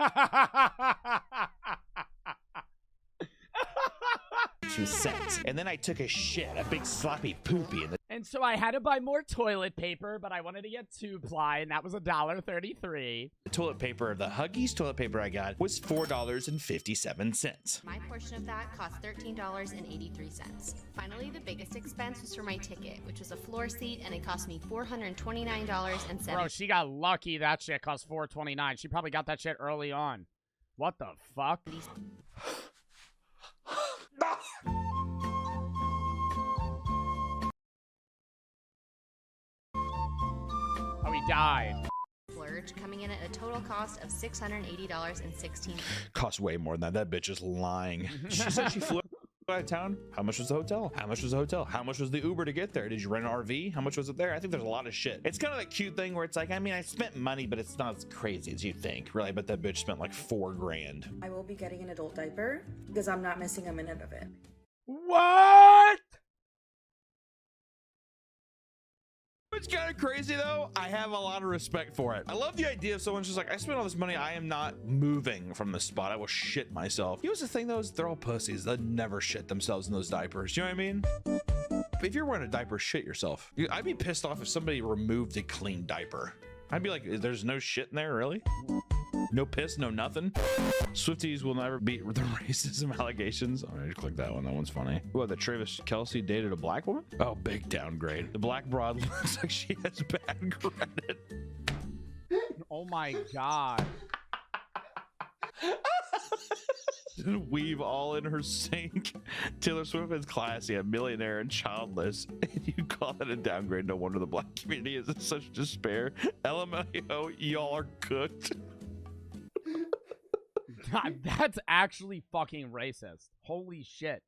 $2. And then I took a shit, a big sloppy poopy. And so I had to buy more toilet paper, but I wanted to get 2-ply, and that was $1.33. The toilet paper, the Huggies toilet paper I got was $4.57. My portion of that cost $13.83. Finally, the biggest expense was for my ticket, which was a floor seat, and it cost me $429.70. Bro, she got lucky that shit cost $4.29. She probably got that shit early on. What the fuck? Oh, he died. Splurge, coming in at a total cost of $680.16. Cost way more than that. That bitch is lying. She said she flew out of town. How much was the hotel? How much was the hotel? How much was the Uber to get there? Did you rent an RV? How much was it there? I think there's a lot of shit. It's kind of that cute thing where it's like, I mean, I spent money, but it's not as crazy as you think. Really, I bet that bitch spent like $4 grand. I will be getting an adult diaper because I'm not missing a minute of it. What? It's kind of crazy though. I have a lot of respect for it. I love the idea of someone's just like, I spent all this money. I am not moving from the spot. I will shit myself. Here's the thing though, is they're all pussies. They'll never shit themselves in those diapers. You know what I mean? If you're wearing a diaper, shit yourself. I'd be pissed off if somebody removed a clean diaper. I'd be like, there's no shit in there, really? No piss, no nothing. Swifties will never beat the racism allegations. I'm gonna click that one. That one's funny. What, that Travis Kelce dated a black woman? Oh, big downgrade. The black broad looks like she has bad credit. Oh my god. Weave all in her sink. Taylor Swift is classy, a millionaire and childless. And you call that a downgrade? No wonder the black community is in such despair. LMAO, y'all are cooked. God, that's actually fucking racist. Holy shit.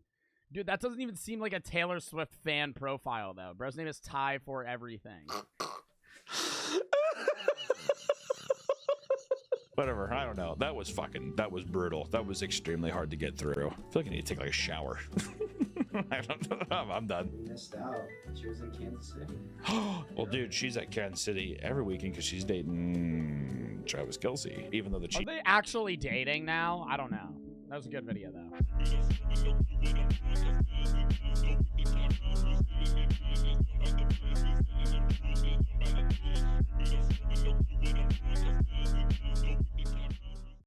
Dude, that doesn't even seem like a Taylor Swift fan profile, though. Bro's name is Ty for everything. Whatever. I don't know. That was brutal. That was extremely hard to get through. I feel like I need to take like a shower. I don't know. I'm done. Missed out. She was in Kansas City. Well, dude, she's at Kansas City every weekend because she's dating Travis Kelce. Even though the Are they actually dating now? I don't know. That was a good video though.